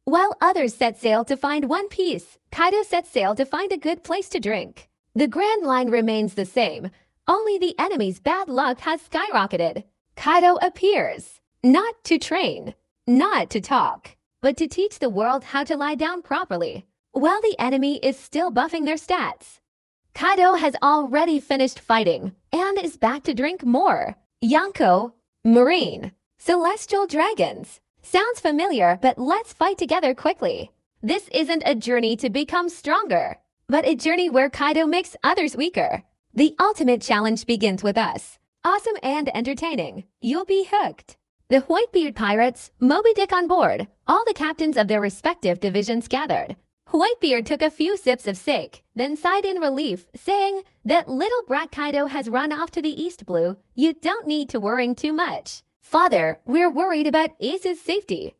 While others set sail to find One Piece, Kaido set sail to find a good place to drink. The Grand Line remains the same, only the enemy's bad luck has skyrocketed. Kaido appears, not to train, not to talk, but to teach the world how to lie down properly, while the enemy is still buffing their stats. Kaido has already finished fighting and is back to drink more. Yonko, Marine, Celestial Dragons. Sounds familiar, but let's fight together quickly. This isn't a journey to become stronger, but a journey where Kaido makes others weaker. The ultimate challenge begins with us. Awesome and entertaining. You'll be hooked. The Whitebeard Pirates, Moby Dick on board, all the captains of their respective divisions gathered. Whitebeard took a few sips of sake, then sighed in relief, saying, "That little brat Kaido has run off to the East Blue. You don't need to worry too much. Father, we're worried about Ace's safety."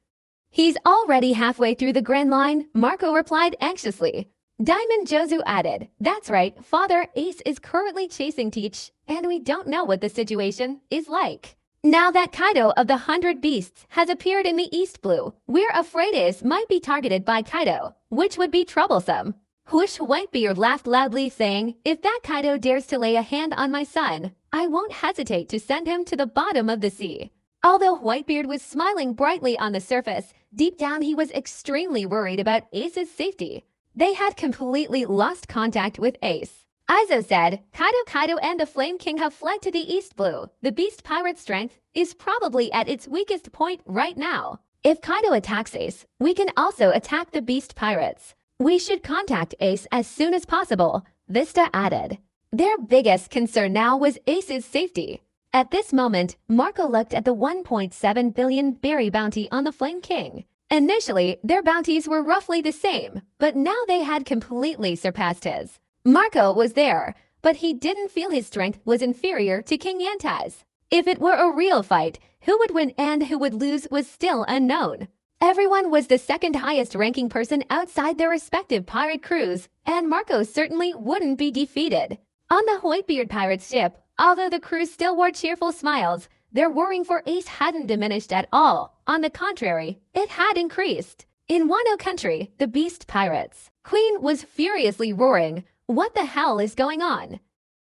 "He's already halfway through the Grand Line," Marco replied anxiously. Diamond Jozu added, "That's right, Father, Ace is currently chasing Teach, and we don't know what the situation is like. Now that Kaido of the 100 Beasts has appeared in the East Blue, we're afraid Ace might be targeted by Kaido, which would be troublesome." Whoosh Whitebeard laughed loudly, saying, "If that Kaido dares to lay a hand on my son, I won't hesitate to send him to the bottom of the sea." Although Whitebeard was smiling brightly on the surface, deep down he was extremely worried about Ace's safety. They had completely lost contact with Ace. Aizo said, Kaido and the Flame King have fled to the East Blue. The Beast Pirate strength is probably at its weakest point right now. If Kaido attacks Ace, we can also attack the Beast Pirates. We should contact Ace as soon as possible, Vista added. Their biggest concern now was Ace's safety. At this moment, Marco looked at the 1.7 billion berry bounty on the Flame King. Initially, their bounties were roughly the same, but now they had completely surpassed his. Marco was there, but he didn't feel his strength was inferior to King Yanta's. If it were a real fight, who would win and who would lose was still unknown. Everyone was the second highest ranking person outside their respective pirate crews, and Marco certainly wouldn't be defeated. On the Whitebeard Pirate's ship, although the crew still wore cheerful smiles, their worrying for Ace hadn't diminished at all. On the contrary, it had increased. In Wano country, the Beast Pirates. Queen was furiously roaring, "What the hell is going on?"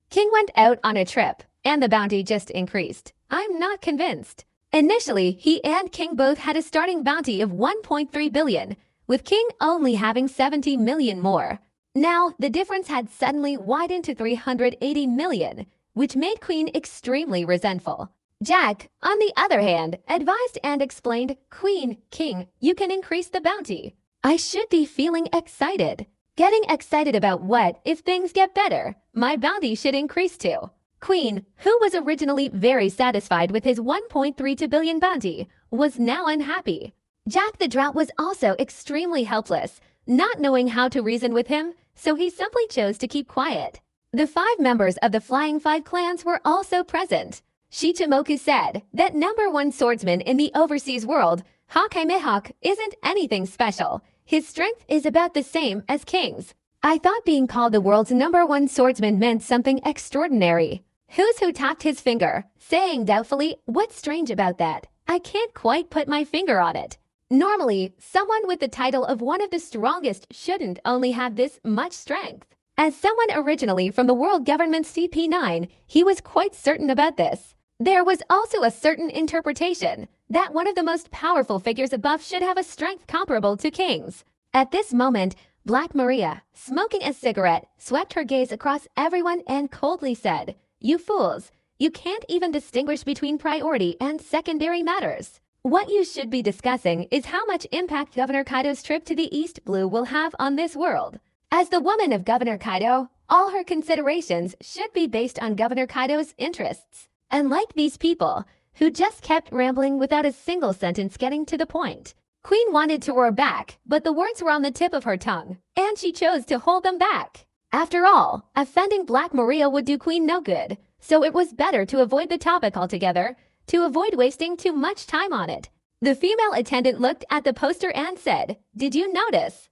King went out on a trip, and the bounty just increased. I'm not convinced. Initially, he and King both had a starting bounty of 1.3 billion, with King only having 70 million more. Now, the difference had suddenly widened to 380 million, which made Queen extremely resentful. Jack, on the other hand, advised and explained, "Queen, King, you can increase the bounty." I should be feeling excited. Getting excited about what if things get better? My bounty should increase too. Queen, who was originally very satisfied with his 1.32 billion bounty, was now unhappy. Jack the Drought was also extremely helpless, not knowing how to reason with him, so he simply chose to keep quiet. The 5 members of the Flying Five clans were also present. Shichimoku said that #1 swordsman in the overseas world, Hawkeye Mihawk, isn't anything special. His strength is about the same as King's. I thought being called the world's #1 swordsman meant something extraordinary. Who's who tapped his finger, saying doubtfully, "What's strange about that? I can't quite put my finger on it." Normally, someone with the title of one of the strongest shouldn't only have this much strength. As someone originally from the world government CP9, he was quite certain about this. There was also a certain interpretation that one of the most powerful figures above should have a strength comparable to King's. At this moment, Black Maria, smoking a cigarette, swept her gaze across everyone and coldly said, "You fools, you can't even distinguish between priority and secondary matters. What you should be discussing is how much impact Governor Kaido's trip to the East Blue will have on this world. As the woman of Governor Kaido, all her considerations should be based on Governor Kaido's interests. Unlike these people, who just kept rambling without a single sentence getting to the point." Queen wanted to roar back, but the words were on the tip of her tongue, and she chose to hold them back. After all, offending Black Maria would do Queen no good, so it was better to avoid the topic altogether, to avoid wasting too much time on it. The female attendant looked at the poster and said, "Did you notice?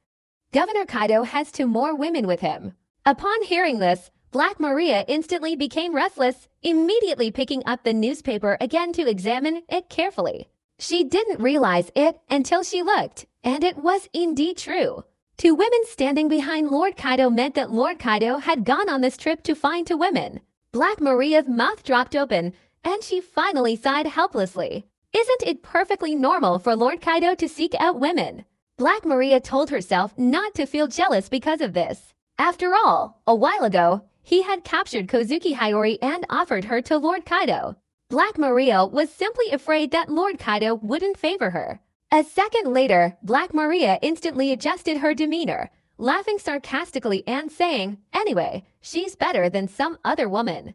Governor Kaido has 2 more women with him." Upon hearing this, Black Maria instantly became restless, immediately picking up the newspaper again to examine it carefully. She didn't realize it until she looked, and it was indeed true. Two women standing behind Lord Kaido meant that Lord Kaido had gone on this trip to find two women. Black Maria's mouth dropped open, and she finally sighed helplessly. Isn't it perfectly normal for Lord Kaido to seek out women? Black Maria told herself not to feel jealous because of this. After all, a while ago, he had captured Kozuki Hiyori and offered her to Lord Kaido. Black Maria was simply afraid that Lord Kaido wouldn't favor her. A second later, Black Maria instantly adjusted her demeanor, laughing sarcastically and saying, "Anyway, she's better than some other woman."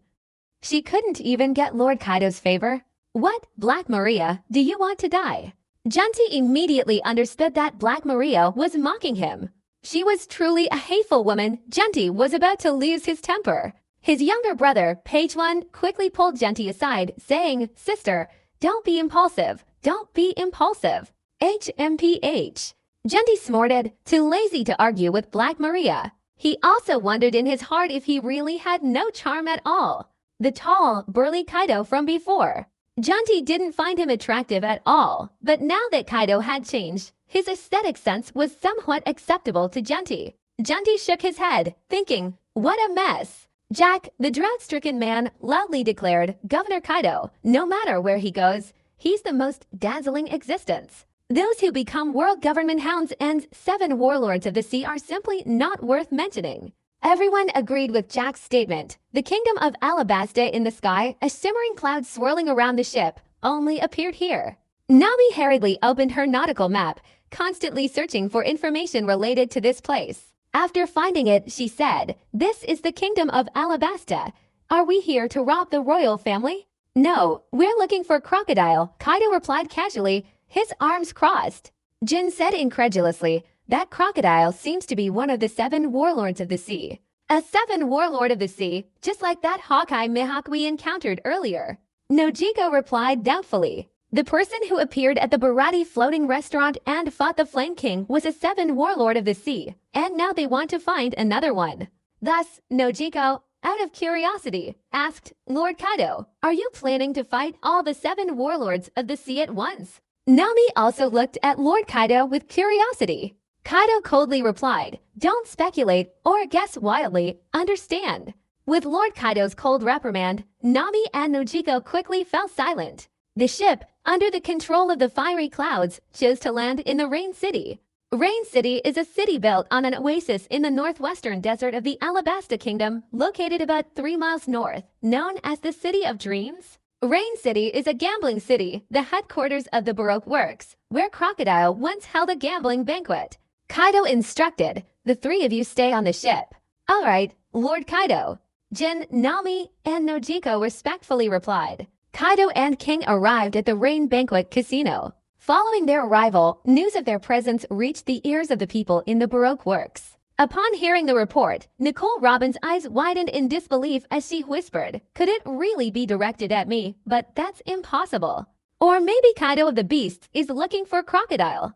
She couldn't even get Lord Kaido's favor. What, Black Maria, do you want to die? Junti immediately understood that Black Maria was mocking him. She was truly a hateful woman. Junti was about to lose his temper. His younger brother, Page One, quickly pulled Junti aside, saying, "Sister, don't be impulsive. Don't be impulsive. HMPH. Junti snorted, too lazy to argue with Black Maria. He also wondered in his heart if he really had no charm at all. The tall, burly Kaido from before. Junti didn't find him attractive at all, but now that Kaido had changed, his aesthetic sense was somewhat acceptable to Junti. Junti shook his head, thinking, what a mess. Jack, the drought-stricken man, loudly declared, "Governor Kaido, no matter where he goes, he's the most dazzling existence. Those who become world government hounds and 7 warlords of the sea are simply not worth mentioning." Everyone agreed with Jack's statement. The kingdom of Alabasta in the sky, a shimmering cloud swirling around the ship, only appeared here. Nami hurriedly opened her nautical map, constantly searching for information related to this place. After finding it, she said, "This is the kingdom of Alabasta. Are we here to rob the royal family?" "No, we're looking for Crocodile," Kaido replied casually, his arms crossed. Jin said incredulously, "That Crocodile seems to be one of the 7 warlords of the sea." A 7 warlord of the sea, just like that Hawkeye Mihawk we encountered earlier. Nojiko replied doubtfully. The person who appeared at the Barati floating restaurant and fought the Flame King was a 7 warlord of the sea, and now they want to find another one. Thus, Nojiko, out of curiosity, asked, "Lord Kaido, are you planning to fight all the 7 warlords of the sea at once?" Nami also looked at Lord Kaido with curiosity. Kaido coldly replied, "Don't speculate or guess wildly, understand?" With Lord Kaido's cold reprimand, Nami and Nojiko quickly fell silent. The ship, under the control of the fiery clouds, chose to land in the Rain City. Rain City is a city built on an oasis in the northwestern desert of the Alabasta Kingdom, located about 3 miles north, known as the City of Dreams. Rain City is a gambling city, the headquarters of the Baroque Works, where Crocodile once held a gambling banquet. Kaido instructed, "The 3 of you stay on the ship." "All right, Lord Kaido." Jin, Nami, and Nojiko respectfully replied. Kaido and King arrived at the Rain Banquet Casino. Following their arrival, news of their presence reached the ears of the people in the Baroque Works. Upon hearing the report, Nicole Robin's eyes widened in disbelief as she whispered, "Could it really be directed at me? But that's impossible. Or maybe Kaido of the Beasts is looking for Crocodile.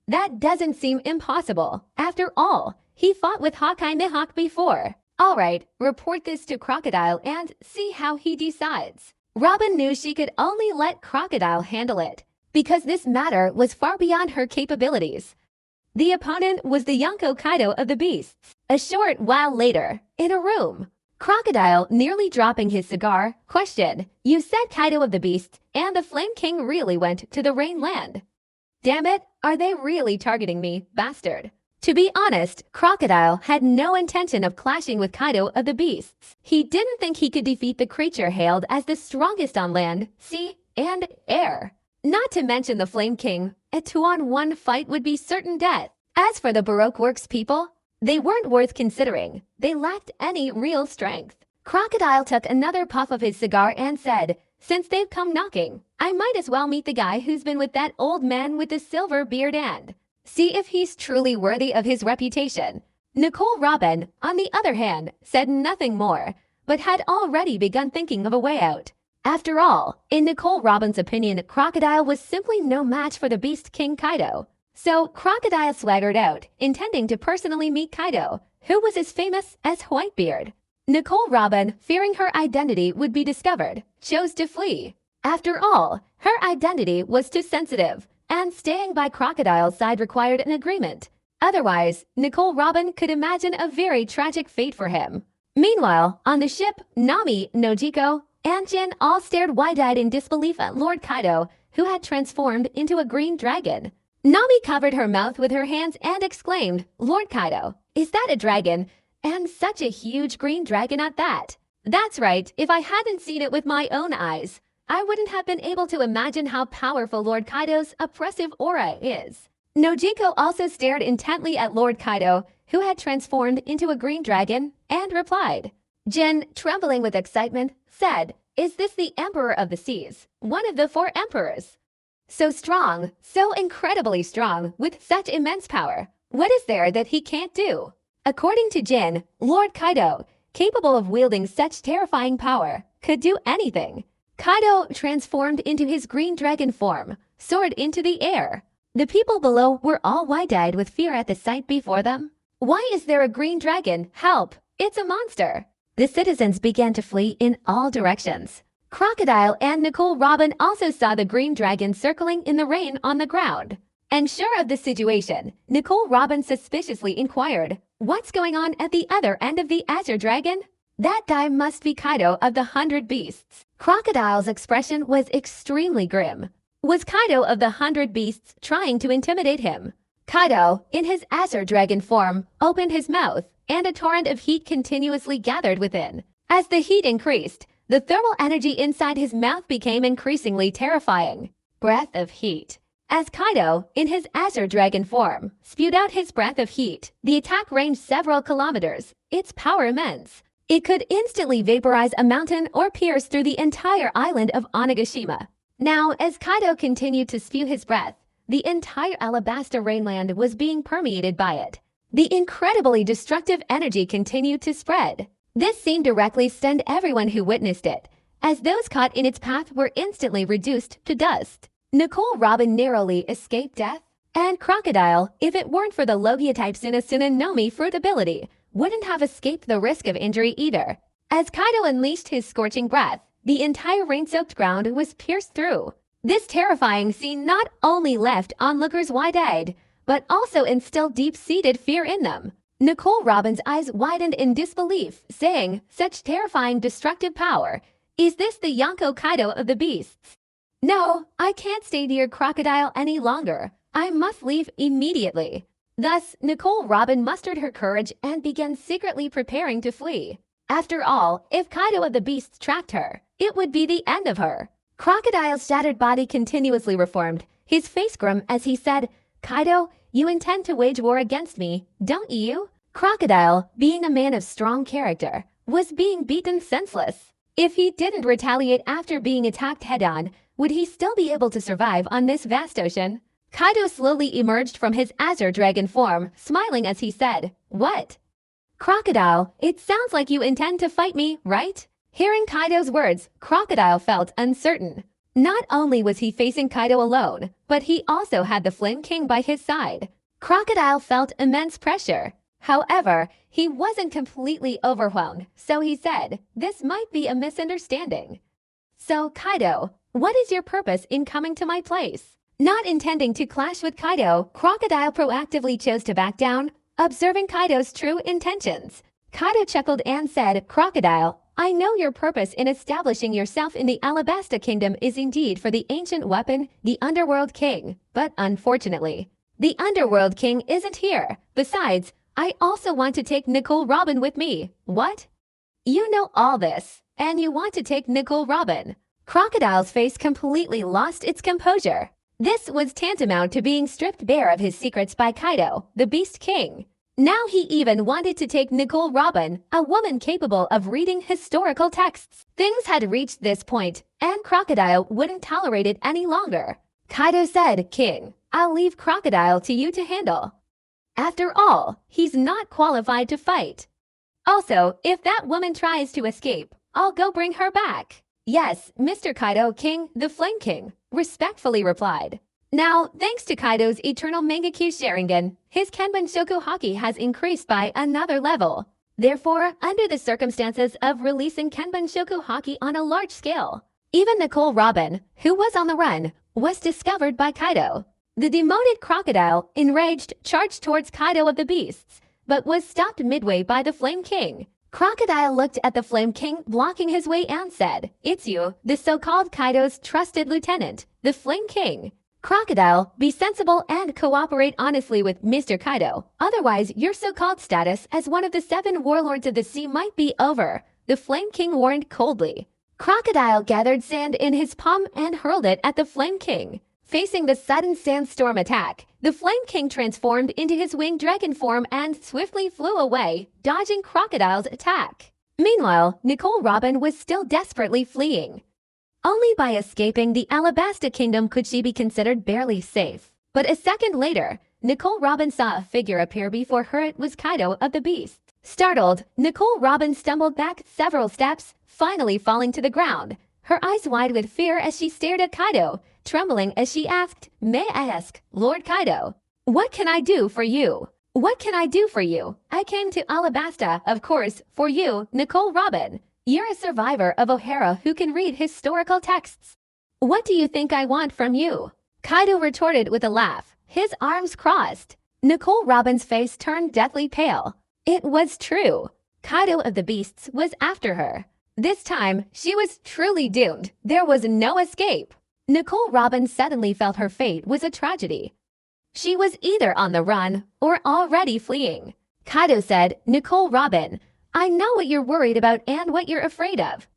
That doesn't seem impossible. After all, he fought with Hawkeye Mihawk before. All right, report this to Crocodile and see how he decides." Robin knew she could only let Crocodile handle it, because this matter was far beyond her capabilities. The opponent was the Yonko Kaido of the Beasts. A short while later, in a room, Crocodile, nearly dropping his cigar, questioned, "You said Kaido of the Beasts and the Flame King really went to the Rain Land. Damn it, are they really targeting me, bastard?" To be honest, Crocodile had no intention of clashing with Kaido of the Beasts. He didn't think he could defeat the creature hailed as the strongest on land, sea, and air. Not to mention the Flame King, a 2-on-1 fight would be certain death. As for the Baroque Works people, they weren't worth considering. They lacked any real strength. Crocodile took another puff of his cigar and said, "Since they've come knocking, I might as well meet the guy who's been with that old man with the silver beard and see if he's truly worthy of his reputation." Nicole Robin, on the other hand, said nothing more, but had already begun thinking of a way out. After all, in Nicole Robin's opinion, Crocodile was simply no match for the Beast King Kaido. So Crocodile swaggered out, intending to personally meet Kaido, who was as famous as Whitebeard. Nicole Robin, fearing her identity would be discovered, chose to flee. After all, her identity was too sensitive, and staying by Crocodile's side required an agreement. Otherwise, Nicole Robin could imagine a very tragic fate for him. Meanwhile, on the ship, Nami, Nojiko, and Jin all stared wide-eyed in disbelief at Lord Kaido, who had transformed into a green dragon. Nami covered her mouth with her hands and exclaimed, "Lord Kaido, is that a dragon? And such a huge green dragon at that." "That's right, if I hadn't seen it with my own eyes, I wouldn't have been able to imagine how powerful Lord Kaido's oppressive aura is." Nojiko also stared intently at Lord Kaido, who had transformed into a green dragon, and replied. Jin, trembling with excitement, said, "Is this the Emperor of the Seas, one of the 4 emperors? So strong, so incredibly strong, with such immense power. What is there that he can't do?" According to Jin, Lord Kaido, capable of wielding such terrifying power, could do anything. Kaido transformed into his green dragon form, soared into the air. The people below were all wide-eyed with fear at the sight before them. "Why is there a green dragon? Help! It's a monster!" The citizens began to flee in all directions. Crocodile and Nicole Robin also saw the green dragon circling in the rain on the ground. And sure of the situation, Nicole Robin suspiciously inquired, "What's going on at the other end of the Azure Dragon?" "That guy must be Kaido of the 100 Beasts." Crocodile's expression was extremely grim. Was Kaido of the 100 Beasts trying to intimidate him? Kaido, in his Azure Dragon form, opened his mouth, and a torrent of heat continuously gathered within. As the heat increased, the thermal energy inside his mouth became increasingly terrifying. Breath of heat. As Kaido, in his Azure Dragon form, spewed out his breath of heat, the attack ranged several kilometers, its power immense. It could instantly vaporize a mountain or pierce through the entire island of Onigashima. Now, as Kaido continued to spew his breath, the entire Alabasta Rainland was being permeated by it. The incredibly destructive energy continued to spread. This scene directly stunned everyone who witnessed it, as those caught in its path were instantly reduced to dust. Nicole Robin narrowly escaped death, and Crocodile, if it weren't for the Logia-type Sunasuna no Mi fruit ability, wouldn't have escaped the risk of injury either. As Kaido unleashed his scorching breath, the entire rain-soaked ground was pierced through. This terrifying scene not only left onlookers wide-eyed, but also instilled deep-seated fear in them. Nicole Robin's eyes widened in disbelief, saying, "Such terrifying destructive power. Is this the Yonko Kaido of the Beasts? No, I can't stay near Crocodile any longer. I must leave immediately." Thus, Nicole Robin mustered her courage and began secretly preparing to flee. After all, if Kaido of the Beasts tracked her, it would be the end of her. Crocodile's shattered body continuously reformed, his face grim as he said, "Kaido, you intend to wage war against me, don't you?" Crocodile, being a man of strong character, was being beaten senseless. If he didn't retaliate after being attacked head-on, would he still be able to survive on this vast ocean? Kaido slowly emerged from his Azure Dragon form, smiling as he said, "What? Crocodile, it sounds like you intend to fight me, right?" Hearing Kaido's words, Crocodile felt uncertain. Not only was he facing Kaido alone, but he also had the Flame King by his side. Crocodile felt immense pressure. However, he wasn't completely overwhelmed, so he said, "This might be a misunderstanding. So, Kaido, what is your purpose in coming to my place?" Not intending to clash with Kaido, Crocodile proactively chose to back down, observing Kaido's true intentions. Kaido chuckled and said, "Crocodile, I know your purpose in establishing yourself in the Alabasta Kingdom is indeed for the ancient weapon, the Underworld King, but unfortunately, the Underworld King isn't here. Besides, I also want to take Nicole Robin with me." "What? You know all this, and you want to take Nicole Robin?" Crocodile's face completely lost its composure. This was tantamount to being stripped bare of his secrets by Kaido, the Beast King. Now he even wanted to take Nicole Robin, a woman capable of reading historical texts. Things had reached this point, and Crocodile wouldn't tolerate it any longer. Kaido said, "King, I'll leave Crocodile to you to handle. After all, he's not qualified to fight. Also, if that woman tries to escape, I'll go bring her back." "Yes, Mr. Kaido, King, the Flame King," respectfully replied. Now, thanks to Kaido's Eternal Mangekyu Sharingan, his Kenban Shoku Haki has increased by another level. Therefore, under the circumstances of releasing Kenban Shoku Haki on a large scale, Even Nicole Robin, who was on the run, was discovered by Kaido. The demoted crocodile, enraged, charged towards Kaido of the Beasts, but was stopped midway by the Flame King. Crocodile looked at the Flame King blocking his way and said, "It's you, the so-called Kaido's trusted lieutenant, the Flame King. Crocodile, be sensible and cooperate honestly with Mr. Kaido, otherwise your so-called status as one of the 7 warlords of the sea might be over," the Flame King warned coldly. Crocodile gathered sand in his palm and hurled it at the Flame King. Facing the sudden sandstorm attack, the Flame King transformed into his winged dragon form and swiftly flew away, dodging Crocodile's attack. Meanwhile, Nicole Robin was still desperately fleeing. Only by escaping the Alabasta Kingdom could she be considered barely safe. But a second later, Nicole Robin saw a figure appear before her. It was Kaido of the Beasts. Startled, Nicole Robin stumbled back several steps, finally falling to the ground, her eyes wide with fear as she stared at Kaido, trembling as she asked, "May I ask, Lord Kaido, what can I do for you? What can I do for you? I came to Alabasta, of course, for you, Nicole Robin. You're a survivor of O'Hara who can read historical texts. What do you think I want from you?" Kaido retorted with a laugh, his arms crossed. Nicole Robin's face turned deathly pale. It was true. Kaido of the Beasts was after her. This time, she was truly doomed. There was no escape. Nicole Robin suddenly felt her fate was a tragedy. She was either on the run or already fleeing. Kaido said, "Nicole Robin, I know what you're worried about and what you're afraid of.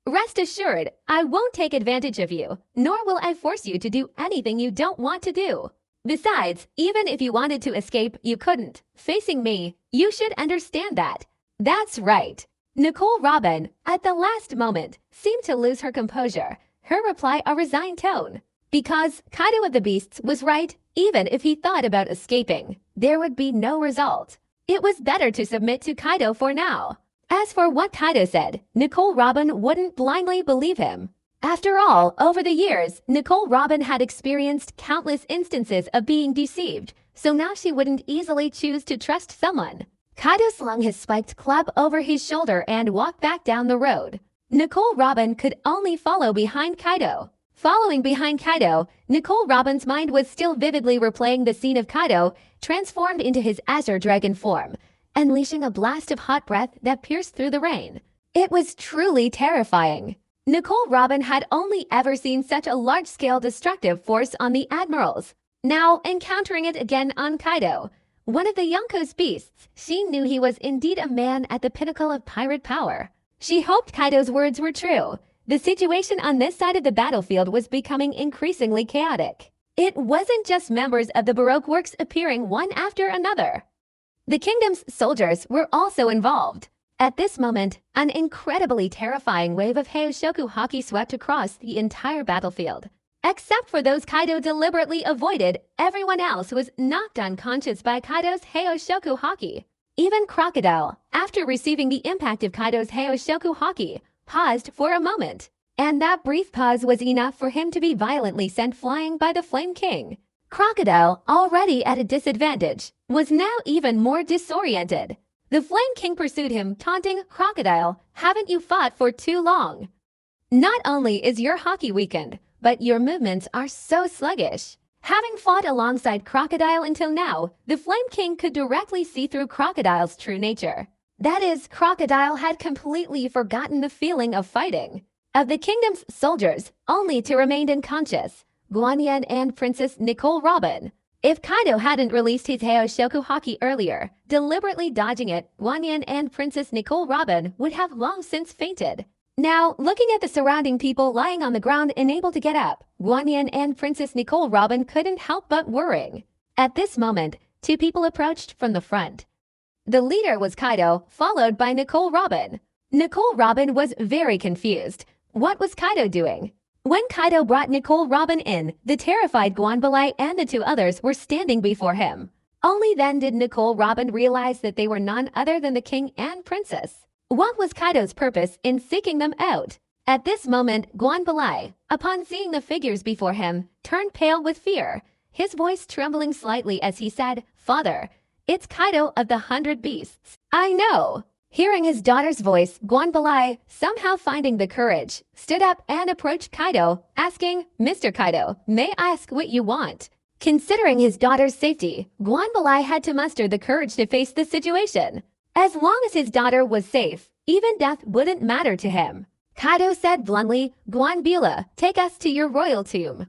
Rest assured, I won't take advantage of you, nor will I force you to do anything you don't want to do. Besides, even if you wanted to escape, you couldn't. Facing me, you should understand that." That's right. Nicole Robin, at the last moment, seemed to lose her composure, her reply a resigned tone. Because Kaido of the Beasts was right, even if he thought about escaping, there would be no result. It was better to submit to Kaido for now. As for what Kaido said, Nicole Robin wouldn't blindly believe him. After all, over the years, Nicole Robin had experienced countless instances of being deceived, so now she wouldn't easily choose to trust someone. Kaido slung his spiked club over his shoulder and walked back down the road. Nicole Robin could only follow behind Kaido. Following behind Kaido, Nicole Robin's mind was still vividly replaying the scene of Kaido transformed into his Azure Dragon form, unleashing a blast of hot breath that pierced through the rain. It was truly terrifying. Nicole Robin had only ever seen such a large-scale destructive force on the Admirals. Now, encountering it again on Kaido, one of the Yonko's beasts, she knew he was indeed a man at the pinnacle of pirate power. She hoped Kaido's words were true. The situation on this side of the battlefield was becoming increasingly chaotic. It wasn't just members of the Baroque works appearing one after another. The kingdom's soldiers were also involved. At this moment, an incredibly terrifying wave of Heishoku Haki swept across the entire battlefield. Except for those Kaido deliberately avoided, everyone else was knocked unconscious by Kaido's Heishoku Haki. Even Crocodile, after receiving the impact of Kaido's Heishoku Haki, paused for a moment. And that brief pause was enough for him to be violently sent flying by the Flame King. Crocodile, already at a disadvantage, was now even more disoriented. The Flame King pursued him, taunting, "Crocodile, haven't you fought for too long? Not only is your haki weakened, but your movements are so sluggish." Having fought alongside Crocodile until now, the Flame King could directly see through Crocodile's true nature. That is, Crocodile had completely forgotten the feeling of fighting. Of the kingdom's soldiers, only two remained unconscious, Guanyin and Princess Nicole Robin. If Kaido hadn't released his Heishoku Haki earlier, deliberately dodging it, Guanyin and Princess Nicole Robin would have long since fainted. Now, looking at the surrounding people lying on the ground unable to get up, Guanyin and Princess Nicole Robin couldn't help but worrying. At this moment, two people approached from the front. The leader was Kaido, followed by Nicole Robin. Nicole Robin was very confused. What was Kaido doing? When Kaido brought Nicole Robin in, the terrified Guanbalai and the two others were standing before him. Only then did Nicole Robin realize that they were none other than the king and princess. What was Kaido's purpose in seeking them out? At this moment, Guanbalai, upon seeing the figures before him, turned pale with fear, his voice trembling slightly as he said, "Father, it's Kaido of the 100 Beasts." "I know." Hearing his daughter's voice, Guanbalai, somehow finding the courage, stood up and approached Kaido, asking, "Mr. Kaido, may I ask what you want?" Considering his daughter's safety, Guanbalai had to muster the courage to face the situation. As long as his daughter was safe, even death wouldn't matter to him. Kaido said bluntly, "Guanbila, take us to your royal tomb.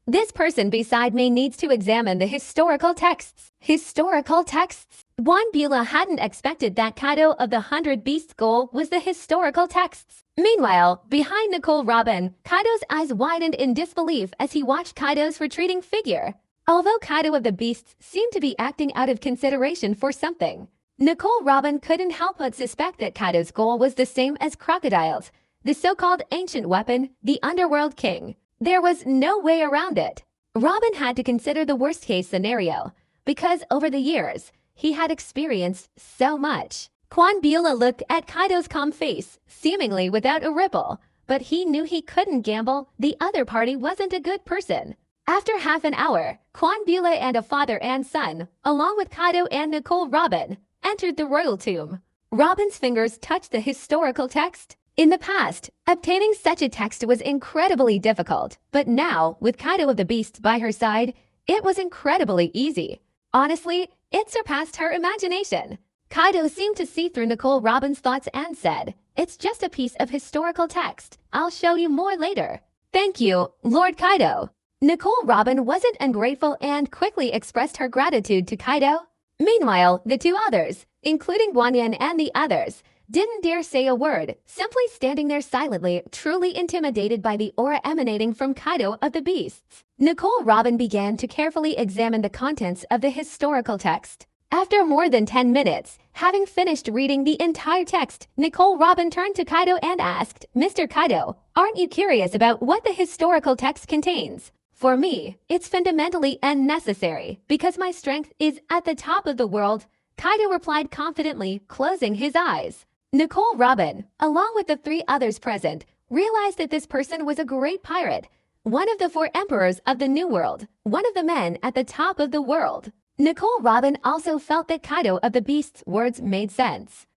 This person beside me needs to examine the historical texts." Historical texts? Guanbila hadn't expected that Kaido of the 100 Beasts goal was the historical texts. Meanwhile, behind Nicole Robin, Kaido's eyes widened in disbelief as he watched Kaido's retreating figure. Although Kaido of the Beasts seemed to be acting out of consideration for something, Nicole Robin couldn't help but suspect that Kaido's goal was the same as Crocodile's, the so-called ancient weapon, the Underworld King. There was no way around it. Robin had to consider the worst-case scenario, because over the years, he had experienced so much. Guanbila looked at Kaido's calm face, seemingly without a ripple, but he knew he couldn't gamble. The other party wasn't a good person. After half an hour, Guanbila and a father and son, along with Kaido and Nicole Robin, entered the royal tomb. Robin's fingers touched the historical text. In the past, obtaining such a text was incredibly difficult, but now, with Kaido of the Beasts by her side, it was incredibly easy. Honestly, it surpassed her imagination. Kaido seemed to see through Nicole Robin's thoughts and said, "It's just a piece of historical text. I'll show you more later." "Thank you, Lord Kaido." Nicole Robin wasn't ungrateful and quickly expressed her gratitude to Kaido. Meanwhile, the two others, including Guanyin and the others, didn't dare say a word, simply standing there silently, truly intimidated by the aura emanating from Kaido of the Beasts. Nicole Robin began to carefully examine the contents of the historical text. After more than 10 minutes, having finished reading the entire text, Nicole Robin turned to Kaido and asked, "Mr. Kaido, aren't you curious about what the historical text contains?" "For me, it's fundamentally unnecessary, because my strength is at the top of the world," Kaido replied confidently, closing his eyes. Nicole Robin, along with the three others present, realized that this person was a great pirate, one of the 4 emperors of the New World, one of the men at the top of the world. Nicole Robin also felt that Kaido of the Beast's words made sense.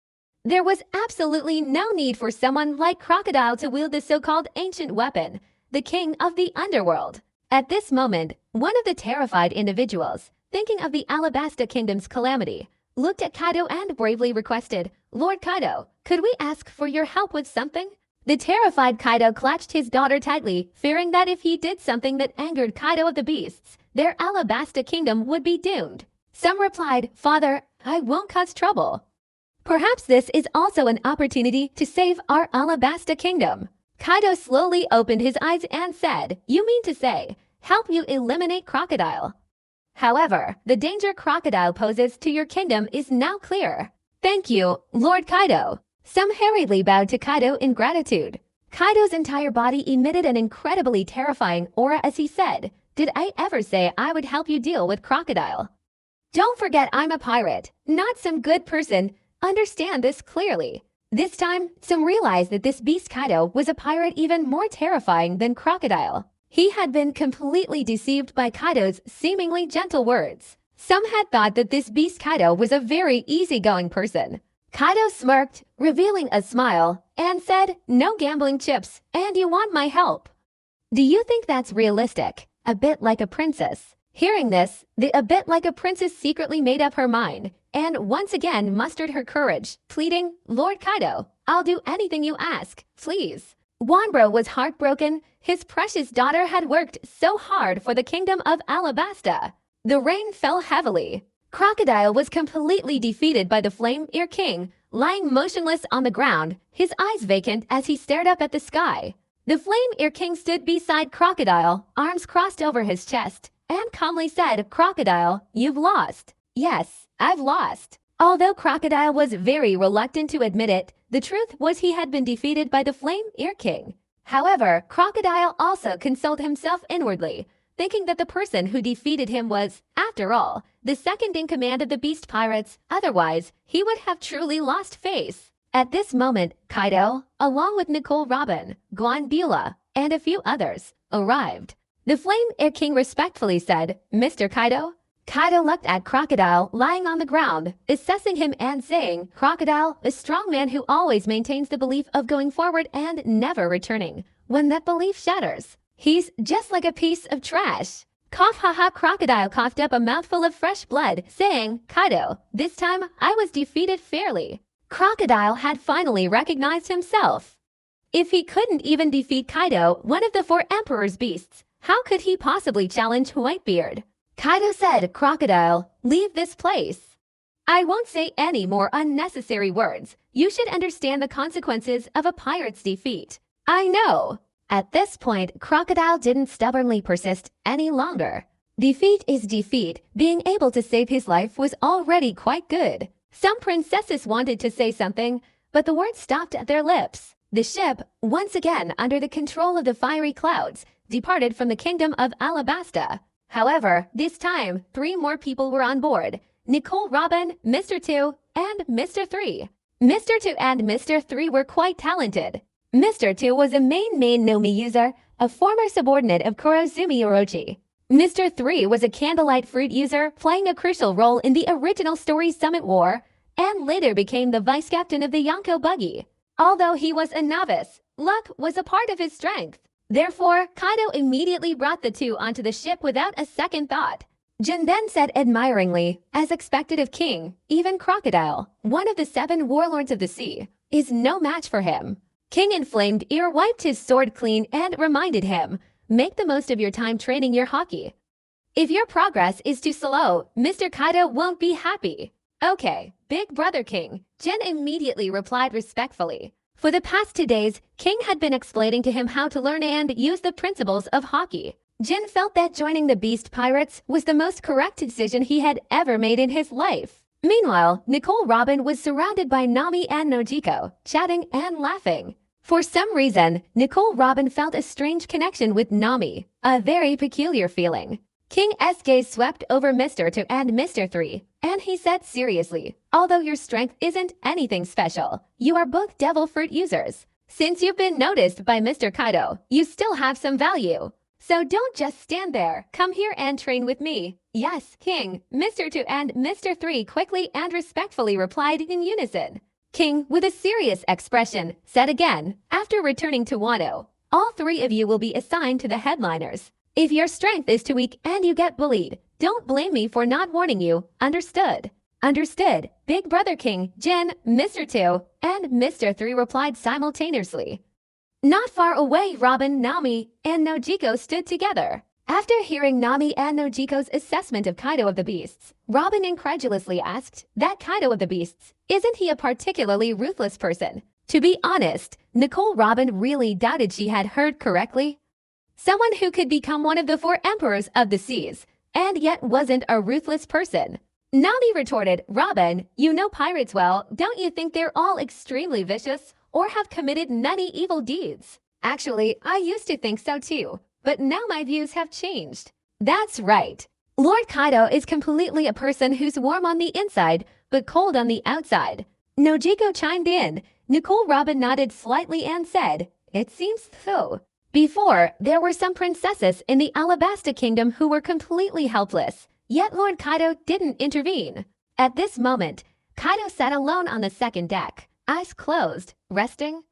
There was absolutely no need for someone like Crocodile to wield the so-called ancient weapon, the king of the underworld. At this moment, one of the terrified individuals, thinking of the Alabasta Kingdom's calamity, looked at Kaido and bravely requested, "Lord Kaido, could we ask for your help with something?" The terrified Kaido clutched his daughter tightly, fearing that if he did something that angered Kaido of the Beasts, their Alabasta Kingdom would be doomed. Some replied, "Father, I won't cause trouble." Perhaps this is also an opportunity to save our Alabasta Kingdom. Kaido slowly opened his eyes and said, "You mean to say, help you eliminate Crocodile? However, the danger Crocodile poses to your kingdom is now clear." "Thank you, Lord Kaido." Some hurriedly bowed to Kaido in gratitude. Kaido's entire body emitted an incredibly terrifying aura as he said, "Did I ever say I would help you deal with Crocodile? Don't forget I'm a pirate, not some good person. Understand this clearly." This time, some realized that this beast Kaido was a pirate even more terrifying than Crocodile. He had been completely deceived by Kaido's seemingly gentle words. Some had thought that this beast Kaido was a very easygoing person. Kaido smirked, revealing a smile, and said, "No gambling chips, and you want my help. Do you think that's realistic? A bit like a princess." Hearing this, a bit like a princess secretly made up her mind, and once again mustered her courage, pleading, "Lord Kaido, I'll do anything you ask, please." Wanbro was heartbroken. His precious daughter had worked so hard for the kingdom of Alabasta. The rain fell heavily. Crocodile was completely defeated by the Flame Ear King, lying motionless on the ground, his eyes vacant as he stared up at the sky. The Flame Ear King stood beside Crocodile, arms crossed over his chest, and calmly said, "Crocodile, you've lost." "Yes, I've lost." Although Crocodile was very reluctant to admit it, the truth was he had been defeated by the Flame Ear King. However, Crocodile also consoled himself inwardly, thinking that the person who defeated him was, after all, the second in command of the Beast Pirates. Otherwise, he would have truly lost face. At this moment, Kaido, along with Nicole Robin, Guanbila, and a few others, arrived. The Flame Air King respectfully said, "Mr. Kaido, Kaido looked at Crocodile lying on the ground, assessing him and saying, "Crocodile, a strong man who always maintains the belief of going forward and never returning. When that belief shatters, he's just like a piece of trash." Cough, haha. Crocodile coughed up a mouthful of fresh blood, saying, "Kaido, this time I was defeated fairly." Crocodile had finally recognized himself. If he couldn't even defeat Kaido, one of the 4 Emperor's beasts, how could he possibly challenge Whitebeard? Kaido said, "Crocodile, leave this place. I won't say any more unnecessary words. You should understand the consequences of a pirate's defeat." "I know." At this point, Crocodile didn't stubbornly persist any longer. Defeat is defeat. Being able to save his life was already quite good. Some princesses wanted to say something, but the words stopped at their lips. The ship, once again under the control of the fiery clouds, departed from the kingdom of Alabasta. However, this time, 3 more people were on board: Nicole, Robin, Mr. 2, and Mr. 3. Mr. 2 and Mr. 3 were quite talented. Mr. 2 was a main Nomi user, a former subordinate of Kurozumi Orochi. Mr. 3 was a candlelight fruit user, playing a crucial role in the original story Summit War, and later became the vice captain of the Yonko buggy. Although he was a novice, luck was a part of his strength. Therefore, Kaido immediately brought the 2 onto the ship without a second thought. Jin then said admiringly, "As expected of King, even Crocodile, one of the 7 warlords of the sea, is no match for him." King Inflamed Ear wiped his sword clean and reminded him, "Make the most of your time training your haki. If your progress is too slow, Mr. Kaido won't be happy." "Okay, Big Brother King," Jin immediately replied respectfully. For the past 2 days, King had been explaining to him how to learn and use the principles of haki. Jin felt that joining the Beast Pirates was the most correct decision he had ever made in his life. Meanwhile, Nicole Robin was surrounded by Nami and Nojiko, chatting and laughing. For some reason, Nicole Robin felt a strange connection with Nami, a very peculiar feeling. King's gaze swept over Mr. 2 and Mr. 3, and he said seriously, "Although your strength isn't anything special, you are both devil fruit users. Since you've been noticed by Mr. Kaido, you still have some value. So don't just stand there, come here and train with me." "Yes, King," Mr. 2 and Mr. 3 quickly and respectfully replied in unison. King, with a serious expression, said again, "After returning to Wano, all 3 of you will be assigned to the headliners. If your strength is too weak and you get bullied, don't blame me for not warning you. Understood?" "Understood." Big Brother King, Jin, Mr. 2, and Mr. 3 replied simultaneously. Not far away, Robin, Nami, and Nojiko stood together. After hearing Nami and Nojiko's assessment of Kaido of the Beasts, Robin incredulously asked, "That Kaido of the Beasts, isn't he a particularly ruthless person?" To be honest, Nicole Robin really doubted she had heard correctly. Someone who could become one of the 4 emperors of the seas, and yet wasn't a ruthless person. Nami retorted, "Robin, you know pirates well, don't you think they're all extremely vicious or have committed many evil deeds?" "Actually, I used to think so too. But now my views have changed." "That's right. Lord Kaido is completely a person who's warm on the inside, but cold on the outside." Nojiko chimed in. Nicole Robin nodded slightly and said, "It seems so." Before, there were some princesses in the Alabasta Kingdom who were completely helpless, yet Lord Kaido didn't intervene. At this moment, Kaido sat alone on the second deck, eyes closed, resting.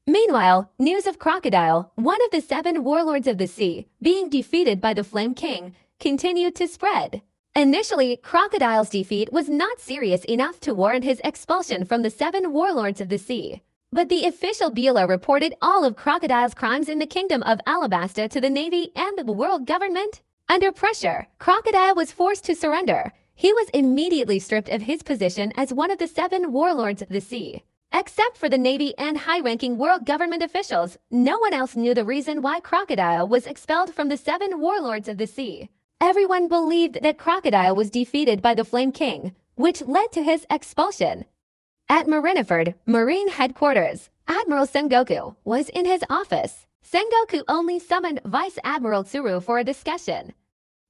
Meanwhile, news of Crocodile, one of the 7 warlords of the sea, being defeated by the Flame King, continued to spread. Initially, Crocodile's defeat was not serious enough to warrant his expulsion from the 7 warlords of the sea. But the official Beulah reported all of Crocodile's crimes in the kingdom of Alabasta to the Navy and the world government. Under pressure, Crocodile was forced to surrender. He was immediately stripped of his position as one of the 7 warlords of the sea. Except for the Navy and high-ranking world government officials, no one else knew the reason why Crocodile was expelled from the 7 warlords of the sea. Everyone believed that Crocodile was defeated by the Flame King, which led to his expulsion. At Marineford, Marine Headquarters, Admiral Sengoku was in his office. Sengoku only summoned Vice Admiral Tsuru for a discussion.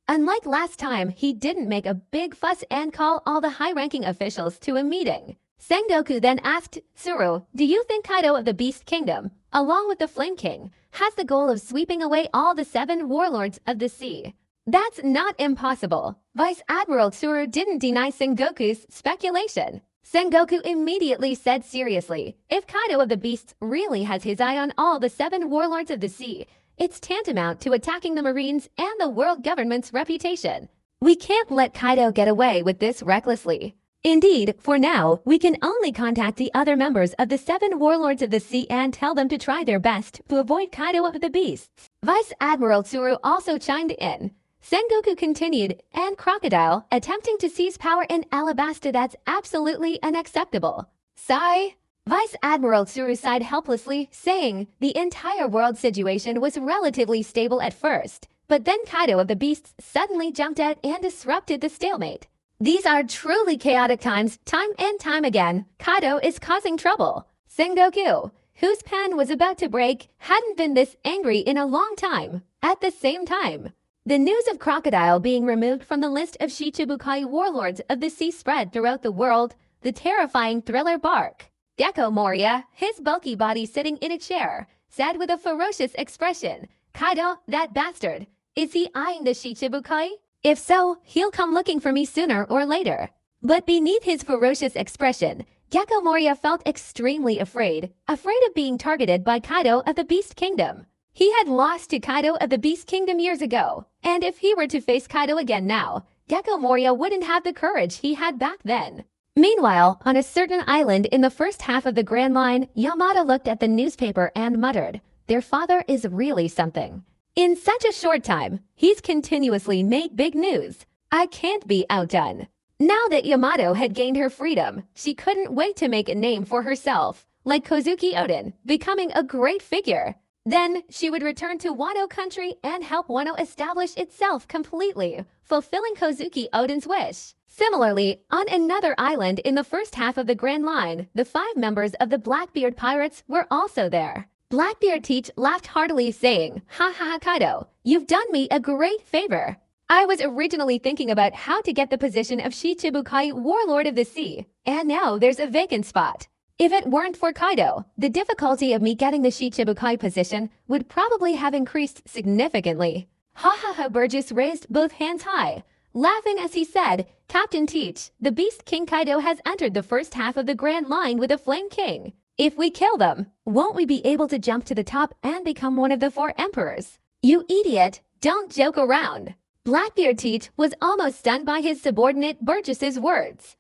Unlike last time, he didn't make a big fuss and call all the high-ranking officials to a meeting. Sengoku then asked Tsuru, "Do you think Kaido of the Beast Kingdom, along with the Flame King, has the goal of sweeping away all the 7 warlords of the sea?" That's not impossible. Vice Admiral Tsuru didn't deny Sengoku's speculation. Sengoku immediately said seriously, if Kaido of the Beasts really has his eye on all the 7 warlords of the sea, it's tantamount to attacking the Marines and the world government's reputation. We can't let Kaido get away with this recklessly. Indeed, for now, we can only contact the other members of the 7 warlords of the sea and tell them to try their best to avoid Kaido of the Beasts. Vice Admiral Tsuru also chimed in. Sengoku continued, and Crocodile, attempting to seize power in Alabasta, that's absolutely unacceptable. Sigh. Vice Admiral Tsuru sighed helplessly, saying, the entire world situation was relatively stable at first, but then Kaido of the Beasts suddenly jumped out and disrupted the stalemate. These are truly chaotic times, time and time again. Kaido is causing trouble. Sengoku, whose pen was about to break, hadn't been this angry in a long time. At the same time, the news of Crocodile being removed from the list of Shichibukai warlords of the sea spread throughout the world. The terrifying thriller bark. Gecko Moria, his bulky body sitting in a chair, said with a ferocious expression, Kaido, that bastard, is he eyeing the Shichibukai? If so, he'll come looking for me sooner or later. But beneath his ferocious expression, Gecko Moria felt extremely afraid of being targeted by Kaido of the Beast Kingdom. He had lost to Kaido of the Beast Kingdom years ago, and if he were to face Kaido again now, Gecko Moria wouldn't have the courage he had back then. Meanwhile, on a certain island in the first half of the Grand Line, Yamato looked at the newspaper and muttered, their father is really something. In such a short time, he's continuously made big news. I can't be outdone. Now that Yamato had gained her freedom, she couldn't wait to make a name for herself, like Kozuki Oden, becoming a great figure. Then, she would return to Wano country and help Wano establish itself completely, fulfilling Kozuki Oden's wish. Similarly, on another island in the first half of the Grand Line, the 5 members of the Blackbeard Pirates were also there. Blackbeard Teach laughed heartily, saying, ha ha Kaido, you've done me a great favor. I was originally thinking about how to get the position of Shichibukai Warlord of the Sea, and now there's a vacant spot. If it weren't for Kaido, the difficulty of me getting the Shichibukai position would probably have increased significantly. Ha ha ha. Burgess raised both hands high, laughing as he said, Captain Teach, the Beast King Kaido has entered the first half of the Grand Line with a Flame King. If we kill them, won't we be able to jump to the top and become one of the 4 emperors? You idiot, don't joke around. Blackbeard Teach was almost stunned by his subordinate Burgess's words.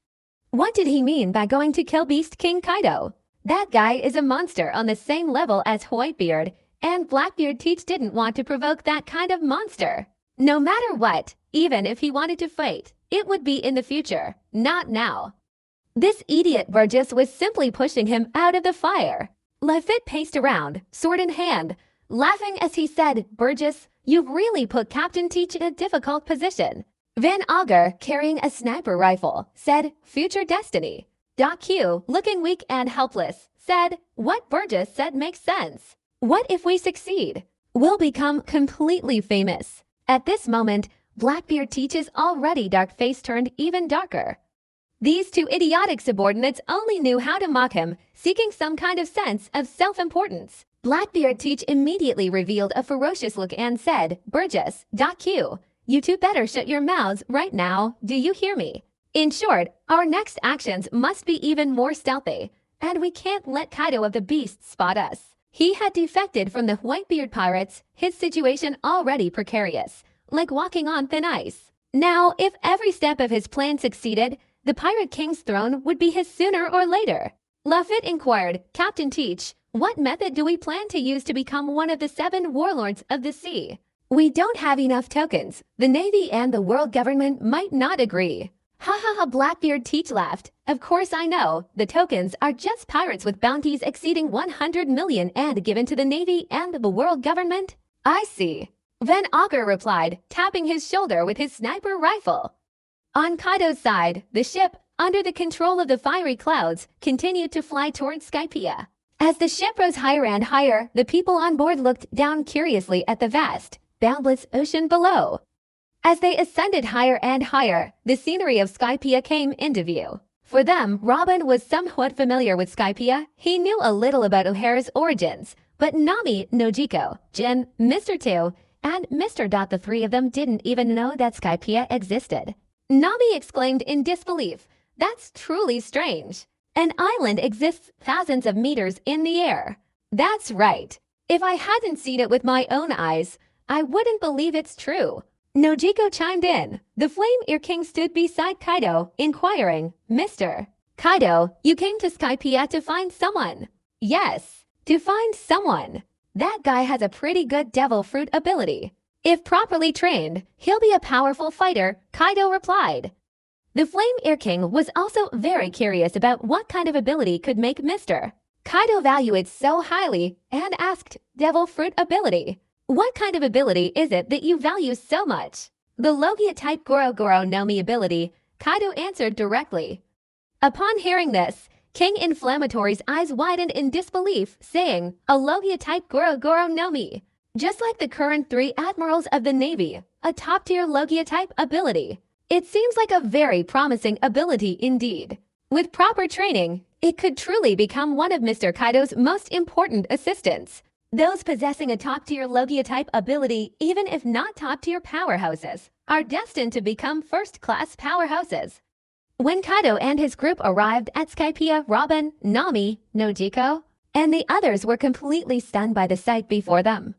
What did he mean by going to kill Beast King Kaido? That guy is a monster on the same level as Whitebeard, and Blackbeard Teach didn't want to provoke that kind of monster. No matter what, even if he wanted to fight, it would be in the future, not now. This idiot Burgess was simply pushing him out of the fire. Lafitte paced around, sword in hand, laughing as he said, Burgess, you've really put Captain Teach in a difficult position. Van Augur, carrying a sniper rifle, said, future destiny. Doc Q, looking weak and helpless, said, what Burgess said makes sense. What if we succeed? We'll become completely famous. At this moment, Blackbeard Teach's already dark face turned even darker. These 2 idiotic subordinates only knew how to mock him, seeking some kind of sense of self-importance. Blackbeard Teach immediately revealed a ferocious look and said, Burgess, Doc Q, you 2 better shut your mouths right now, do you hear me? In short, our next actions must be even more stealthy, and we can't let Kaido of the Beast spot us. He had defected from the Whitebeard Pirates, his situation already precarious, like walking on thin ice. Now, if every step of his plan succeeded, the Pirate King's throne would be his sooner or later. Lafitte inquired, Captain Teach, what method do we plan to use to become one of the 7 warlords of the sea? We don't have enough tokens. The Navy and the world government might not agree. Ha ha ha. Blackbeard Teach laughed. Of course I know. The tokens are just pirates with bounties exceeding 100 million and given to the Navy and the world government. I see. Van Augur replied, tapping his shoulder with his sniper rifle. On Kaido's side, the ship, under the control of the fiery clouds, continued to fly towards Skypiea. As the ship rose higher and higher, the people on board looked down curiously at the vast, boundless ocean below. As they ascended higher and higher, the scenery of Skypiea came into view. For them, Robin was somewhat familiar with Skypiea. He knew a little about O'Hara's origins, but Nami, Nojiko, Jin, Mr. Two, and Mr. The three of them didn't even know that Skypiea existed. Nami exclaimed in disbelief, "That's truly strange. An island exists thousands of meters in the air." "That's right. If I hadn't seen it with my own eyes, I wouldn't believe it's true." Nojiko chimed in. The Flame Ear King stood beside Kaido, inquiring, "Mr. Kaido, you came to Skypiea to find someone?" "Yes, to find someone. That guy has a pretty good devil fruit ability. If properly trained, he'll be a powerful fighter," Kaido replied. The Flame Ear King was also very curious about what kind of ability could make Mr. Kaido value it so highly and asked, "Devil fruit ability? What kind of ability is it that you value so much?" "The Logia-type Goro no Mi ability," Kaido answered directly. Upon hearing this, King Inflammatory's eyes widened in disbelief, saying, "A Logia-type Goro no Mi. Just like the current 3 admirals of the Navy, a top-tier Logia-type ability. It seems like a very promising ability indeed. With proper training, it could truly become one of Mr. Kaido's most important assistants. Those possessing a top-tier Logia-type ability, even if not top-tier powerhouses, are destined to become first-class powerhouses." When Kaido and his group arrived at Skypiea, Robin, Nami, Nojiko, and the others were completely stunned by the sight before them.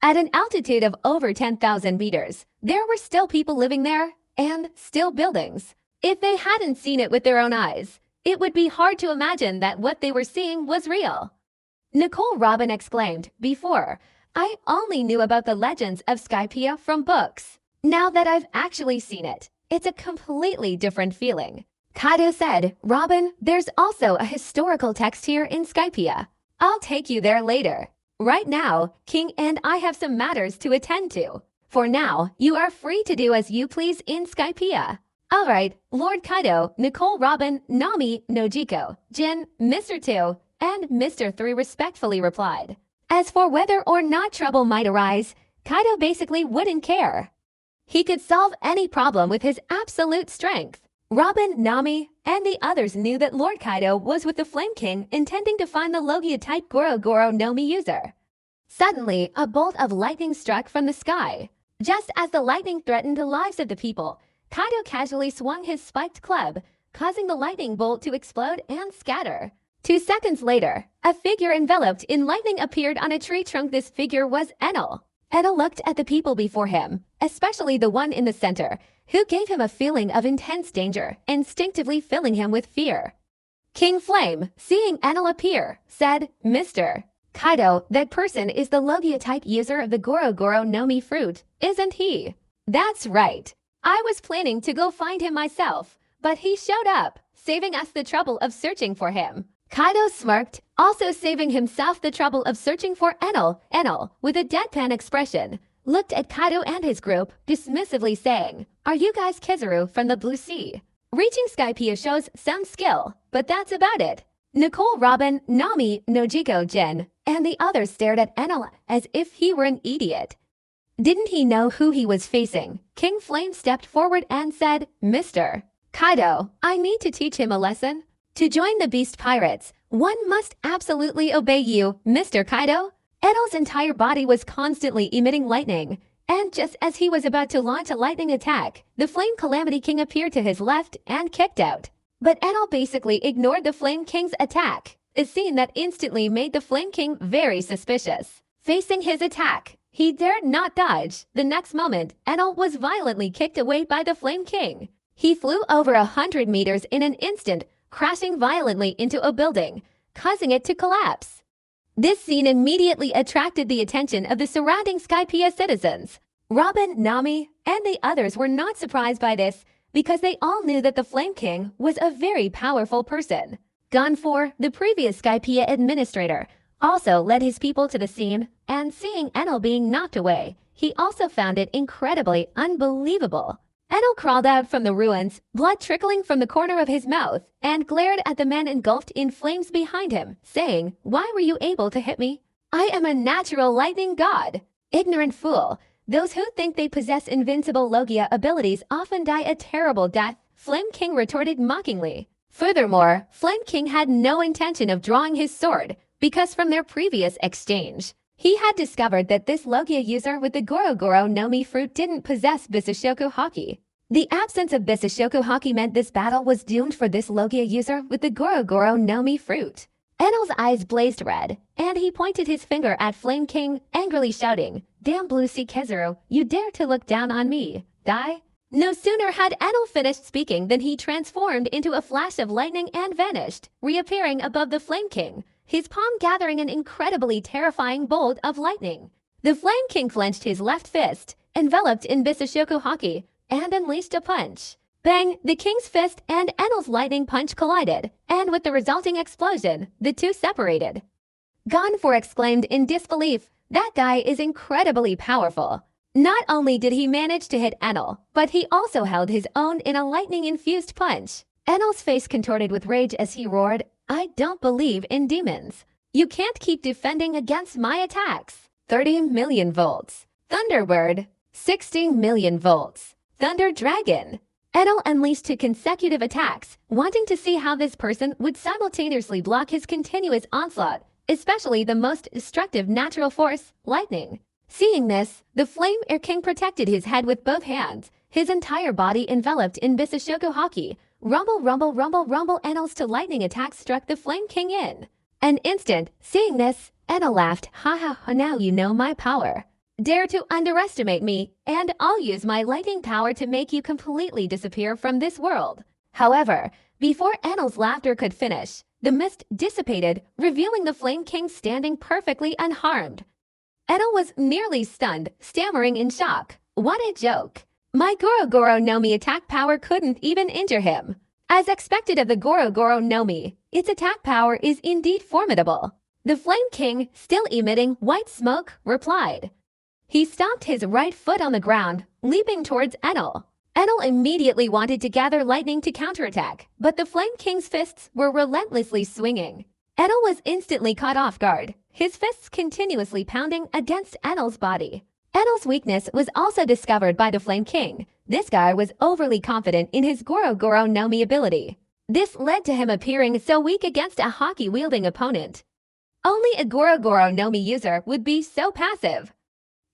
At an altitude of over 10,000 meters, there were still people living there, and still buildings. If they hadn't seen it with their own eyes, it would be hard to imagine that what they were seeing was real. Nicole Robin exclaimed, "Before, I only knew about the legends of Skypiea from books. Now that I've actually seen it, it's a completely different feeling." Kaido said, "Robin, there's also a historical text here in Skypiea. I'll take you there later. Right now, King and I have some matters to attend to. For now, you are free to do as you please in Skypiea." "Alright, Lord Kaido," Nicole Robin, Nami, Nojiko, Jin, Mr. 2, and Mr. 3 respectfully replied. As for whether or not trouble might arise, Kaido basically wouldn't care. He could solve any problem with his absolute strength. Robin, Nami, and the others knew that Lord Kaido was with the Flame King intending to find the Logia-type Goro no Mi user. Suddenly, a bolt of lightning struck from the sky. Just as the lightning threatened the lives of the people, Kaido casually swung his spiked club, causing the lightning bolt to explode and scatter. 2 seconds later, a figure enveloped in lightning appeared on a tree trunk. This figure was Enel. Enel looked at the people before him, especially the one in the center, who gave him a feeling of intense danger, instinctively filling him with fear. King Flame, seeing Enel appear, said, "Mr. Kaido, that person is the Logia-type user of the Goro no Mi fruit, isn't he?" "That's right. I was planning to go find him myself, but he showed up, saving us the trouble of searching for him." Kaido smirked, also saving himself the trouble of searching for Enel. Enel, with a deadpan expression, looked at Kaido and his group, dismissively saying, "Are you guys Kizaru from the Blue Sea? Reaching Skypiea shows some skill, but that's about it." Nicole Robin, Nami, Nojiko Jin, and the others stared at Enel as if he were an idiot. Didn't he know who he was facing? King Flame stepped forward and said, "Mr. Kaido, I need to teach him a lesson. To join the Beast Pirates, one must absolutely obey you, Mr. Kaido." Enel's entire body was constantly emitting lightning, and just as he was about to launch a lightning attack, the Flame Calamity King appeared to his left and kicked out. But Enel basically ignored the Flame King's attack, a scene that instantly made the Flame King very suspicious. Facing his attack, he dared not dodge. The next moment, Enel was violently kicked away by the Flame King. He flew over 100 meters in an instant, crashing violently into a building, causing it to collapse. This scene immediately attracted the attention of the surrounding Skypiea citizens. Robin, Nami, and the others were not surprised by this because they all knew that the Flame King was a very powerful person. Gonfor, the previous Skypiea administrator, also led his people to the scene, and seeing Enel being knocked away, he also found it incredibly unbelievable. Enel crawled out from the ruins, blood trickling from the corner of his mouth, and glared at the men engulfed in flames behind him, saying, "Why were you able to hit me? I am a natural lightning god." "Ignorant fool. Those who think they possess invincible Logia abilities often die a terrible death," Flame King retorted mockingly. Furthermore, Flame King had no intention of drawing his sword, because from their previous exchange, He had discovered that this Logia user with the Goro Goro no Mi fruit didn't possess Bisashoku Haki. The absence of Bisashoku Haki meant this battle was doomed for this Logia user with the Goro Goro no Mi fruit. Enel's eyes blazed red, and he pointed his finger at Flame King, angrily shouting, "Damn Blue Sea Kizaru, you dare to look down on me, die?" No sooner had Enel finished speaking than he transformed into a flash of lightning and vanished, reappearing above the Flame King, his palm gathering an incredibly terrifying bolt of lightning. The Flame King clenched his left fist, enveloped in Bisashoku Haki, and unleashed a punch. Bang! The king's fist and Enel's lightning punch collided, and with the resulting explosion, the two separated. Gonfor exclaimed in disbelief, "That guy is incredibly powerful." Not only did he manage to hit Enel, but he also held his own in a lightning-infused punch. Enel's face contorted with rage as he roared, "I don't believe in demons. You can't keep defending against my attacks." 30 million volts. Thunderbird. 16 million volts. Thunder Dragon. Enel unleashed two consecutive attacks, wanting to see how this person would simultaneously block his continuous onslaught, especially the most destructive natural force, lightning. Seeing this, the Flame Air King protected his head with both hands, his entire body enveloped in Bisashoku Haki. Rumble, rumble, rumble, rumble. Enel's two lightning attacks struck the Flame King in an instant. Seeing this, Enel laughed, "Ha ha ha, now you know my power. Dare to underestimate me, and I'll use my lightning power to make you completely disappear from this world." However, before Enel's laughter could finish, the mist dissipated, revealing the Flame King standing perfectly unharmed. Enel was nearly stunned, stammering in shock. What a joke. My Goro Goro no Mi attack power couldn't even injure him. As expected of the Goro Goro no Mi, its attack power is indeed formidable. The Flame King, still emitting white smoke, replied. He stomped his right foot on the ground, leaping towards Enel. Enel immediately wanted to gather lightning to counterattack, but the Flame King's fists were relentlessly swinging. Enel was instantly caught off guard, his fists continuously pounding against Enel's body. Enel's weakness was also discovered by the Flame King. This guy was overly confident in his Goro Goro no Mi ability. This led to him appearing so weak against a Haki-wielding opponent. Only a Goro Goro no Mi user would be so passive.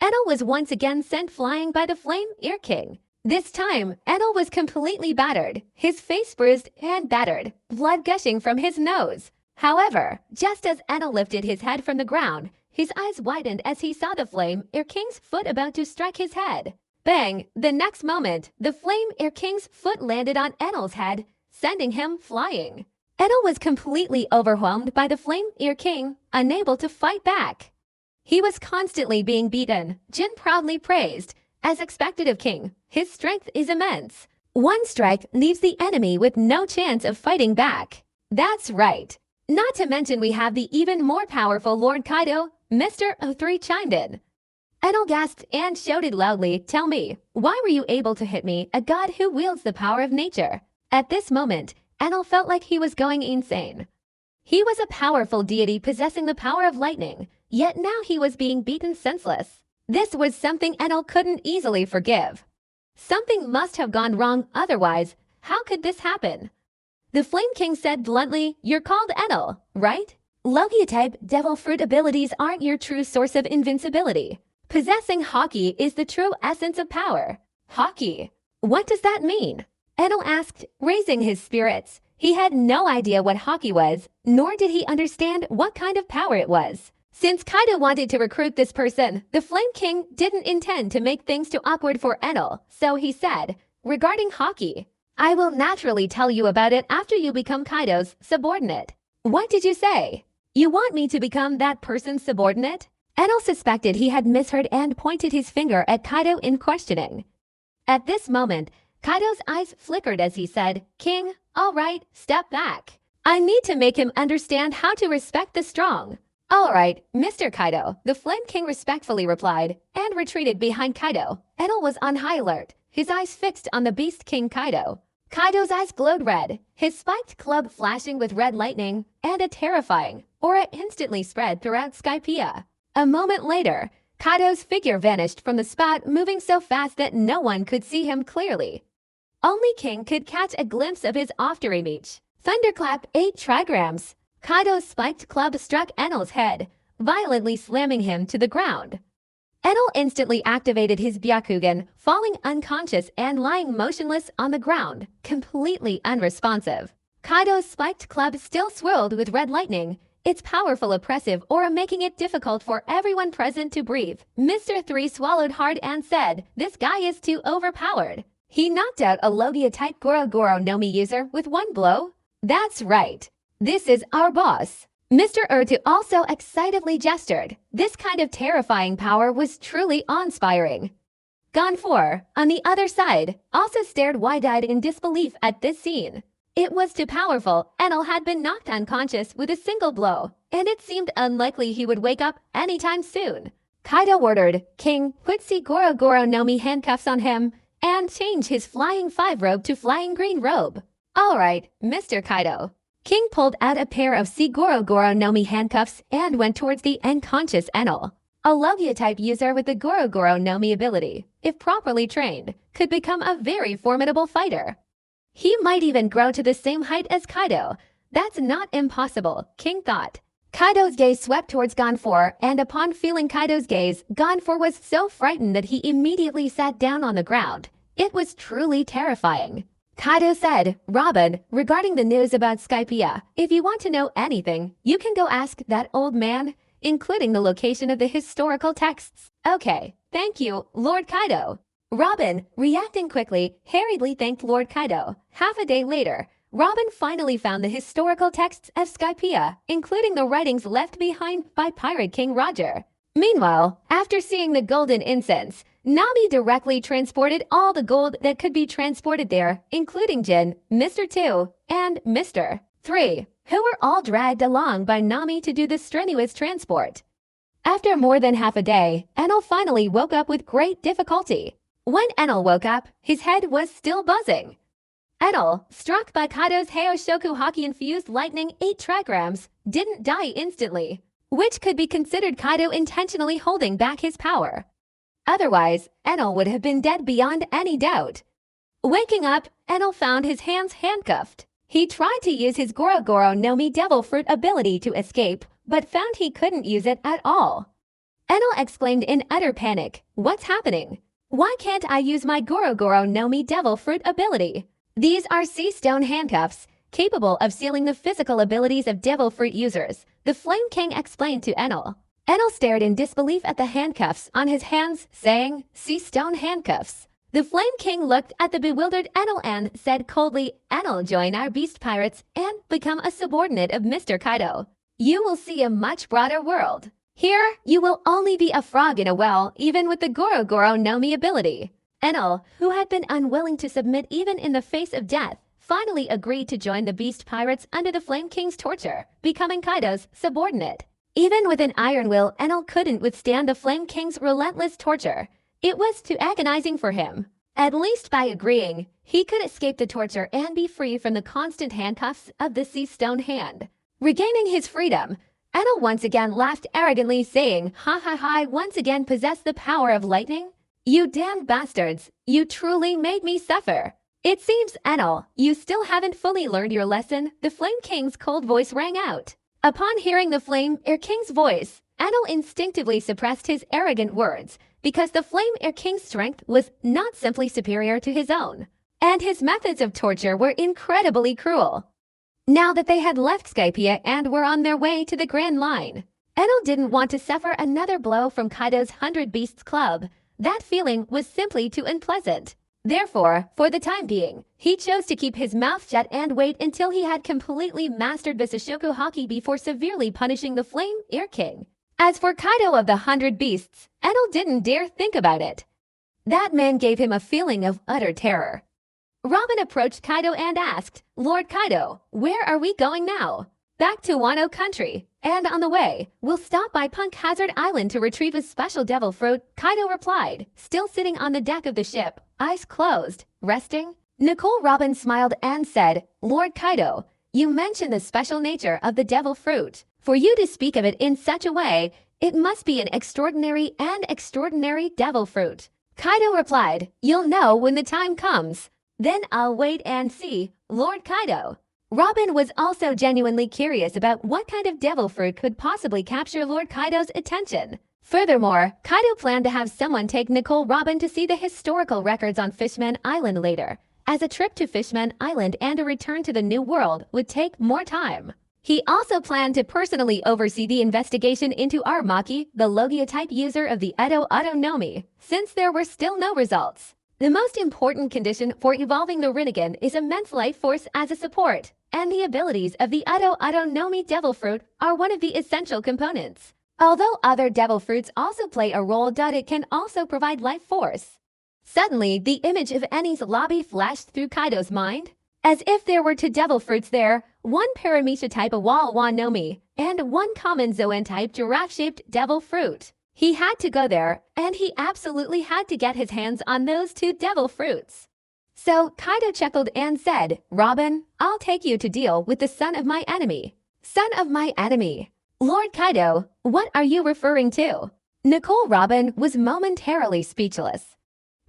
Enel was once again sent flying by the Flame Air King. This time, Enel was completely battered, his face bruised and battered, blood gushing from his nose. However, just as Enel lifted his head from the ground, his eyes widened as he saw the Flame Air King's foot about to strike his head. Bang! The next moment, the Flame Air King's foot landed on Enel's head, sending him flying. Enel was completely overwhelmed by the Flame Air King, unable to fight back. He was constantly being beaten, Jin proudly praised. As expected of King, his strength is immense. One strike leaves the enemy with no chance of fighting back. That's right. Not to mention we have the even more powerful Lord Kaido, Mr. O3 chimed in. Enel gasped and shouted loudly, "Tell me, why were you able to hit me, a god who wields the power of nature?" At this moment, Enel felt like he was going insane. He was a powerful deity possessing the power of lightning, yet now he was being beaten senseless. This was something Enel couldn't easily forgive. Something must have gone wrong, otherwise, how could this happen? The Flame King said bluntly, "You're called Enel, right? Logia-type devil fruit abilities aren't your true source of invincibility. Possessing Haki is the true essence of power." Haki? What does that mean? Enel asked, raising his spirits. He had no idea what Haki was, nor did he understand what kind of power it was. Since Kaido wanted to recruit this person, the Flame King didn't intend to make things too awkward for Enel, so he said, "Regarding Haki, I will naturally tell you about it after you become Kaido's subordinate." What did you say? You want me to become that person's subordinate? Enel suspected he had misheard and pointed his finger at Kaido in questioning. At this moment, Kaido's eyes flickered as he said, "King, all right, step back. I need to make him understand how to respect the strong." "All right, Mr. Kaido," the Flame King respectfully replied, and retreated behind Kaido. Enel was on high alert, his eyes fixed on the Beast King Kaido. Kaido's eyes glowed red, his spiked club flashing with red lightning, and a terrifying aura instantly spread throughout Skypiea. A moment later, Kaido's figure vanished from the spot, moving so fast that no one could see him clearly. Only King could catch a glimpse of his afterimage. Thunderclap 8 trigrams. Kaido's spiked club struck Enel's head, violently slamming him to the ground. Enel instantly activated his Byakugan, falling unconscious and lying motionless on the ground, completely unresponsive. Kaido's spiked club still swirled with red lightning, its powerful oppressive aura making it difficult for everyone present to breathe. Mr. 3 swallowed hard and said, "This guy is too overpowered." He knocked out a Logia-type Goro Goro no Mi user with one blow. That's right. This is our boss. Mr. Urtu also excitedly gestured. This kind of terrifying power was truly awe-inspiring. Gonfor, on the other side, also stared wide-eyed in disbelief at this scene. It was too powerful. Enel had been knocked unconscious with a single blow, and it seemed unlikely he would wake up anytime soon. Kaido ordered, "King, put C Goro Goro no Mi handcuffs on him, and change his flying 5 robe to flying green robe." "Alright, Mr. Kaido." King pulled out a pair of C Goro Goro no Mi handcuffs and went towards the unconscious Enel. A Logia-type user with the Goro Goro no Mi ability, if properly trained, could become a very formidable fighter. He might even grow to the same height as Kaido. That's not impossible, King thought. Kaido's gaze swept towards Gonfor, and upon feeling Kaido's gaze, Gonfor was so frightened that he immediately sat down on the ground. It was truly terrifying. Kaido said, "Robin, regarding the news about Skypiea, if you want to know anything, you can go ask that old man, including the location of the historical texts." "Okay, thank you, Lord Kaido." Robin, reacting quickly, hurriedly thanked Lord Kaido. Half a day later, Robin finally found the historical texts of Skypiea, including the writings left behind by Pirate King Roger. Meanwhile, after seeing the golden incense, Nami directly transported all the gold that could be transported there, including Jin, Mr. 2, and Mr. 3, who were all dragged along by Nami to do the strenuous transport. After more than half a day, Enel finally woke up with great difficulty. When Enel woke up, his head was still buzzing. Enel, struck by Kaido's Heishoku Haki-infused lightning 8 trigrams, didn't die instantly, which could be considered Kaido intentionally holding back his power. Otherwise, Enel would have been dead beyond any doubt. Waking up, Enel found his hands handcuffed. He tried to use his Goro Goro no Mi Devil Fruit ability to escape, but found he couldn't use it at all. Enel exclaimed in utter panic, "What's happening? Why can't I use my Goro Goro no Mi Devil Fruit ability? These are sea stone handcuffs, capable of sealing the physical abilities of Devil Fruit users," the Flame King explained to Enel. Enel stared in disbelief at the handcuffs on his hands, saying, "Sea stone handcuffs." The Flame King looked at the bewildered Enel and said coldly, "Enel, join our beast pirates and become a subordinate of Mr. Kaido. You will see a much broader world. Here, you will only be a frog in a well, even with the Goro Goro no Mi ability." Enel, who had been unwilling to submit even in the face of death, finally agreed to join the beast pirates under the Flame King's torture, becoming Kaido's subordinate. Even with an iron will, Enel couldn't withstand the Flame King's relentless torture. It was too agonizing for him. At least by agreeing, he could escape the torture and be free from the constant handcuffs of the sea stone hand. Regaining his freedom, Enel once again laughed arrogantly, saying, "Ha ha ha, I once again possess the power of lightning? You damned bastards, you truly made me suffer." "It seems, Enel, you still haven't fully learned your lesson," the Flame King's cold voice rang out. Upon hearing the Flame Air King's voice, Enel instinctively suppressed his arrogant words, because the Flame Air King's strength was not simply superior to his own, and his methods of torture were incredibly cruel. Now that they had left Skypiea and were on their way to the Grand Line, Enel didn't want to suffer another blow from Kaido's 100 Beasts Club. That feeling was simply too unpleasant. Therefore, for the time being, he chose to keep his mouth shut and wait until he had completely mastered Bisashoku Haki before severely punishing the Flame Air King. As for Kaido of the 100 Beasts, Enel didn't dare think about it. That man gave him a feeling of utter terror. Robin approached Kaido and asked, "Lord Kaido, where are we going now?" "Back to Wano country, and on the way, we'll stop by Punk Hazard Island to retrieve a special devil fruit," Kaido replied, still sitting on the deck of the ship, eyes closed, resting. Nicole Robin smiled and said, "Lord Kaido, you mentioned the special nature of the devil fruit. For you to speak of it in such a way, it must be an extraordinary devil fruit." Kaido replied, "You'll know when the time comes." "Then I'll wait and see, Lord Kaido." Robin was also genuinely curious about what kind of devil fruit could possibly capture Lord Kaido's attention. Furthermore, Kaido planned to have someone take Nicole Robin to see the historical records on Fishman Island later, as a trip to Fishman Island and a return to the New World would take more time. He also planned to personally oversee the investigation into Aramaki, the Logia-type user of the Edo Autonomy, since there were still no results. The most important condition for evolving the Rinnegan is immense life force as a support, and the abilities of the Edo Autonomy Devil Fruit are one of the essential components. Although other devil fruits also play a role, it can also provide life force. Suddenly, the image of Enies lobby flashed through Kaido's mind. As if there were two devil fruits there, one Paramecia-type Awal-Wanomi, and one common Zoan-type giraffe-shaped devil fruit. He had to go there, and he absolutely had to get his hands on those two devil fruits. So Kaido chuckled and said, "Robin, I'll take you to deal with the son of my enemy." Son of my enemy? Lord Kaido, what are you referring to? Nicole Robin was momentarily speechless.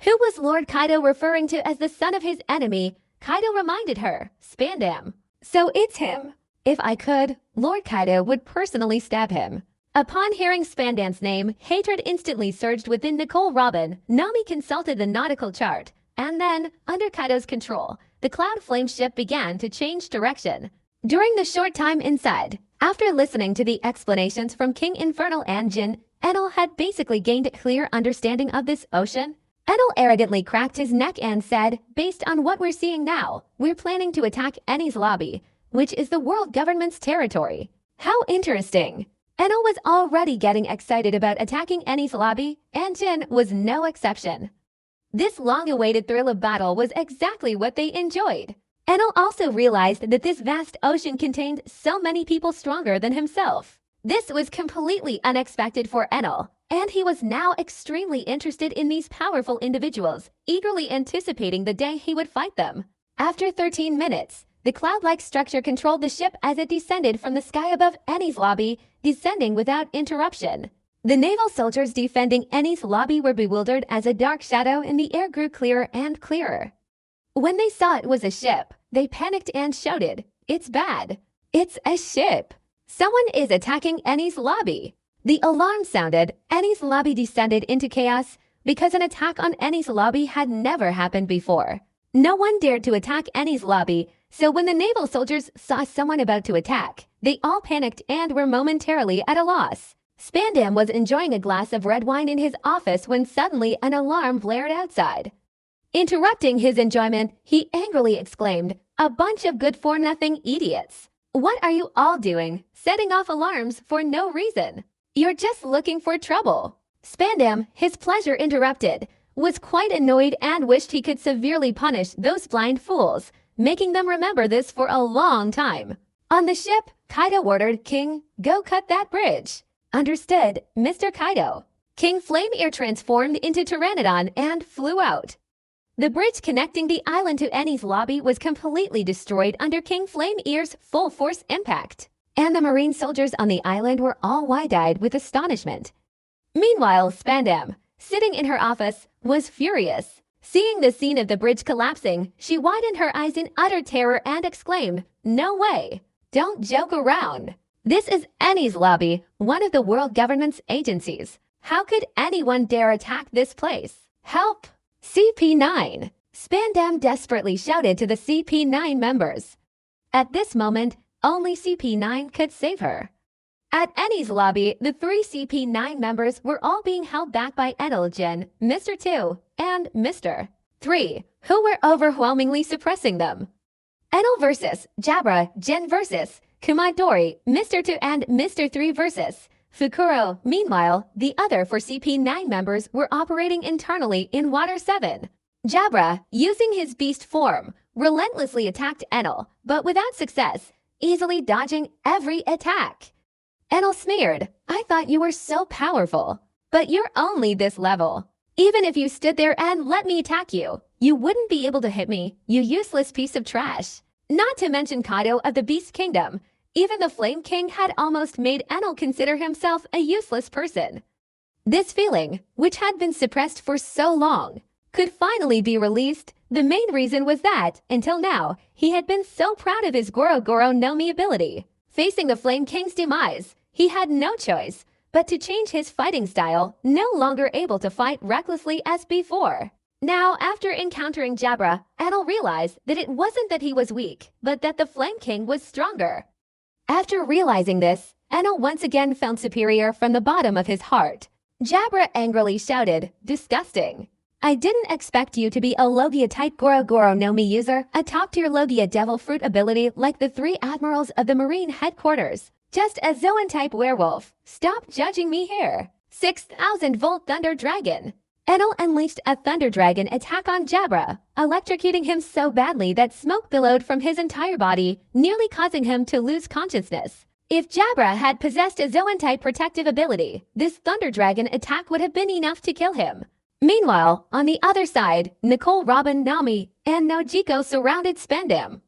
Who was Lord Kaido referring to as the son of his enemy? Kaido reminded her, Spandam. So it's him. If I could, Lord Kaido would personally stab him. Upon hearing Spandam's name, hatred instantly surged within Nicole Robin. Nami consulted the nautical chart, and then, under Kaido's control, the Cloud Flame ship began to change direction. During the short time inside, after listening to the explanations from King Infernal and Jin, Enel had basically gained a clear understanding of this ocean. Enel arrogantly cracked his neck and said, "Based on what we're seeing now, we're planning to attack Enies lobby, which is the world government's territory." How interesting! Enel was already getting excited about attacking Enies lobby, and Jin was no exception. This long-awaited thrill of battle was exactly what they enjoyed. Enel also realized that this vast ocean contained so many people stronger than himself. This was completely unexpected for Enel, and he was now extremely interested in these powerful individuals, eagerly anticipating the day he would fight them. After 13 minutes, the cloud-like structure controlled the ship as it descended from the sky above Enies lobby, descending without interruption. The naval soldiers defending Enies lobby were bewildered as a dark shadow in the air grew clearer and clearer. When they saw it was a ship, they panicked and shouted, "It's bad! It's a ship! Someone is attacking Enies lobby!" The alarm sounded. Enies lobby descended into chaos because an attack on Enies lobby had never happened before. No one dared to attack Enies lobby, so when the naval soldiers saw someone about to attack, they all panicked and were momentarily at a loss. Spandam was enjoying a glass of red wine in his office when suddenly an alarm blared outside. Interrupting his enjoyment, he angrily exclaimed, "A bunch of good-for-nothing idiots! What are you all doing, setting off alarms for no reason? You're just looking for trouble." Spandam, his pleasure interrupted, was quite annoyed and wished he could severely punish those blind fools, making them remember this for a long time. On the ship, Kaido ordered, "King, go cut that bridge." "Understood, Mr. Kaido." King Flameear transformed into Pteranodon and flew out. The bridge connecting the island to Enies lobby was completely destroyed under King Flameear's full-force impact, and the marine soldiers on the island were all wide-eyed with astonishment. Meanwhile, Spandam, sitting in her office, was furious. Seeing the scene of the bridge collapsing, she widened her eyes in utter terror and exclaimed, "No way! Don't joke around! This is Enies lobby, one of the world government's agencies. How could anyone dare attack this place? Help! CP9! Spandam desperately shouted to the CP9 members. At this moment, only CP9 could save her. At Enies lobby, the three CP9 members were all being held back by Enel, Jin, Mr. 2, and Mr. 3, who were overwhelmingly suppressing them. Enel versus Jabra, Jin versus Kumadori, Mr. 2 and Mr. 3 versus Fukuro. Meanwhile, the other four CP9 members were operating internally in Water 7. Jabra, using his beast form, relentlessly attacked Enel, but without success, easily dodging every attack. Enel sneered, "I thought you were so powerful, but you're only this level. Even if you stood there and let me attack you, you wouldn't be able to hit me, you useless piece of trash." Not to mention Kaido of the Beast Kingdom. Even the Flame King had almost made Enel consider himself a useless person. This feeling, which had been suppressed for so long, could finally be released. The main reason was that, until now, he had been so proud of his Goro Goro no Mi ability. Facing the Flame King's demise, he had no choice but to change his fighting style, no longer able to fight recklessly as before. Now, after encountering Jabra, Enel realized that it wasn't that he was weak, but that the Flame King was stronger. After realizing this, Enel once again felt superior from the bottom of his heart. Jabra angrily shouted, "Disgusting! I didn't expect you to be a Logia-type Goro Goro no Mi user, a top-tier Logia Devil Fruit ability like the 3 admirals of the Marine headquarters. Just a Zoan-type werewolf. Stop judging me here." 6,000-volt Thunder Dragon. Enel unleashed a Thunder Dragon attack on Jabra, electrocuting him so badly that smoke billowed from his entire body, nearly causing him to lose consciousness. If Jabra had possessed a Zoan-type protective ability, this Thunder Dragon attack would have been enough to kill him. Meanwhile, on the other side, Nicole, Robin, Nami, and Nojiko surrounded Spandam.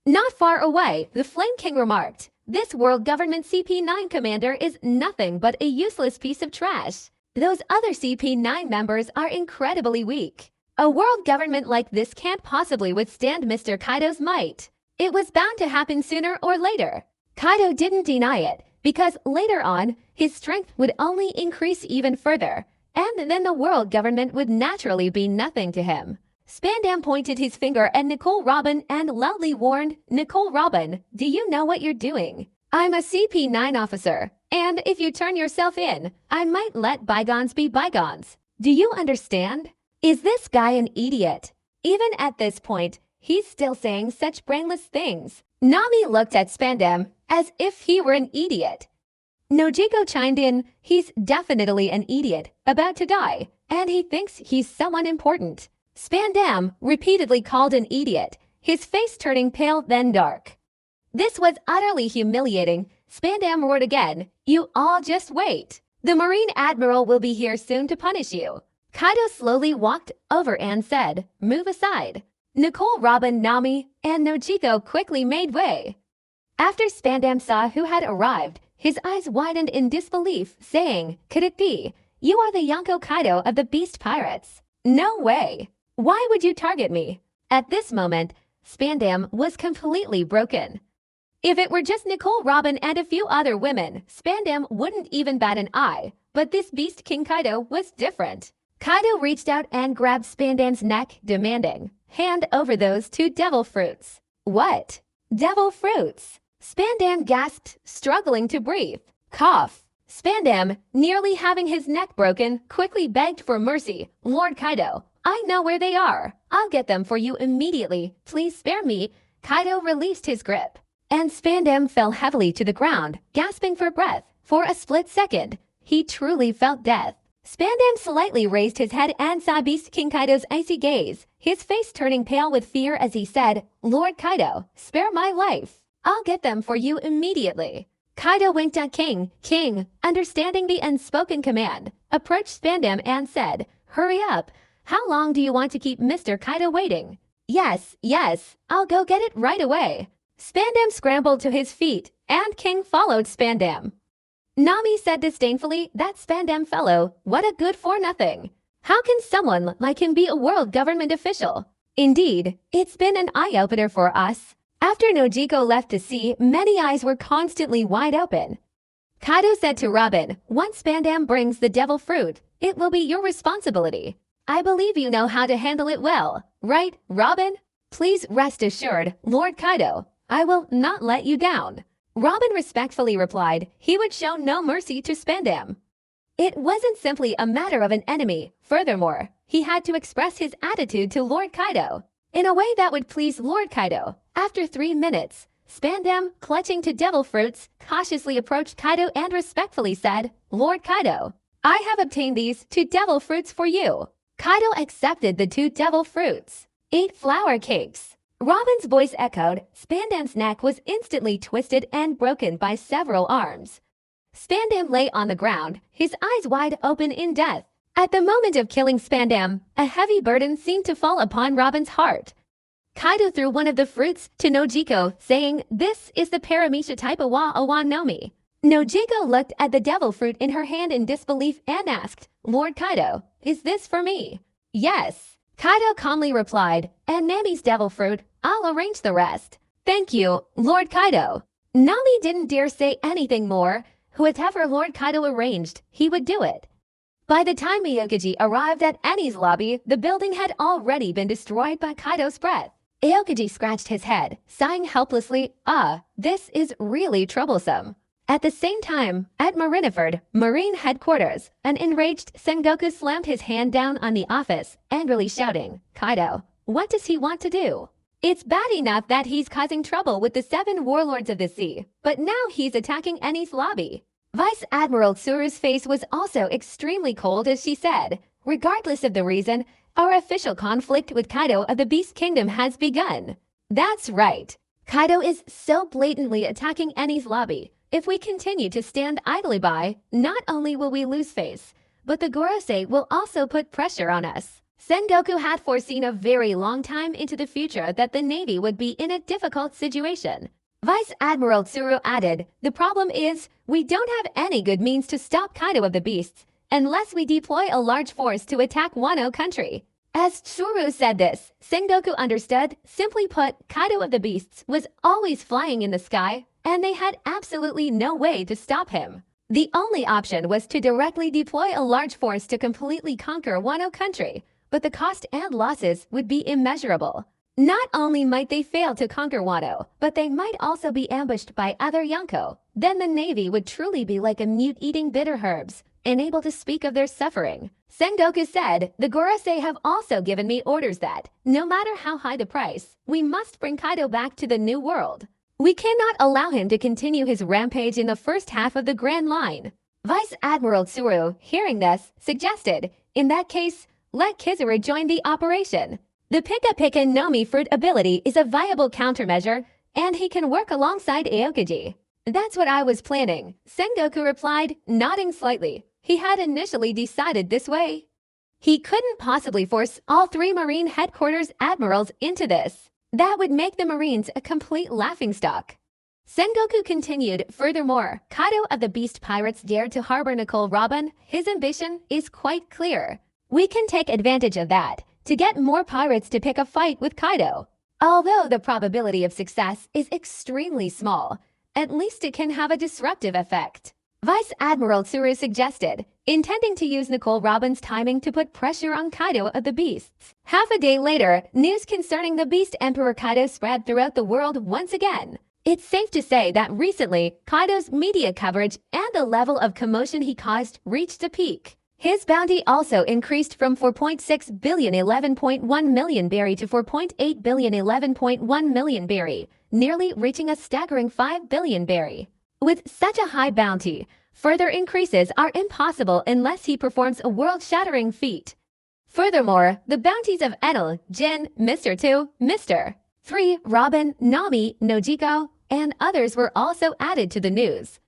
Not far away, the Flame King remarked, "This world government CP9 commander is nothing but a useless piece of trash. Those other CP9 members are incredibly weak. A world government like this can't possibly withstand Mr. Kaido's might. It was bound to happen sooner or later." Kaido didn't deny it, because later on, his strength would only increase even further, and then the world government would naturally be nothing to him. Spandam pointed his finger at Nicole Robin and loudly warned, "Nicole Robin, do you know what you're doing? I'm a CP9 officer, and if you turn yourself in, I might let bygones be bygones. Do you understand?" Is this guy an idiot? Even at this point, he's still saying such brainless things. Nami looked at Spandam as if he were an idiot. Nojiko chimed in, "He's definitely an idiot, about to die, and he thinks he's someone important." Spandam repeatedly called an idiot, his face turning pale then dark. This was utterly humiliating. Spandam roared again, "You all just wait. The Marine Admiral will be here soon to punish you." Kaido slowly walked over and said, "Move aside." Nicole, Robin, Nami, and Nojiko quickly made way. After Spandam saw who had arrived, his eyes widened in disbelief, saying, "Could it be? You are the Yonko Kaido of the Beast Pirates." "No way. Why would you target me?" At this moment, Spandam was completely broken. If it were just Nicole, Robin, and a few other women, Spandam wouldn't even bat an eye, but this Beast King Kaido was different. Kaido reached out and grabbed Spandam's neck, demanding, "Hand over those 2 devil fruits." "What? Devil fruits?" Spandam gasped, struggling to breathe. Cough. Spandam, nearly having his neck broken, quickly begged for mercy. "Lord Kaido, I know where they are. I'll get them for you immediately. Please spare me." Kaido released his grip, and Spandam fell heavily to the ground, gasping for breath. For a split second, he truly felt death. Spandam slightly raised his head and saw Beast King Kaido's icy gaze, his face turning pale with fear as he said, "Lord Kaido, spare my life. I'll get them for you immediately." Kaido winked at King. King, understanding the unspoken command, approached Spandam and said, "Hurry up. How long do you want to keep Mr. Kaido waiting?" Yes, I'll go get it right away." Spandam scrambled to his feet, and King followed Spandam. Nami said disdainfully, "That Spandam fellow, what a good for nothing. How can someone like him be a world government official?" Indeed, it's been an eye-opener for us. After Nojiko left to sea, many eyes were constantly wide open. Kaido said to Robin, "Once Spandam brings the devil fruit, it will be your responsibility. I believe you know how to handle it well, right, Robin?" "Please rest assured, Lord Kaido, I will not let you down." Robin respectfully replied he would show no mercy to Spandam. It wasn't simply a matter of an enemy. Furthermore, he had to express his attitude to Lord Kaido in a way that would please Lord Kaido. After 3 minutes, Spandam, clutching to devil fruits, cautiously approached Kaido and respectfully said, "Lord Kaido, I have obtained these 2 devil fruits for you." Kaido accepted the 2 devil fruits. 8 flower cakes. Robin's voice echoed. Spandam's neck was instantly twisted and broken by several arms. Spandam lay on the ground, his eyes wide open in death. At the moment of killing Spandam, a heavy burden seemed to fall upon Robin's heart. Kaido threw one of the fruits to Nojiko, saying, "This is the Paramisha type Awa Awa no Mi." Nojiko looked at the devil fruit in her hand in disbelief and asked, "Lord Kaido, is this for me?" "Yes." Kaido calmly replied, and Nami's devil fruit, I'll arrange the rest. Thank you, Lord Kaido. Nami didn't dare say anything more. Whatever Lord Kaido arranged, he would do it. By the time Aokiji arrived at Eni's lobby, the building had already been destroyed by Kaido's breath. Aokiji scratched his head, sighing helplessly, this is really troublesome. At the same time, at Marineford, Marine headquarters, an enraged Sengoku slammed his hand down on the office, angrily shouting, Kaido, what does he want to do? It's bad enough that he's causing trouble with the 7 warlords of the sea, but now he's attacking Eni's lobby. Vice Admiral Tsuru's face was also extremely cold as she said, regardless of the reason, our official conflict with Kaido of the Beast Kingdom has begun. That's right. Kaido is so blatantly attacking Eni's lobby. If we continue to stand idly by, not only will we lose face, but the Gorosei will also put pressure on us. Sengoku had foreseen a very long time into the future that the Navy would be in a difficult situation. Vice Admiral Tsuru added, the problem is, we don't have any good means to stop Kaido of the Beasts, unless we deploy a large force to attack Wano country. As Tsuru said this, Sengoku understood, simply put, Kaido of the Beasts was always flying in the sky, and they had absolutely no way to stop him. The only option was to directly deploy a large force to completely conquer Wano country, but the cost and losses would be immeasurable. Not only might they fail to conquer Wano, but they might also be ambushed by other Yonko. Then the Navy would truly be like a mute eating bitter herbs, unable to speak of their suffering. Sengoku said, the Gorosei have also given me orders that, no matter how high the price, we must bring Kaido back to the New World. We cannot allow him to continue his rampage in the first half of the Grand Line. Vice Admiral Tsuru, hearing this, suggested, in that case, let Kizaru join the operation. The Pika Pika Nomi fruit ability is a viable countermeasure, and he can work alongside Aokiji. That's what I was planning, Sengoku replied, nodding slightly. He had initially decided this way. He couldn't possibly force all 3 Marine headquarters admirals into this. That would make the Marines a complete laughingstock. Sengoku continued, furthermore, Kaido of the Beast Pirates dared to harbor Nicole Robin. His ambition is quite clear. We can take advantage of that to get more pirates to pick a fight with Kaido. Although the probability of success is extremely small, at least it can have a disruptive effect. Vice Admiral Tsuru suggested, intending to use Nicole Robin's timing to put pressure on Kaido of the Beasts. Half a day later, news concerning the Beast Emperor Kaido spread throughout the world once again. It's safe to say that recently, Kaido's media coverage and the level of commotion he caused reached a peak. His bounty also increased from 4.6 billion 11.1 million berry to 4.8 billion 11.1 million berry, nearly reaching a staggering 5 billion berry. With such a high bounty, further increases are impossible unless he performs a world-shattering feat. Furthermore, the bounties of Enel, Jin, Mr. 2, Mr. 3, Robin, Nami, Nojiko, and others were also added to the news.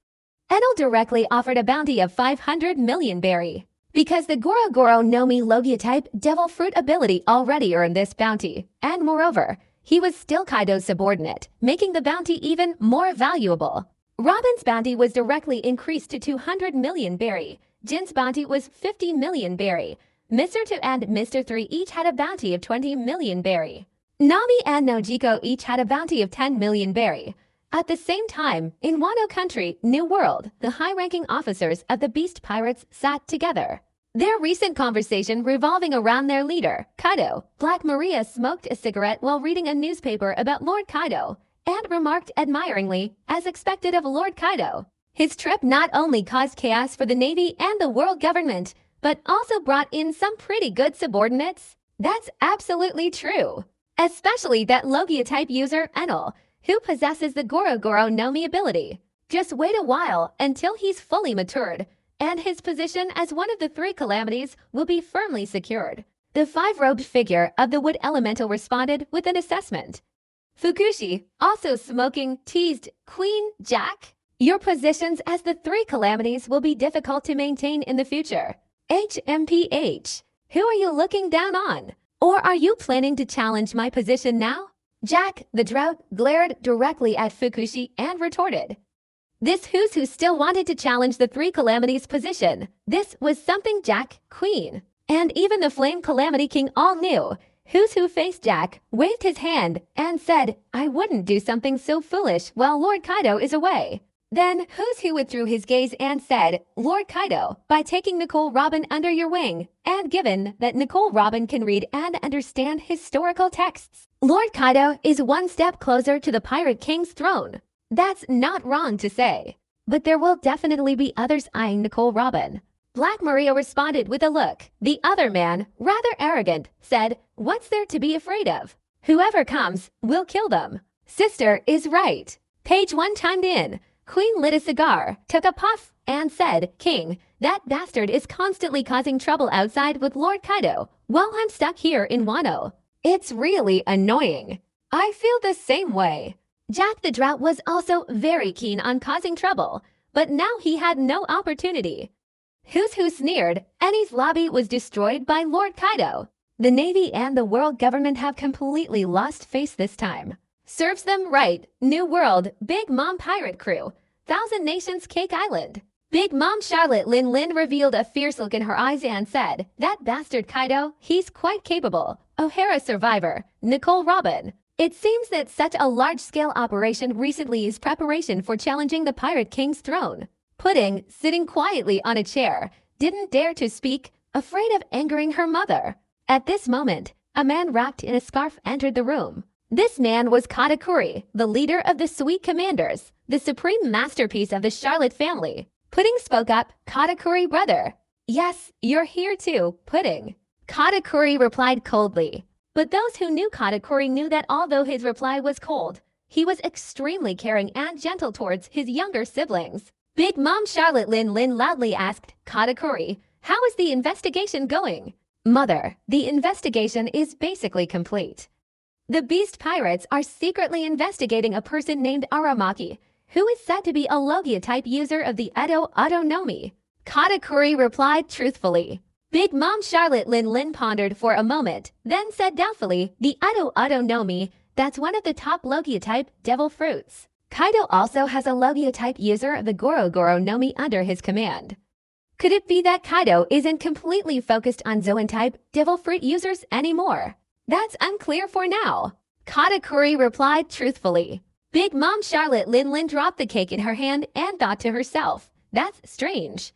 Enel directly offered a bounty of 500 million berry. Because the Goro Goro Nomi Logia type Devil Fruit ability already earned this bounty, and moreover, he was still Kaido's subordinate, making the bounty even more valuable. Robin's bounty was directly increased to 200 million berry. Jin's bounty was 50 million berry. Mr. 2 and Mr. 3 each had a bounty of 20 million berry. Nami and Nojiko each had a bounty of 10 million berry. At the same time, in Wano Country, New World, the high-ranking officers of the Beast Pirates sat together. Their recent conversation revolving around their leader, Kaido. Black Maria smoked a cigarette while reading a newspaper about Lord Kaido, and remarked admiringly, as expected of Lord Kaido. His trip not only caused chaos for the Navy and the world government, but also brought in some pretty good subordinates. That's absolutely true. Especially that Logia-type user, Enel, who possesses the Goro Goro Nomi ability. Just wait a while until he's fully matured, and his position as one of the 3 calamities will be firmly secured. The 5-robed figure of the Wood Elemental responded with an assessment. Fukushi, also smoking, teased, Queen Jack, your positions as the 3 calamities will be difficult to maintain in the future. HMPH, who are you looking down on? Or are you planning to challenge my position now? Jack, the drought, glared directly at Fukushi and retorted. This who's who still wanted to challenge the 3 calamities position. This was something Jack, Queen, And even the Flame Calamity King all knew. Who's Who faced Jack, waved his hand, and said, I wouldn't do something so foolish while Lord Kaido is away. Then Who's Who withdrew his gaze and said, Lord Kaido, by taking Nicole Robin under your wing, and given that Nicole Robin can read and understand historical texts, Lord Kaido is one step closer to the Pirate King's throne. That's not wrong to say. But there will definitely be others eyeing Nicole Robin. Black Maria responded with a look. The other man, rather arrogant, said, What's there to be afraid of? Whoever comes, we'll kill them. Sister is right. Page 1 chimed in. Queen lit a cigar, took a puff, and said, King, that bastard is constantly causing trouble outside with Lord Kaido, while I'm stuck here in Wano. It's really annoying. I feel the same way. Jack the Drought was also very keen on causing trouble, but now he had no opportunity. Who's Who sneered, Enies lobby was destroyed by Lord Kaido. The Navy and the world government have completely lost face this time. Serves them right. New World, Big Mom Pirate Crew, Thousand Nations Cake Island. Big Mom Charlotte Lin Lin revealed a fierce look in her eyes and said, That bastard Kaido, he's quite capable. O'Hara survivor, Nicole Robin. It seems that such a large-scale operation recently is preparation for challenging the Pirate King's throne. Pudding, sitting quietly on a chair, didn't dare to speak, afraid of angering her mother. At this moment, a man wrapped in a scarf entered the room. This man was Katakuri, the leader of the Sweet Commanders, the supreme masterpiece of the Charlotte family. Pudding spoke up, Katakuri brother. Yes, you're here too, Pudding. Katakuri replied coldly. But those who knew Katakuri knew that although his reply was cold, he was extremely caring and gentle towards his younger siblings. Big Mom Charlotte Lin Lin loudly asked Katakuri, How is the investigation going? Mother, the investigation is basically complete. The Beast Pirates are secretly investigating a person named Aramaki, who is said to be a Logia-type user of the Edo Autonomy. Katakuri replied truthfully. Big Mom Charlotte Lin Lin pondered for a moment, then said doubtfully, The Edo Autonomy, that's one of the top Logia-type devil fruits. Kaido also has a Logia-type user of the Goro Goro Nomi under his command. Could it be that Kaido isn't completely focused on Zoan-type devil fruit users anymore? That's unclear for now. Katakuri replied truthfully. Big Mom Charlotte Lin Lin dropped the cake in her hand and thought to herself, That's strange.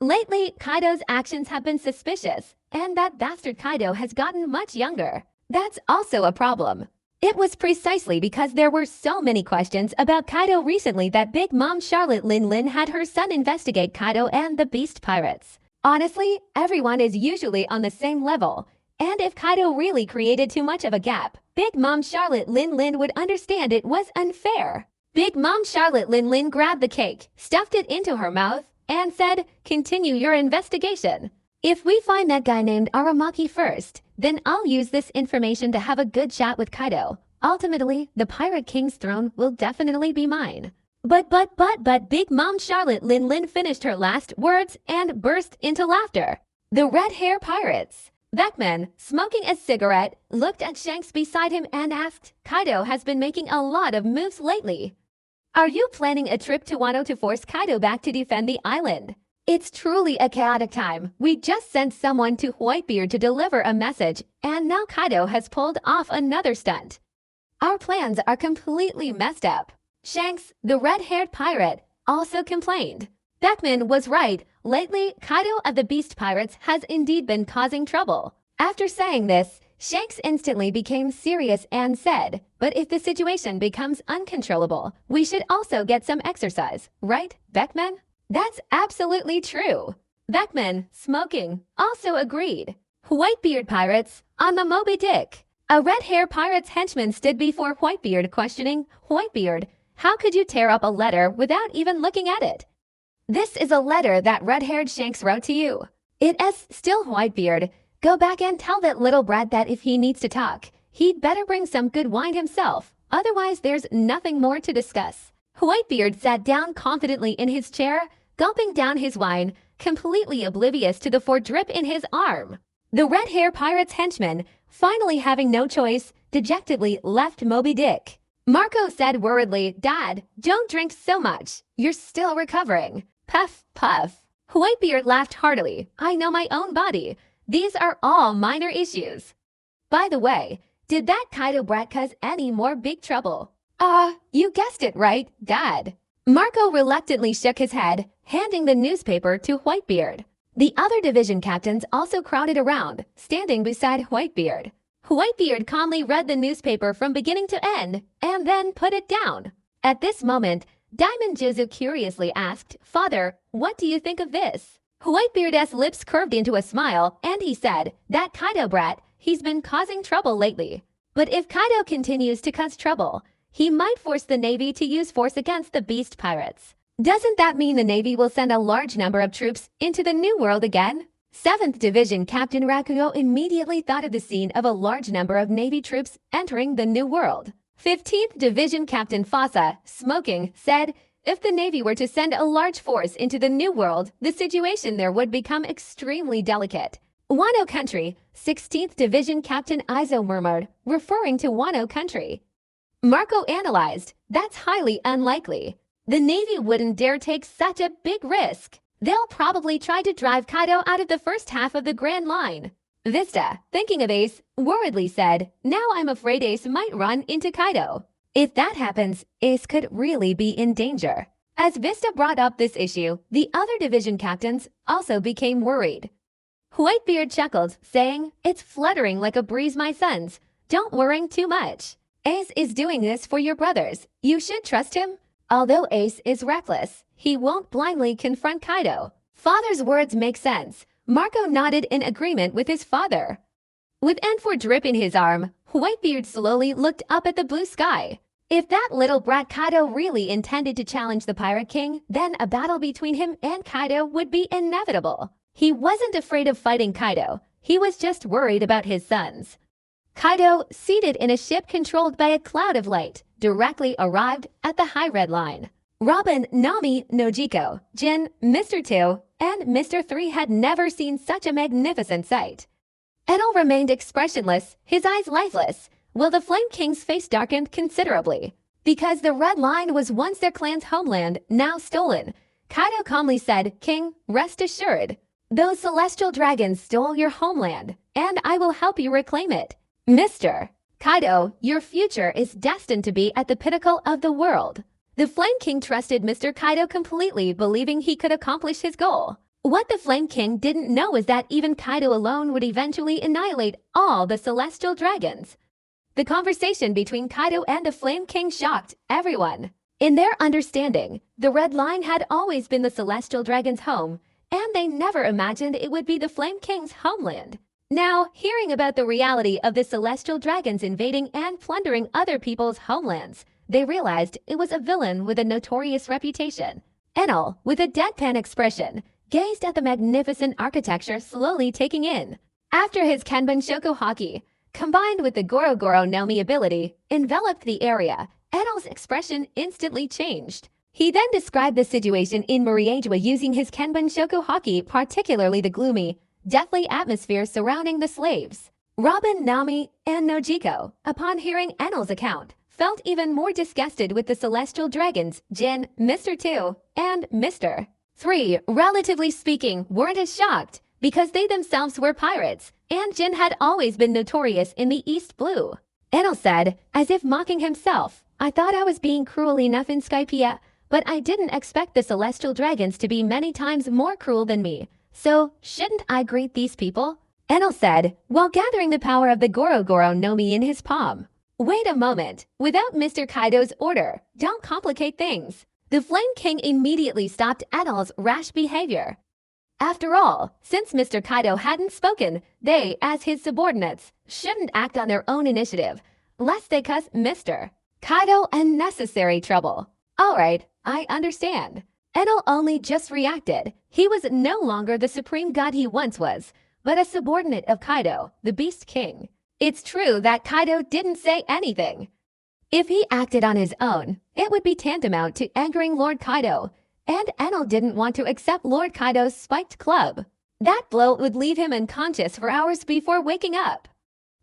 Lately, Kaido's actions have been suspicious, and that bastard Kaido has gotten much younger. That's also a problem. It was precisely because there were so many questions about Kaido recently that Big Mom Charlotte Lin Lin had her son investigate Kaido and the Beast Pirates. Honestly, everyone is usually on the same level, and if Kaido really created too much of a gap, Big Mom Charlotte Lin Lin would understand it was unfair. Big Mom Charlotte Lin Lin grabbed the cake, stuffed it into her mouth, and said, Continue your investigation. If we find that guy named Aramaki first, then I'll use this information to have a good chat with Kaido. Ultimately, the Pirate King's throne will definitely be mine. But Big Mom Charlotte Lin Lin finished her last words and burst into laughter. The Red Hair Pirates. Beckman, smoking a cigarette, looked at Shanks beside him and asked, Kaido has been making a lot of moves lately. Are you planning a trip to Wano to force Kaido back to defend the island? It's truly a chaotic time. We just sent someone to Whitebeard to deliver a message, and now Kaido has pulled off another stunt. Our plans are completely messed up. Shanks, the red-haired pirate, also complained. Beckman was right. Lately, Kaido of the Beast Pirates has indeed been causing trouble. After saying this, Shanks instantly became serious and said, But if the situation becomes uncontrollable, we should also get some exercise, right, Beckman? That's absolutely true. Beckman, smoking, also agreed. Whitebeard Pirates, on the Moby Dick. A red-hair pirate's henchman stood before Whitebeard questioning, Whitebeard, how could you tear up a letter without even looking at it? This is a letter that red-haired Shanks wrote to you. It is still Whitebeard. Go back and tell that little brat that if he needs to talk, he'd better bring some good wine himself. Otherwise, there's nothing more to discuss. Whitebeard sat down confidently in his chair, gulping down his wine, completely oblivious to the drip in his arm. The red-hair pirate's henchman, finally having no choice, dejectedly left Moby Dick. Marco said worriedly, Dad, don't drink so much. You're still recovering. Puff, puff. Whitebeard laughed heartily. I know my own body. These are all minor issues. By the way, did that Kaido brat cause any more big trouble? You guessed it right, Dad. Marco reluctantly shook his head, handing the newspaper to Whitebeard. The other division captains also crowded around, standing beside Whitebeard. Whitebeard calmly read the newspaper from beginning to end, and then put it down. At this moment, Diamond Jizu curiously asked, "Father, what do you think of this?" Whitebeard's lips curved into a smile, and he said, "That Kaido brat, he's been causing trouble lately. But if Kaido continues to cause trouble, he might force the Navy to use force against the beast pirates. Doesn't that mean the Navy will send a large number of troops into the New World again?" 7th Division Captain Rakugo immediately thought of the scene of a large number of Navy troops entering the New World. 15th Division Captain Fasa, smoking, said, "If the Navy were to send a large force into the New World, the situation there would become extremely delicate." Wano Country, 16th Division Captain Izo murmured, referring to Wano Country. Marco analyzed, "That's highly unlikely. The Navy wouldn't dare take such a big risk. They'll probably try to drive Kaido out of the first half of the Grand Line." Vista, thinking of Ace, worriedly said, "Now I'm afraid Ace might run into Kaido. If that happens, Ace could really be in danger." As Vista brought up this issue, the other division captains also became worried. Whitebeard chuckled, saying, "It's fluttering like a breeze, my sons. Don't worry too much. Ace is doing this for your brothers. You should trust him. Although Ace is reckless, he won't blindly confront Kaido." Father's words make sense. Marco nodded in agreement with his father. With N4 drip in his arm, Whitebeard slowly looked up at the blue sky. If that little brat Kaido really intended to challenge the Pirate King, then a battle between him and Kaido would be inevitable. He wasn't afraid of fighting Kaido. He was just worried about his sons. Kaido, seated in a ship controlled by a cloud of light, directly arrived at the High Red Line. Robin, Nami, Nojiko, Jin, Mr. 2, and Mr. 3 had never seen such a magnificent sight. Enel remained expressionless, his eyes lifeless, while the Flame King's face darkened considerably. Because the Red Line was once their clan's homeland, now stolen, Kaido calmly said, "King, rest assured. Those celestial dragons stole your homeland, and I will help you reclaim it. Mr. Kaido, your future is destined to be at the pinnacle of the world." The Flame King trusted Mr. Kaido completely, believing he could accomplish his goal. What the Flame King didn't know was that even Kaido alone would eventually annihilate all the celestial dragons. The conversation between Kaido and the Flame King shocked everyone. In their understanding, the Red Line had always been the celestial dragon's home, and they never imagined it would be the Flame King's homeland. Now, hearing about the reality of the celestial dragons invading and plundering other people's homelands, they realized it was a villain with a notorious reputation. Enel, with a deadpan expression, gazed at the magnificent architecture slowly taking in. After his Kenbun Shoko Haki, combined with the Goro Goro no Mi ability, enveloped the area, Enel's expression instantly changed. He then described the situation in Muriajwa using his Kenbun Shoko Haki, particularly the gloomy, deathly atmosphere surrounding the slaves. Robin, Nami, and Nojiko, upon hearing Enel's account, felt even more disgusted with the celestial dragons, Jin, Mr. 2, and Mr. 3, relatively speaking, weren't as shocked, because they themselves were pirates, and Jin had always been notorious in the East Blue. Enel said, as if mocking himself, "I thought I was being cruel enough in Skypiea, but I didn't expect the celestial dragons to be many times more cruel than me, so shouldn't I greet these people?" Enel said, while gathering the power of the Goro Goro no Mi in his palm. "Wait a moment, without Mr. Kaido's order, don't complicate things." The Flame King immediately stopped Enel's rash behavior. After all, since Mr. Kaido hadn't spoken, they, as his subordinates, shouldn't act on their own initiative, lest they cause Mr. Kaido unnecessary trouble. "Alright, I understand." Enel only just reacted. He was no longer the supreme god he once was, but a subordinate of Kaido, the Beast King. It's true that Kaido didn't say anything. If he acted on his own, it would be tantamount to angering Lord Kaido, and Enel didn't want to accept Lord Kaido's spiked club. That blow would leave him unconscious for hours before waking up.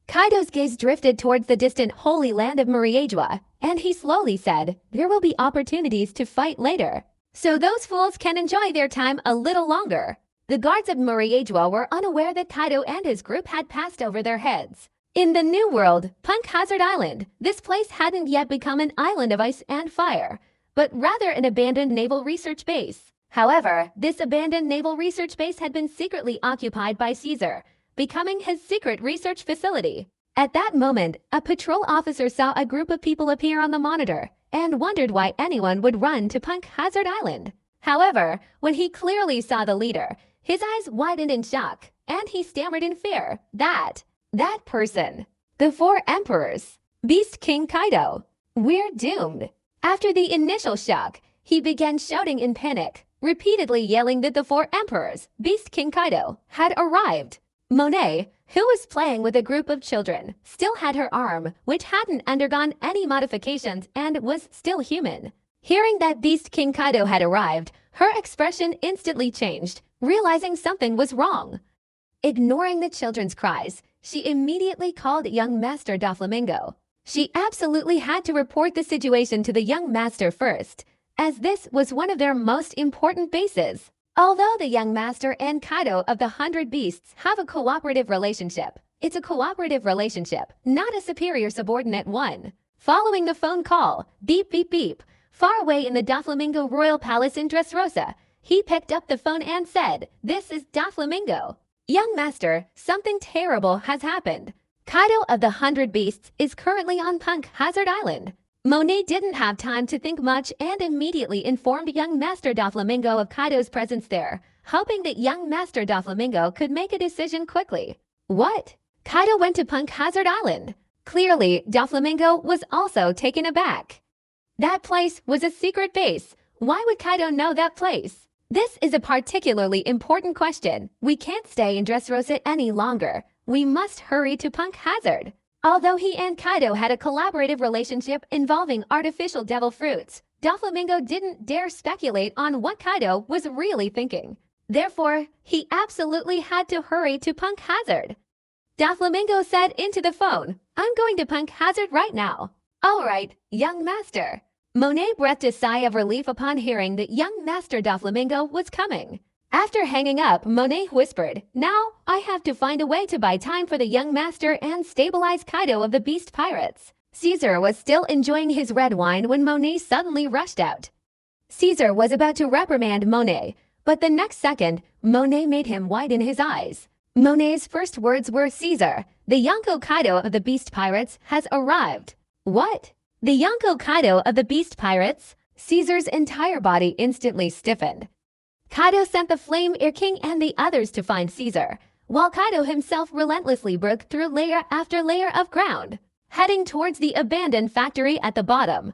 Kaido's gaze drifted towards the distant holy land of Muriajwa, and he slowly said, "There will be opportunities to fight later, so those fools can enjoy their time a little longer." The guards of Muriajua were unaware that Kaido and his group had passed over their heads. In the New World, Punk Hazard Island, this place hadn't yet become an island of ice and fire, but rather an abandoned naval research base. However, this abandoned naval research base had been secretly occupied by Caesar, becoming his secret research facility. At that moment, a patrol officer saw a group of people appear on the monitor and wondered why anyone would run to Punk Hazard Island. However, when he clearly saw the leader, his eyes widened in shock, and he stammered in fear. That person. The four emperors. Beast King Kaido. We're doomed. After the initial shock, he began shouting in panic, repeatedly yelling that the four emperors, Beast King Kaido, had arrived. Monet, who was playing with a group of children, still had her arm, which hadn't undergone any modifications and was still human. Hearing that Beast King Kaido had arrived, her expression instantly changed, realizing something was wrong. Ignoring the children's cries, she immediately called young Master Doflamingo. She absolutely had to report the situation to the young master first, as this was one of their most important bases. Although the young master and Kaido of the 100 Beasts have a cooperative relationship, it's a cooperative relationship, not a superior-subordinate one. Following the phone call, beep beep beep, far away in the Doflamingo Royal Palace in Dressrosa, he picked up the phone and said, "This is Doflamingo. Young master, something terrible has happened. Kaido of the 100 Beasts is currently on Punk Hazard Island." Monet didn't have time to think much and immediately informed young Master Doflamingo of Kaido's presence there, hoping that young Master Doflamingo could make a decision quickly. What? Kaido went to Punk Hazard Island? Clearly, Doflamingo was also taken aback. That place was a secret base. Why would Kaido know that place? This is a particularly important question. We can't stay in Dressrosa any longer. We must hurry to Punk Hazard. Although he and Kaido had a collaborative relationship involving artificial devil fruits, Doflamingo didn't dare speculate on what Kaido was really thinking. Therefore, he absolutely had to hurry to Punk Hazard. Doflamingo said into the phone, "I'm going to Punk Hazard right now." "All right, young master." Monet breathed a sigh of relief upon hearing that young Master Doflamingo was coming. After hanging up, Monet whispered, "Now, I have to find a way to buy time for the young master and stabilize Kaido of the Beast Pirates." Caesar was still enjoying his red wine when Monet suddenly rushed out. Caesar was about to reprimand Monet, but the next second, Monet made him widen his eyes. Monet's first words were, "Caesar, the Yonko Kaido of the Beast Pirates has arrived." What? The Yonko Kaido of the Beast Pirates? Caesar's entire body instantly stiffened. Kaido sent the Flame Air King and the others to find Caesar, while Kaido himself relentlessly broke through layer after layer of ground, heading towards the abandoned factory at the bottom.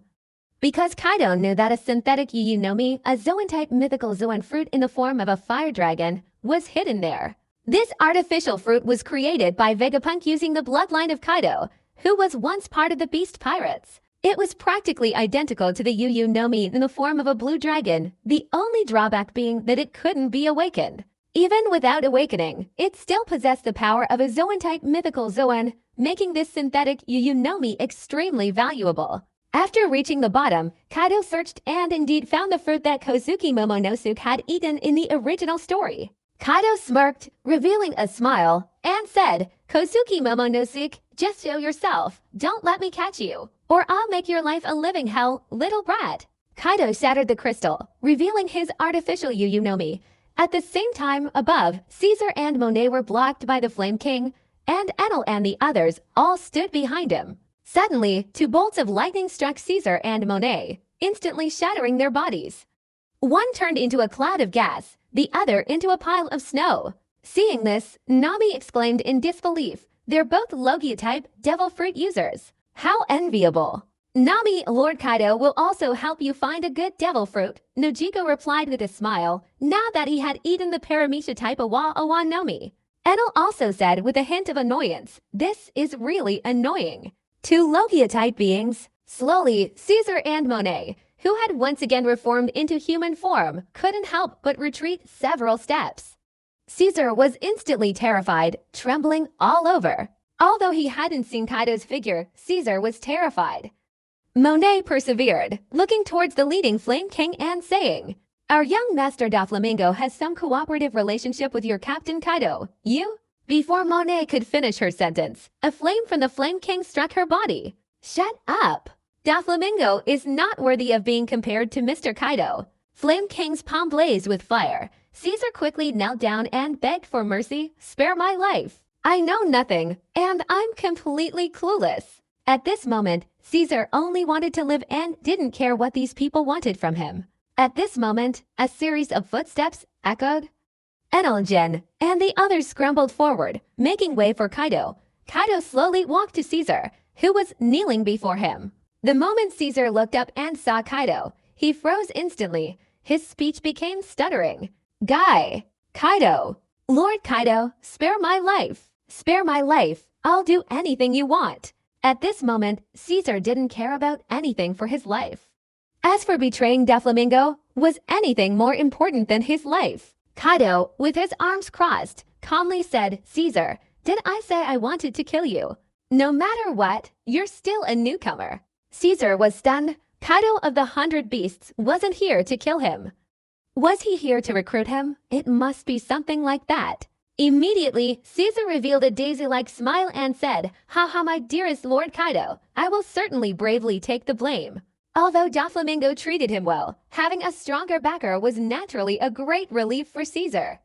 Because Kaido knew that a synthetic Yuunomi, a Zoan-type mythical Zoan fruit in the form of a fire dragon, was hidden there. This artificial fruit was created by Vegapunk using the bloodline of Kaido, who was once part of the Beast Pirates. It was practically identical to the Yuunomi in the form of a blue dragon, the only drawback being that it couldn't be awakened. Even without awakening, it still possessed the power of a Zoan-type mythical Zoan, making this synthetic Yuunomi extremely valuable. After reaching the bottom, Kaido searched and indeed found the fruit that Kozuki Momonosuke had eaten in the original story. Kaido smirked, revealing a smile, and said, "Kozuki Momonosuke, just show yourself. Don't let me catch you, or I'll make your life a living hell, little brat." Kaido shattered the crystal, revealing his artificial Yuunomi. At the same time, above, Caesar and Monet were blocked by the Flame King, and Enel and the others all stood behind him. Suddenly, 2 bolts of lightning struck Caesar and Monet, instantly shattering their bodies. One turned into a cloud of gas, the other into a pile of snow. Seeing this, Nami exclaimed in disbelief, "They're both Logia-type devil fruit users. How enviable." "Nami, Lord Kaido will also help you find a good devil fruit," Nojiko replied with a smile, now that he had eaten the Paramecia-type Awa Nomi. Enel also said with a hint of annoyance, "This is really annoying." 2 Logia-type beings. Slowly, Caesar and Monet, who had once again reformed into human form, couldn't help but retreat several steps. Caesar was instantly terrified, trembling all over. Although he hadn't seen Kaido's figure, Caesar was terrified. Monet persevered, looking towards the leading Flame King and saying, Our young master Doflamingo has some cooperative relationship with your Captain Kaido. You? Before Monet could finish her sentence, a flame from the Flame King struck her body. Shut up! Doflamingo is not worthy of being compared to Mr. Kaido. Flame King's palm blazed with fire. Caesar quickly knelt down and begged for mercy. Spare my life. I know nothing, and I'm completely clueless. At this moment, Caesar only wanted to live and didn't care what these people wanted from him. At this moment, a series of footsteps echoed. Enelgen and the others scrambled forward, making way for Kaido. Kaido slowly walked to Caesar, who was kneeling before him. The moment Caesar looked up and saw Kaido, he froze instantly. His speech became stuttering. Kaido. Lord Kaido, spare my life. Spare my life. I'll do anything you want. At this moment, Caesar didn't care about anything for his life. As for betraying Doflamingo, was anything more important than his life? Kaido, with his arms crossed, calmly said, Caesar, did I say I wanted to kill you? No matter what, you're still a newcomer. Caesar was stunned. Kaido of the 100 Beasts wasn't here to kill him. Was he here to recruit him? It must be something like that. Immediately, Caesar revealed a daisy-like smile and said, Haha, my dearest Lord Kaido, I will certainly bravely take the blame. Although Doflamingo treated him well, having a stronger backer was naturally a great relief for Caesar.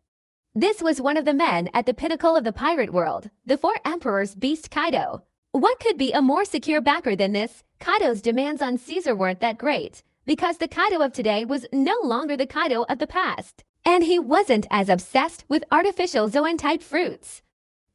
This was one of the men at the pinnacle of the pirate world, the 4 Emperors Beast Kaido. What could be a more secure backer than this? Kaido's demands on Caesar weren't that great, because the Kaido of today was no longer the Kaido of the past, and he wasn't as obsessed with artificial Zoan-type fruits.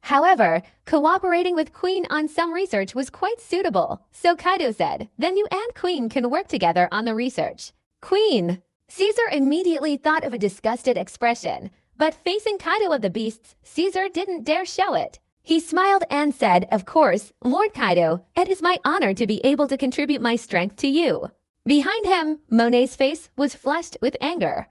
However, cooperating with Queen on some research was quite suitable, so Kaido said, then you and Queen can work together on the research. Queen! Caesar immediately thought of a disgusted expression, but facing Kaido of the Beasts, Caesar didn't dare show it. He smiled and said, of course, Lord Kaido, it is my honor to be able to contribute my strength to you. Behind him, Monet's face was flushed with anger.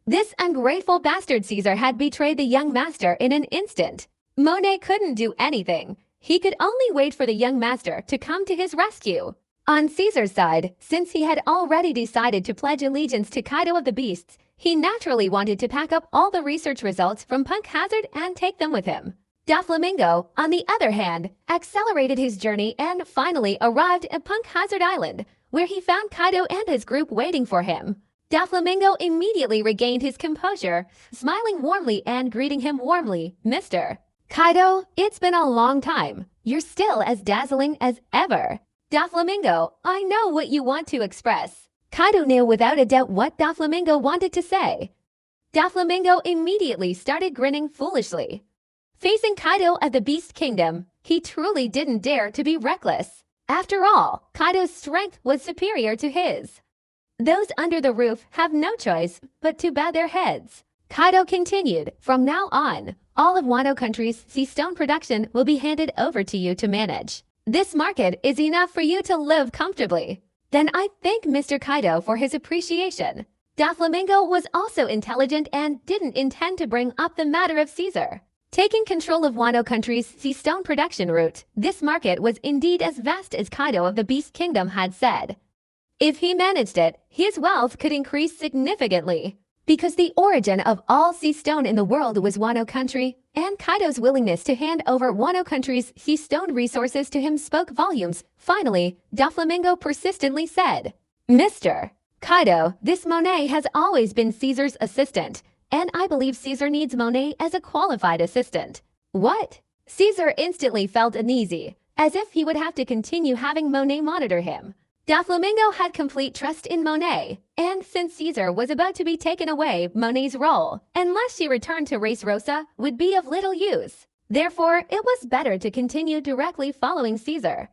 This ungrateful bastard Caesar had betrayed the young master in an instant. Monet couldn't do anything. He could only wait for the young master to come to his rescue. On Caesar's side, since he had already decided to pledge allegiance to Kaido of the Beasts, he naturally wanted to pack up all the research results from Punk Hazard and take them with him. Doflamingo, on the other hand, accelerated his journey and finally arrived at Punk Hazard Island, where he found Kaido and his group waiting for him. Doflamingo immediately regained his composure, smiling warmly and greeting him warmly, Mr. Kaido, it's been a long time. You're still as dazzling as ever. Doflamingo, I know what you want to express. Kaido knew without a doubt what Doflamingo wanted to say. Doflamingo immediately started grinning foolishly. Facing Kaido of the Beast Kingdom, he truly didn't dare to be reckless. After all, Kaido's strength was superior to his. Those under the roof have no choice but to bow their heads. Kaido continued, from now on, all of Wano Country's sea stone production will be handed over to you to manage. This market is enough for you to live comfortably. Then I thank Mr. Kaido for his appreciation. Doflamingo was also intelligent and didn't intend to bring up the matter of Caesar. Taking control of Wano Country's sea stone production route, this market was indeed as vast as Kaido of the Beast Kingdom had said. If he managed it, his wealth could increase significantly. Because the origin of all sea stone in the world was Wano Country, and Kaido's willingness to hand over Wano Country's sea stone resources to him spoke volumes. Finally, Doflamingo persistently said, Mr. Kaido, this Monet has always been Caesar's assistant, and I believe Caesar needs Monet as a qualified assistant. What? Caesar instantly felt uneasy, as if he would have to continue having Monet monitor him. Doflamingo had complete trust in Monet, and since Caesar was about to be taken away, Monet's role, unless she returned to Race Rosa, would be of little use. Therefore, it was better to continue directly following Caesar.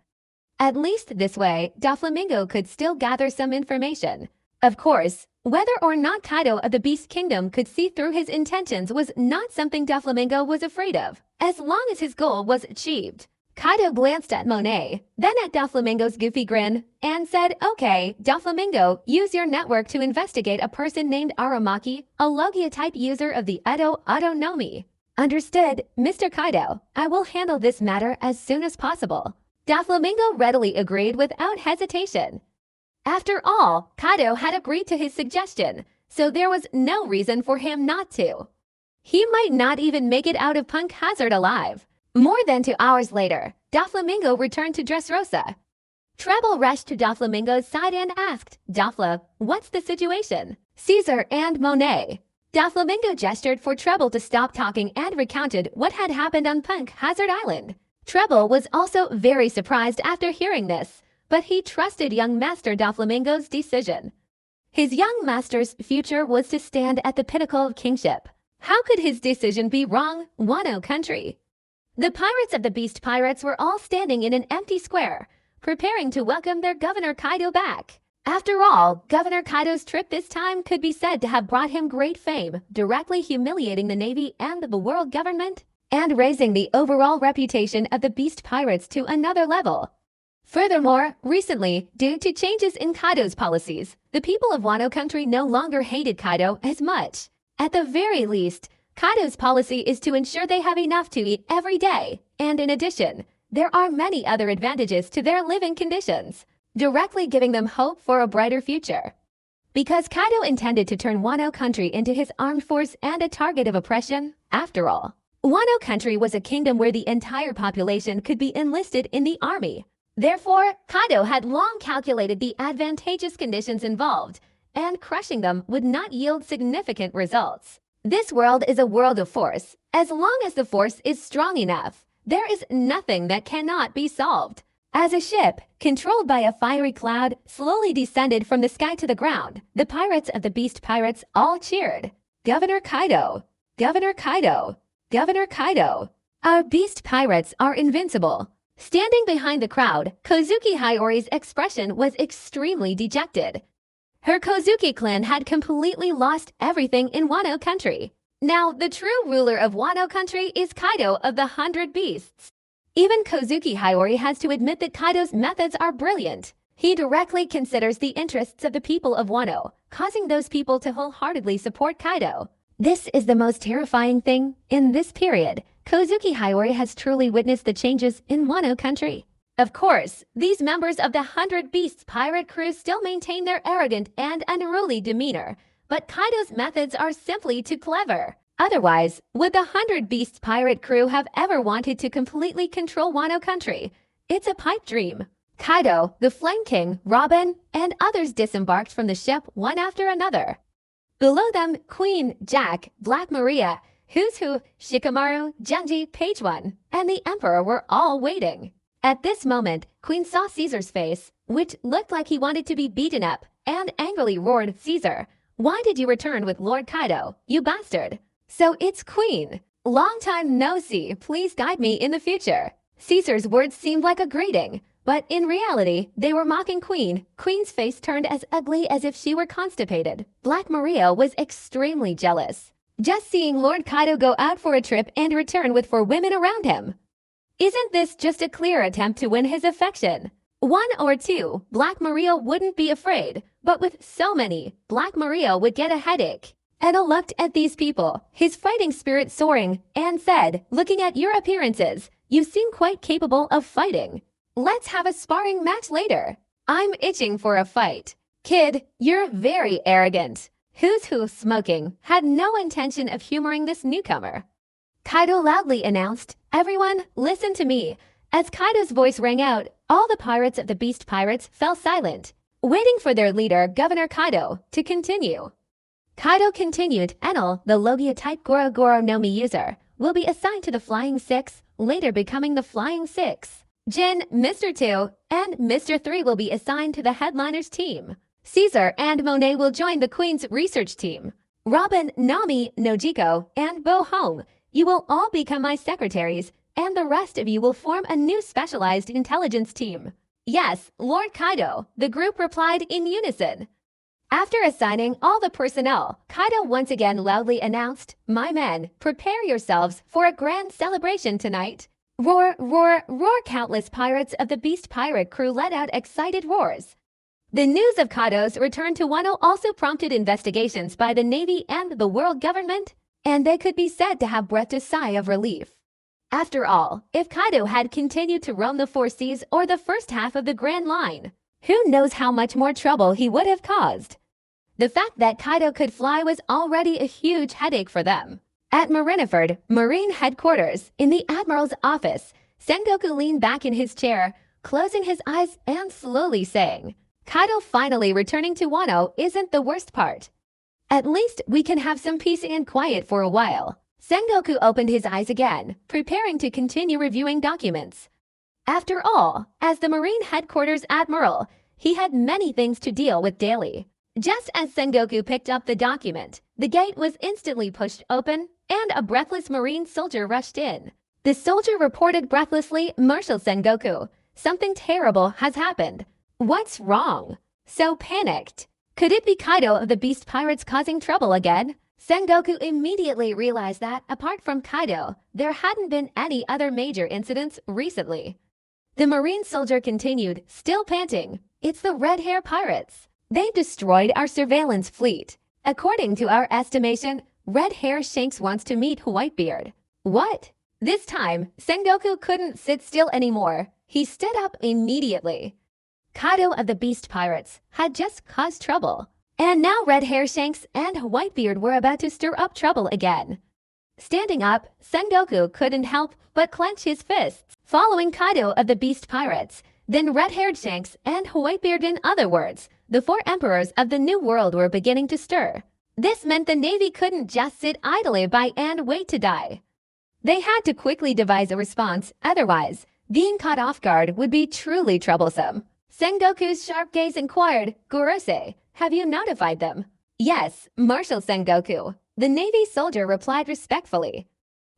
At least this way, Doflamingo could still gather some information. Of course, whether or not Kaido of the Beast Kingdom could see through his intentions was not something Doflamingo was afraid of, as long as his goal was achieved. Kaido glanced at Monet, then at Doflamingo's goofy grin, and said, okay, Doflamingo, use your network to investigate a person named Aramaki, a Logia-type user of the Edo Autonomy. Understood, Mr. Kaido. I will handle this matter as soon as possible. Doflamingo readily agreed without hesitation. After all, Kaido had agreed to his suggestion, so there was no reason for him not to. He might not even make it out of Punk Hazard alive. More than 2 hours later, Doflamingo returned to Dressrosa. Treble rushed to Doflamingo's side and asked, "Dofla, what's the situation?" Caesar and Monet. Doflamingo gestured for Treble to stop talking and recounted what had happened on Punk Hazard Island. Treble was also very surprised after hearing this, but he trusted young Master Doflamingo's decision. His young master's future was to stand at the pinnacle of kingship. How could his decision be wrong? Wano country. The pirates of the Beast Pirates were all standing in an empty square, preparing to welcome their Governor Kaido back. After all, Governor Kaido's trip this time could be said to have brought him great fame, directly humiliating the Navy and the world government, and raising the overall reputation of the Beast Pirates to another level. Furthermore, recently, due to changes in Kaido's policies, the people of Wano country no longer hated Kaido as much. At the very least, Kaido's policy is to ensure they have enough to eat every day, and in addition, there are many other advantages to their living conditions, directly giving them hope for a brighter future. Because Kaido intended to turn Wano country into his armed force and a target of oppression, after all. Wano country was a kingdom where the entire population could be enlisted in the army. Therefore, Kaido had long calculated the advantageous conditions involved, and crushing them would not yield significant results. This world is a world of force. As long as the force is strong enough, there is nothing that cannot be solved. As a ship, controlled by a fiery cloud, slowly descended from the sky to the ground, the pirates of the Beast Pirates all cheered. "Governor Kaido! Governor Kaido! Governor Kaido! Our Beast Pirates are invincible!" Standing behind the crowd, Kozuki Hiyori's expression was extremely dejected. Her Kozuki clan had completely lost everything in Wano country. Now, the true ruler of Wano country is Kaido of the 100 Beasts. Even Kozuki Hiyori has to admit that Kaido's methods are brilliant. He directly considers the interests of the people of Wano, causing those people to wholeheartedly support Kaido. This is the most terrifying thing. In this period, Kozuki Hiyori has truly witnessed the changes in Wano country. Of course, these members of the 100 Beasts pirate crew still maintain their arrogant and unruly demeanor, but Kaido's methods are simply too clever. Otherwise, would the 100 Beasts pirate crew have ever wanted to completely control Wano country? It's a pipe dream. Kaido, the Flame King, Robin, and others disembarked from the ship one after another. Below them, Queen, Jack, Black Maria, Who's Who, Shikamaru, Genji, Page One, and the Emperor were all waiting. At this moment, Queen saw Caesar's face, which looked like he wanted to be beaten up, and angrily roared, "Caesar, why did you return with Lord Kaido, you bastard?" "So it's Queen. Long time no see, please guide me in the future." Caesar's words seemed like a greeting, but in reality, they were mocking Queen. Queen's face turned as ugly as if she were constipated. Black Maria was extremely jealous. Just seeing Lord Kaido go out for a trip and return with 4 women around him. Isn't this just a clear attempt to win his affection? 1 or 2, Black Maria wouldn't be afraid, but with so many, Black Maria would get a headache. Enel looked at these people, his fighting spirit soaring, and said, "Looking at your appearances, you seem quite capable of fighting. Let's have a sparring match later. I'm itching for a fight." "Kid, you're very arrogant." Who's Who, smoking, had no intention of humoring this newcomer. Kaido loudly announced, "Everyone, listen to me." As Kaido's voice rang out, all the pirates of the Beast Pirates fell silent, waiting for their leader, Governor Kaido, to continue. Kaido continued, "Enel, the Logia-type Goro Goro no Mi user, will be assigned to the Flying Six, later becoming the Flying Six. Jin, Mr. 2, and Mr. 3 will be assigned to the Headliners team. Caesar and Monet will join the Queen's research team. Robin, Nami, Nojiko, and Bo Home, you will all become my secretaries, and the rest of you will form a new specialized intelligence team." "Yes, Lord Kaido," the group replied in unison. After assigning all the personnel, Kaido once again loudly announced, "My men, prepare yourselves for a grand celebration tonight." Roar, roar, roar! Countless pirates of the Beast Pirate crew let out excited roars. The news of Kaido's return to Wano also prompted investigations by the Navy and the world government, and they could be said to have breathed a sigh of relief. After all, if Kaido had continued to roam the 4 seas or the first half of the Grand Line, Who knows how much more trouble he would have caused? The fact that Kaido could fly was already a huge headache for them. At Marineford, Marine Headquarters, in the Admiral's office, Sengoku leaned back in his chair, closing his eyes and slowly saying, Kaido finally returning to Wano isn't the worst part. At least we can have some peace and quiet for a while. Sengoku opened his eyes again, preparing to continue reviewing documents. After all, as the Marine Headquarters Admiral, he had many things to deal with daily. Just as Sengoku picked up the document, the gate was instantly pushed open, and a breathless Marine soldier rushed in. The soldier reported breathlessly, Marshal Sengoku, something terrible has happened. What's wrong? So panicked. Could it be Kaido of the Beast Pirates causing trouble again? Sengoku immediately realized that, apart from Kaido, there hadn't been any other major incidents recently. The Marine soldier continued, still panting. It's the Red Hair Pirates. They destroyed our surveillance fleet. According to our estimation, Red Hair Shanks wants to meet Whitebeard. What? This time, Sengoku couldn't sit still anymore. He stood up immediately. Kaido of the Beast Pirates had just caused trouble. And now Red Hair Shanks and Whitebeard were about to stir up trouble again. Standing up, Sengoku couldn't help but clench his fists, following Kaido of the Beast Pirates, then Red-Haired Shanks and Whitebeard. In other words, the four emperors of the New World were beginning to stir. This meant the Navy couldn't just sit idly by and wait to die. They had to quickly devise a response, otherwise, being caught off guard would be truly troublesome. Sengoku's sharp gaze inquired, Gorosei, have you notified them? Yes, Marshal Sengoku. The Navy soldier replied respectfully.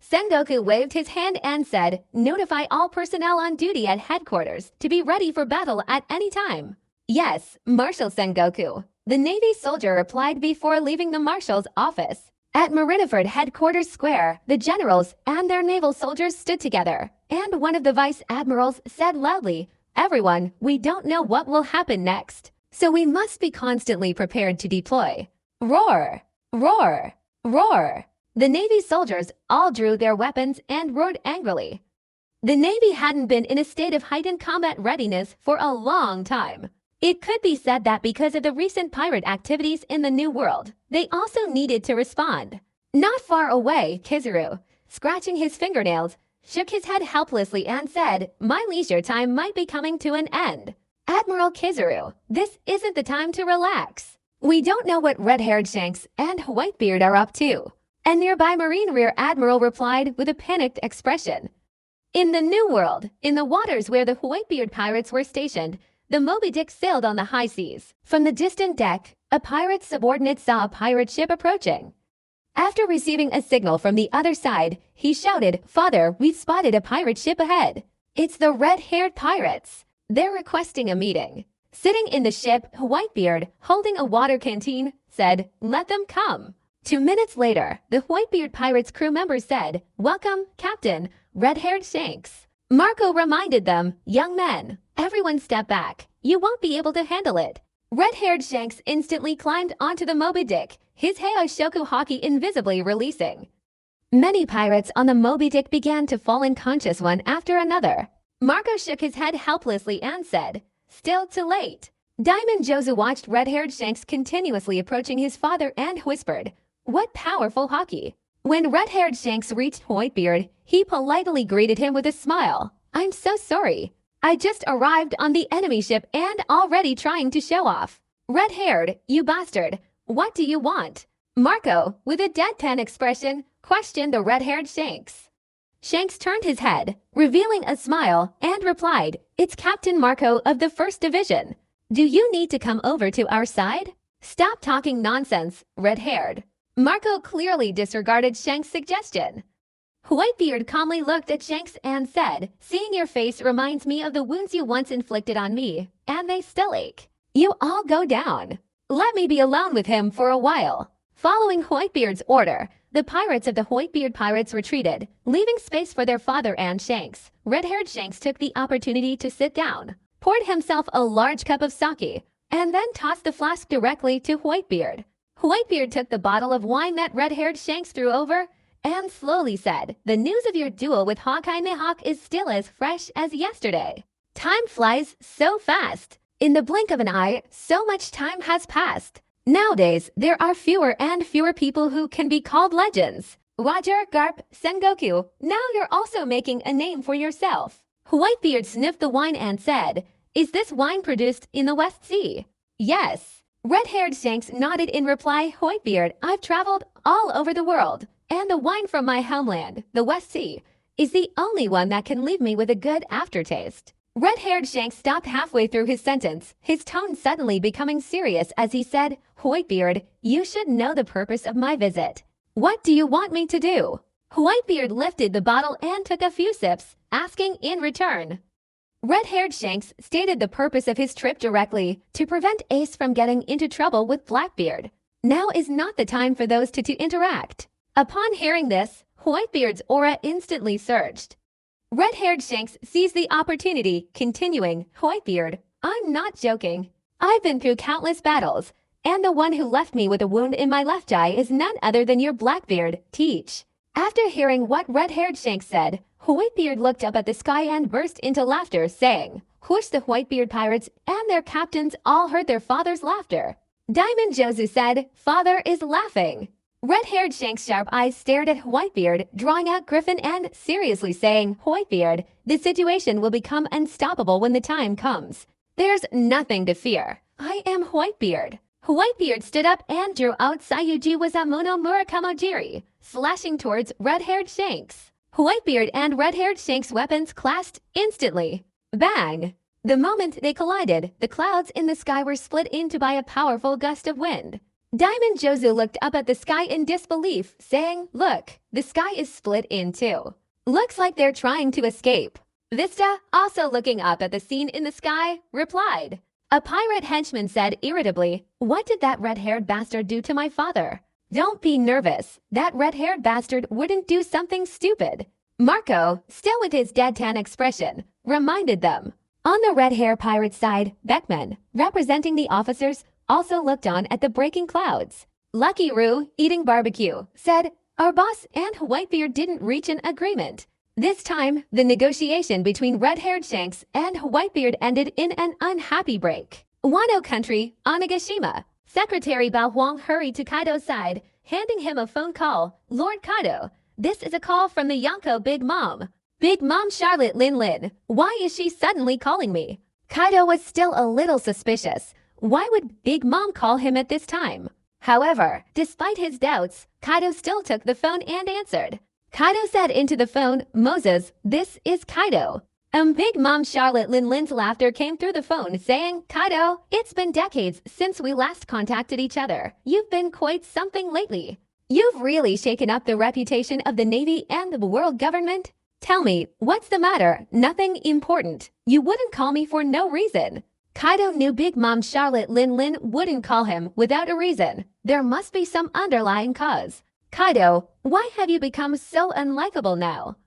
Sengoku waved his hand and said, notify all personnel on duty at headquarters to be ready for battle at any time. Yes, Marshal Sengoku. The Navy soldier replied before leaving the Marshal's office. At Marineford Headquarters Square, the generals and their naval soldiers stood together, and one of the vice admirals said loudly, everyone, we don't know what will happen next, so we must be constantly prepared to deploy. Roar! Roar! Roar! The Navy soldiers all drew their weapons and roared angrily. The Navy hadn't been in a state of heightened combat readiness for a long time. It could be said that because of the recent pirate activities in the New World, they also needed to respond. Not far away, Kizaru, scratching his fingernails, shook his head helplessly and said, my leisure time might be coming to an end. Admiral Kizaru, this isn't the time to relax. We don't know what Red-Haired Shanks and Whitebeard are up to. A nearby Marine Rear Admiral replied with a panicked expression. In the New World, in the waters where the Whitebeard pirates were stationed, the Moby Dick sailed on the high seas. From the distant deck, a pirate subordinate saw a pirate ship approaching. After receiving a signal from the other side, he shouted, Father, we've spotted a pirate ship ahead. It's the Red-Haired Pirates. They're requesting a meeting. Sitting in the ship, Whitebeard, holding a water canteen, said, let them come. 2 minutes later, the Whitebeard Pirates crew member said, welcome, Captain, Red-Haired Shanks. Marco reminded them, young men, everyone step back. You won't be able to handle it. Red-Haired Shanks instantly climbed onto the Moby Dick, his Heishoku Haki invisibly releasing. Many pirates on the Moby Dick began to fall unconscious one after another. Marco shook his head helplessly and said, still too late. Diamond Jozu watched Red-Haired Shanks continuously approaching his father and whispered, what powerful Haki. When Red-Haired Shanks reached Whitebeard, he politely greeted him with a smile. I'm so sorry. I just arrived on the enemy ship and already trying to show off. Red-haired, you bastard. What do you want? Marco, with a deadpan expression, questioned the Red-Haired Shanks. Shanks turned his head, revealing a smile, and replied, it's Captain Marco of the 1st Division. Do you need to come over to our side? Stop talking nonsense, Red-Haired. Marco clearly disregarded Shanks' suggestion. Whitebeard calmly looked at Shanks and said, seeing your face reminds me of the wounds you once inflicted on me, and they still ache. You all go down. Let me be alone with him for a while. Following Whitebeard's order, the pirates of the Whitebeard Pirates retreated, leaving space for their father and Shanks. Red-Haired Shanks took the opportunity to sit down, poured himself a large cup of sake, and then tossed the flask directly to Whitebeard. Whitebeard took the bottle of wine that Red-Haired Shanks threw over and slowly said, the news of your duel with Hawkeye Mihawk is still as fresh as yesterday. Time flies so fast. In the blink of an eye, so much time has passed. Nowadays, there are fewer and fewer people who can be called legends. Roger, Garp, Sengoku, now you're also making a name for yourself. Whitebeard sniffed the wine and said, "Is this wine produced in the West Sea?" "Yes." Red-haired Shanks nodded in reply. "Whitebeard, I've traveled all over the world, and the wine from my homeland, the West Sea, is the only one that can leave me with a good aftertaste." Red-haired Shanks stopped halfway through his sentence, his tone suddenly becoming serious as he said, "Whitebeard, you should know the purpose of my visit. What do you want me to do?" Whitebeard lifted the bottle and took a few sips, asking in return. Red-haired Shanks stated the purpose of his trip directly, to prevent Ace from getting into trouble with Blackbeard. Now is not the time for those two to interact. Upon hearing this, Whitebeard's aura instantly surged. Red-haired Shanks seized the opportunity, continuing, "Whitebeard, I'm not joking. I've been through countless battles, and the one who left me with a wound in my left eye is none other than your Blackbeard, Teach." After hearing what red-haired Shanks said, Whitebeard looked up at the sky and burst into laughter, saying, "Whoosh!" The Whitebeard pirates and their captains all heard their father's laughter. Diamond Jozu said, "Father is laughing." Red-haired Shanks' sharp eyes stared at Whitebeard, drawing out Griffin and seriously saying, "Whitebeard, the situation will become unstoppable when the time comes. There's nothing to fear. I am Whitebeard." Whitebeard stood up and drew out Sayuji Wazamuno Murakamojiri, slashing towards red-haired Shanks. Whitebeard and red-haired Shanks' weapons clashed instantly. Bang! The moment they collided, the clouds in the sky were split into by a powerful gust of wind. Diamond Jozu looked up at the sky in disbelief, saying, "Look, the sky is split in two. Looks like they're trying to escape." Vista, also looking up at the scene in the sky, replied. A pirate henchman said irritably, "What did that red-haired bastard do to my father?" "Don't be nervous. That red-haired bastard wouldn't do something stupid." Marco, still with his dead-tan expression, reminded them. On the red-hair pirate side, Beckman, representing the officers, also looked on at the breaking clouds. Lucky Roo, eating barbecue, said, "Our boss and Whitebeard didn't reach an agreement." This time, the negotiation between red-haired Shanks and Whitebeard ended in an unhappy break. Wano Country, Onigashima. Secretary Bao Huang hurried to Kaido's side, handing him a phone call. "Lord Kaido, this is a call from the Yonko Big Mom. Big Mom Charlotte Lin Lin. Why is she suddenly calling me?" Kaido was still a little suspicious. Why would Big Mom call him at this time? However, despite his doubts, Kaido still took the phone and answered. Kaido said into the phone, "Moses, this is Kaido." Big Mom Charlotte Lin Lin's laughter came through the phone, saying, "Kaido, it's been decades since we last contacted each other. You've been quite something lately. You've really shaken up the reputation of the Navy and the world government. Tell me, what's the matter? Nothing important. You wouldn't call me for no reason." Kaido knew Big Mom Charlotte Lin Lin wouldn't call him without a reason. There must be some underlying cause. "Kaido, why have you become so unlikable now?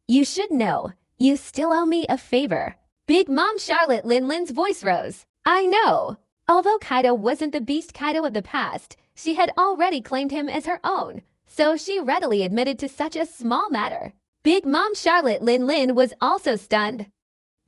You should know. You still owe me a favor." Big Mom Charlotte Lin Lin's voice rose. "I know." Although Kaido wasn't the beast Kaido of the past, she had already claimed him as her own, so she readily admitted to such a small matter. Big Mom Charlotte Lin Lin was also stunned.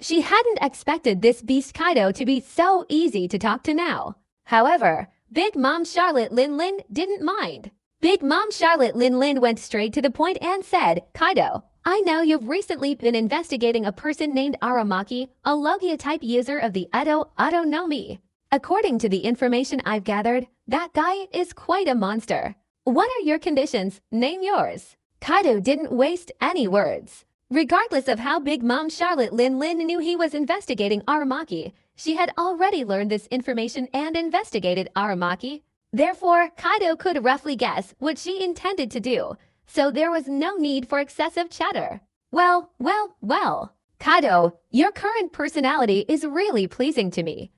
She hadn't expected this beast Kaido to be so easy to talk to now. However, Big Mom Charlotte Lin Lin didn't mind. Big Mom Charlotte Lin Lin went straight to the point and said, "Kaido, I know you've recently been investigating a person named Aramaki, a Logia-type user of the Edo no Mi. According to the information I've gathered, that guy is quite a monster. What are your conditions? Name yours." Kaido didn't waste any words. Regardless of how Big Mom Charlotte Lin Lin knew he was investigating Aramaki, she had already learned this information and investigated Aramaki. Therefore, Kaido could roughly guess what she intended to do, so there was no need for excessive chatter. Well, Kaido, your current personality is really pleasing to me.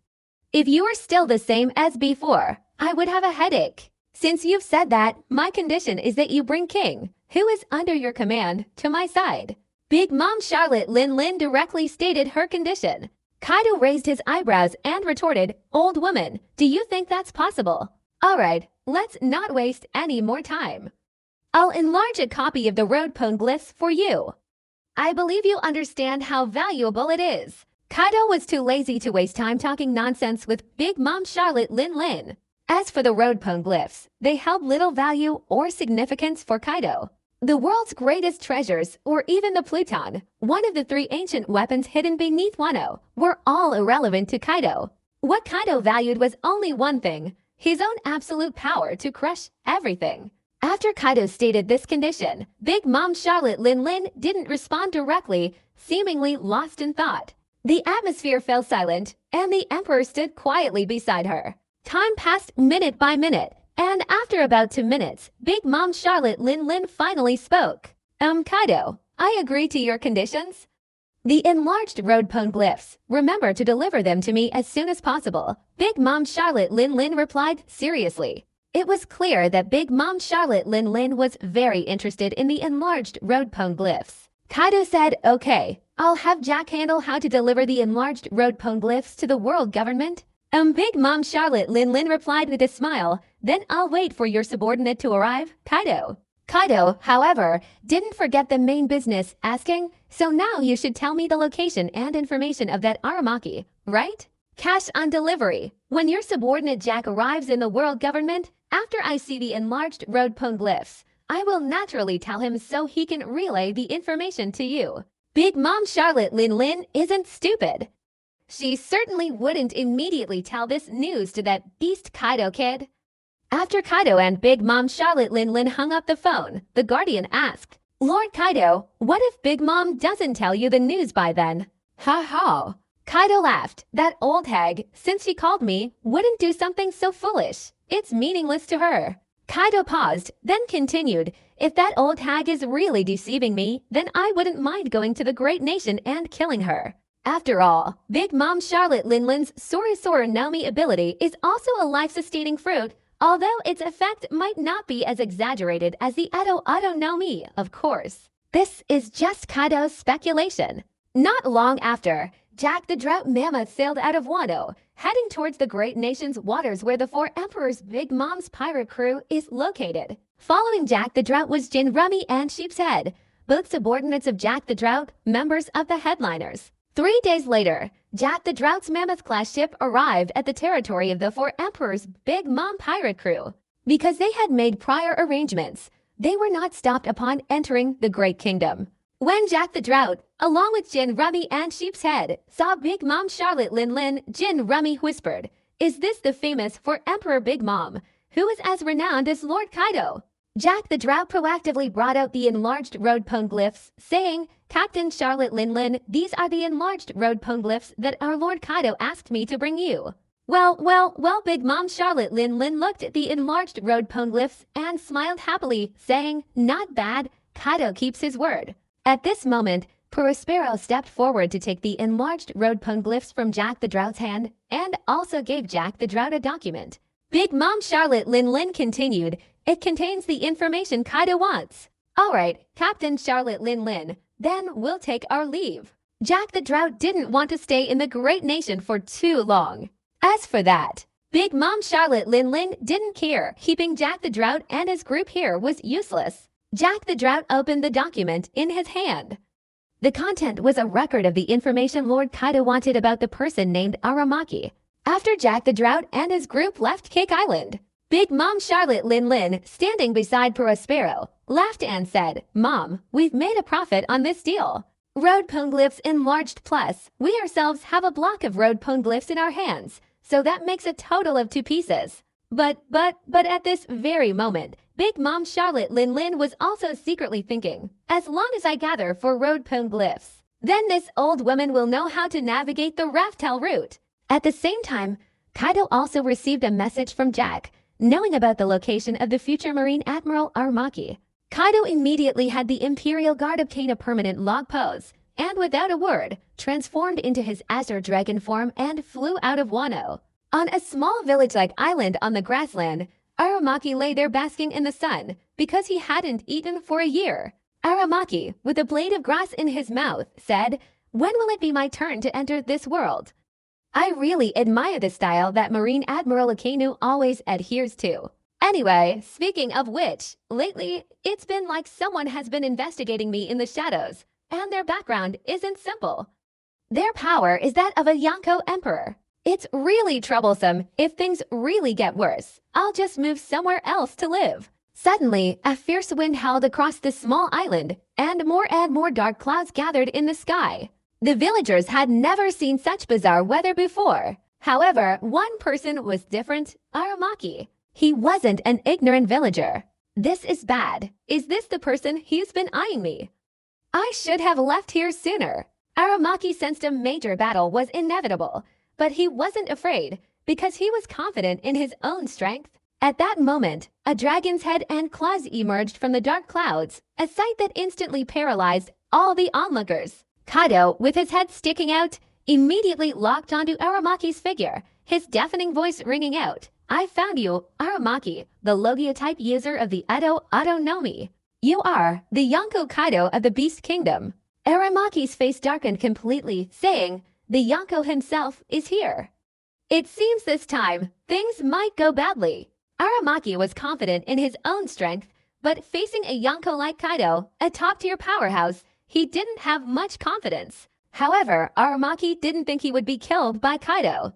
If you were still the same as before, I would have a headache. Since you've said that, my condition is that you bring King, who is under your command, to my side." Big Mom Charlotte Lin Lin directly stated her condition. Kaido raised his eyebrows and retorted, "Old woman, do you think that's possible? Alright, let's not waste any more time. I'll enlarge a copy of the road poneglyphs for you. I believe you understand how valuable it is. Kaido was too lazy to waste time talking nonsense with Big Mom Charlotte Lin. As for the road poneglyphs, they held little value or significance for Kaido. The world's greatest treasures, or even the Pluton, one of the three ancient weapons hidden beneath Wano, were all irrelevant to Kaido. What Kaido valued was only one thing, his own absolute power to crush everything. After Kaido stated this condition, Big Mom Charlotte Lin didn't respond directly, seemingly lost in thought. The atmosphere fell silent, and the Emperor stood quietly beside her. Time passed minute by minute, and after about 2 minutes, Big Mom Charlotte Lin finally spoke. Kaido, I agree to your conditions. The enlarged road poneglyphs, remember to deliver them to me as soon as possible. Big Mom Charlotte Lin replied seriously. It was clear that Big Mom Charlotte Lin was very interested in the enlarged road poneglyphs. Kaido said, okay, I'll have Jack handle how to deliver the enlarged road poneglyphs to the world government. Big Mom Charlotte Lin replied with a smile, then I'll wait for your subordinate to arrive, Kaido. Kaido, however, didn't forget the main business, asking, so now you should tell me the location and information of that Aramaki, right? Cash on delivery. When your subordinate Jack arrives in the world government, after I see the enlarged road poneglyphs, I will naturally tell him so he can relay the information to you. Big Mom Charlotte Lin isn't stupid. She certainly wouldn't immediately tell this news to that beast Kaido kid. After Kaido and Big Mom Charlotte Lin hung up the phone, the Guardian asked, Lord Kaido, what if Big Mom doesn't tell you the news by then? Ha ha. Kaido laughed. That old hag, since she called me, wouldn't do something so foolish. It's meaningless to her. Kaido paused, then continued, if that old hag is really deceiving me, then I wouldn't mind going to the great nation and killing her. After all, Big Mom Charlotte Lin's Sora Nomi ability is also a life-sustaining fruit, although its effect might not be as exaggerated as the Edo Nomi, of course. This is just Kaido's speculation. Not long after, Jack the Drought Mammoth sailed out of Wano, heading towards the great nation's waters where the Four Emperors' Big Mom's pirate crew is located. Following Jack the Drought was Jin Rummy and Sheep's Head, both subordinates of Jack the Drought, members of the headliners. 3 days later, Jack the Drought's Mammoth-class ship arrived at the territory of the Four Emperors' Big Mom pirate crew. Because they had made prior arrangements, they were not stopped upon entering the Great Kingdom. When Jack the Drought, along with Jin Rummy and Sheep's Head, saw Big Mom Charlotte Lin, Jin Rummy whispered, is this the famous Four Emperor Big Mom, who is as renowned as Lord Kaido? Jack the Drought proactively brought out the enlarged road poneglyphs, saying, Captain Charlotte Lin, these are the enlarged road poneglyphs that our Lord Kaido asked me to bring you. Well, Big Mom Charlotte Lin looked at the enlarged road poneglyphs and smiled happily, saying, not bad, Kaido keeps his word. At this moment, Prospero stepped forward to take the enlarged road poneglyphs from Jack the Drought's hand and also gave Jack the Drought a document. Big Mom Charlotte Lin continued, it contains the information Kaido wants. Alright, Captain Charlotte Lin, then we'll take our leave. Jack the Drought didn't want to stay in the great nation for too long. As for that, Big Mom Charlotte Lin didn't care. Keeping Jack the Drought and his group here was useless. Jack the Drought opened the document in his hand. The content was a record of the information Lord Kaido wanted about the person named Aramaki. After Jack the Drought and his group left Cake Island, Big Mom Charlotte Lin, standing beside Prospero, laughed and said, Mom, we've made a profit on this deal. Road poneglyphs enlarged plus, we ourselves have a block of road poneglyphs in our hands, so that makes a total of 2 pieces. But at this very moment, Big Mom Charlotte Lin was also secretly thinking, as long as I gather 4 road poneglyphs, then this old woman will know how to navigate the Raftel route. At the same time, Kaido also received a message from Jack, knowing about the location of the future Marine Admiral Aramaki. Kaido immediately had the Imperial Guard obtain a permanent log pose, and without a word, transformed into his Azure Dragon form and flew out of Wano. On a small village-like island on the grassland, Aramaki lay there basking in the sun because he hadn't eaten for a year. Aramaki, with a blade of grass in his mouth, said, when will it be my turn to enter this world? I really admire the style that Marine Admiral Akainu always adheres to. Anyway, speaking of which, lately, it's been like someone has been investigating me in the shadows, and their background isn't simple. Their power is that of a Yonko emperor. It's really troublesome. If things really get worse, I'll just move somewhere else to live. Suddenly, a fierce wind howled across the small island, and more dark clouds gathered in the sky. The villagers had never seen such bizarre weather before. However, one person was different, Aramaki. He wasn't an ignorant villager. This is bad. Is this the person who's been eyeing me? I should have left here sooner. Aramaki sensed a major battle was inevitable, but he wasn't afraid because he was confident in his own strength. At that moment, a dragon's head and claws emerged from the dark clouds, a sight that instantly paralyzed all the onlookers. Kaido, with his head sticking out, immediately locked onto Aramaki's figure, his deafening voice ringing out. I found you, Aramaki, the Logia-type user of the Edo Autonomy. You are the Yonko Kaido of the Beast Kingdom. Aramaki's face darkened completely, saying, the Yonko himself is here. It seems this time, things might go badly. Aramaki was confident in his own strength, but facing a Yonko like Kaido, a top-tier powerhouse, he didn't have much confidence. However, Aramaki didn't think he would be killed by Kaido.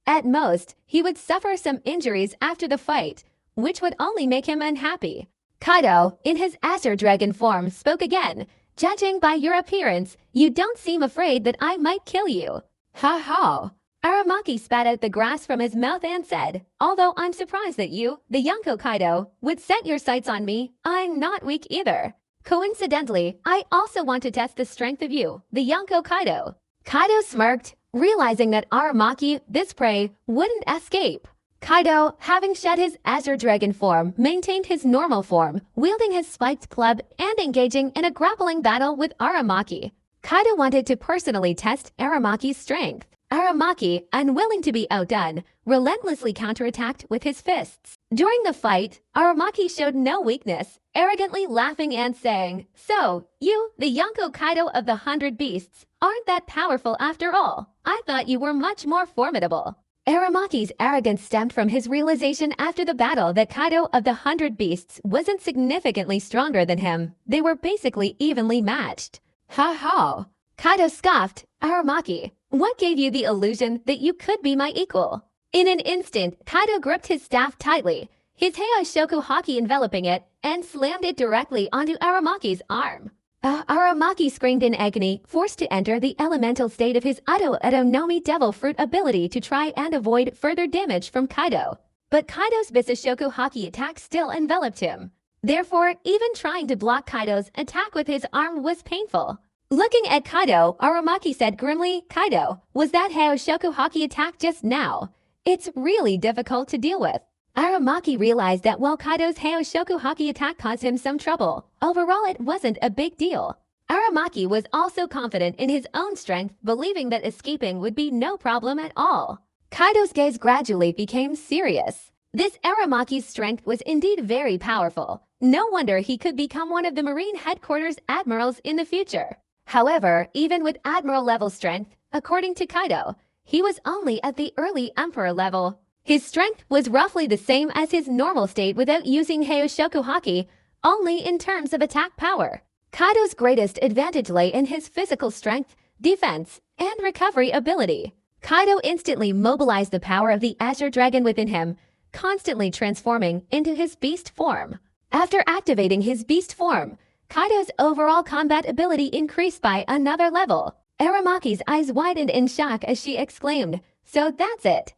At most, he would suffer some injuries after the fight, which would only make him unhappy. Kaido, in his Azure Dragon form, spoke again. Judging by your appearance, you don't seem afraid that I might kill you. Ha ha. Aramaki spat out the grass from his mouth and said, although I'm surprised that you, the Yonko Kaido, would set your sights on me, I'm not weak either. Coincidentally, I also want to test the strength of you, the Yonko Kaido. Kaido smirked, realizing that Aramaki, this prey, wouldn't escape. Kaido, having shed his Azure Dragon form, maintained his normal form, wielding his spiked club and engaging in a grappling battle with Aramaki. Kaido wanted to personally test Aramaki's strength. Aramaki, unwilling to be outdone, relentlessly counterattacked with his fists. During the fight, Aramaki showed no weakness, arrogantly laughing and saying, so, you, the Yonko Kaido of the 100 Beasts, aren't that powerful after all. I thought you were much more formidable. Aramaki's arrogance stemmed from his realization after the battle that Kaido of the 100 Beasts wasn't significantly stronger than him. They were basically evenly matched. Ha ha. Kaido scoffed, Aramaki, what gave you the illusion that you could be my equal? In an instant, Kaido gripped his staff tightly, his Heishoku Haki enveloping it, and slammed it directly onto Aramaki's arm. Aramaki screamed in agony, forced to enter the elemental state of his Autonomy Devil Fruit ability to try and avoid further damage from Kaido. But Kaido's Bisashoku Haki attack still enveloped him. Therefore, even trying to block Kaido's attack with his arm was painful. Looking at Kaido, Aramaki said grimly, Kaido, was that Heishoku Haki attack just now? It's really difficult to deal with. Aramaki realized that while Kaido's Heishoku Haki attack caused him some trouble, overall it wasn't a big deal. Aramaki was also confident in his own strength, believing that escaping would be no problem at all. Kaido's gaze gradually became serious. This Aramaki's strength was indeed very powerful. No wonder he could become one of the Marine Headquarters admirals in the future. However, even with admiral-level strength, according to Kaido, he was only at the early emperor level. His strength was roughly the same as his normal state without using Heishoku Haki, only in terms of attack power. Kaido's greatest advantage lay in his physical strength, defense, and recovery ability. Kaido instantly mobilized the power of the Azure Dragon within him, constantly transforming into his beast form. After activating his beast form, Kaido's overall combat ability increased by another level. Aramaki's eyes widened in shock as she exclaimed, so that's it.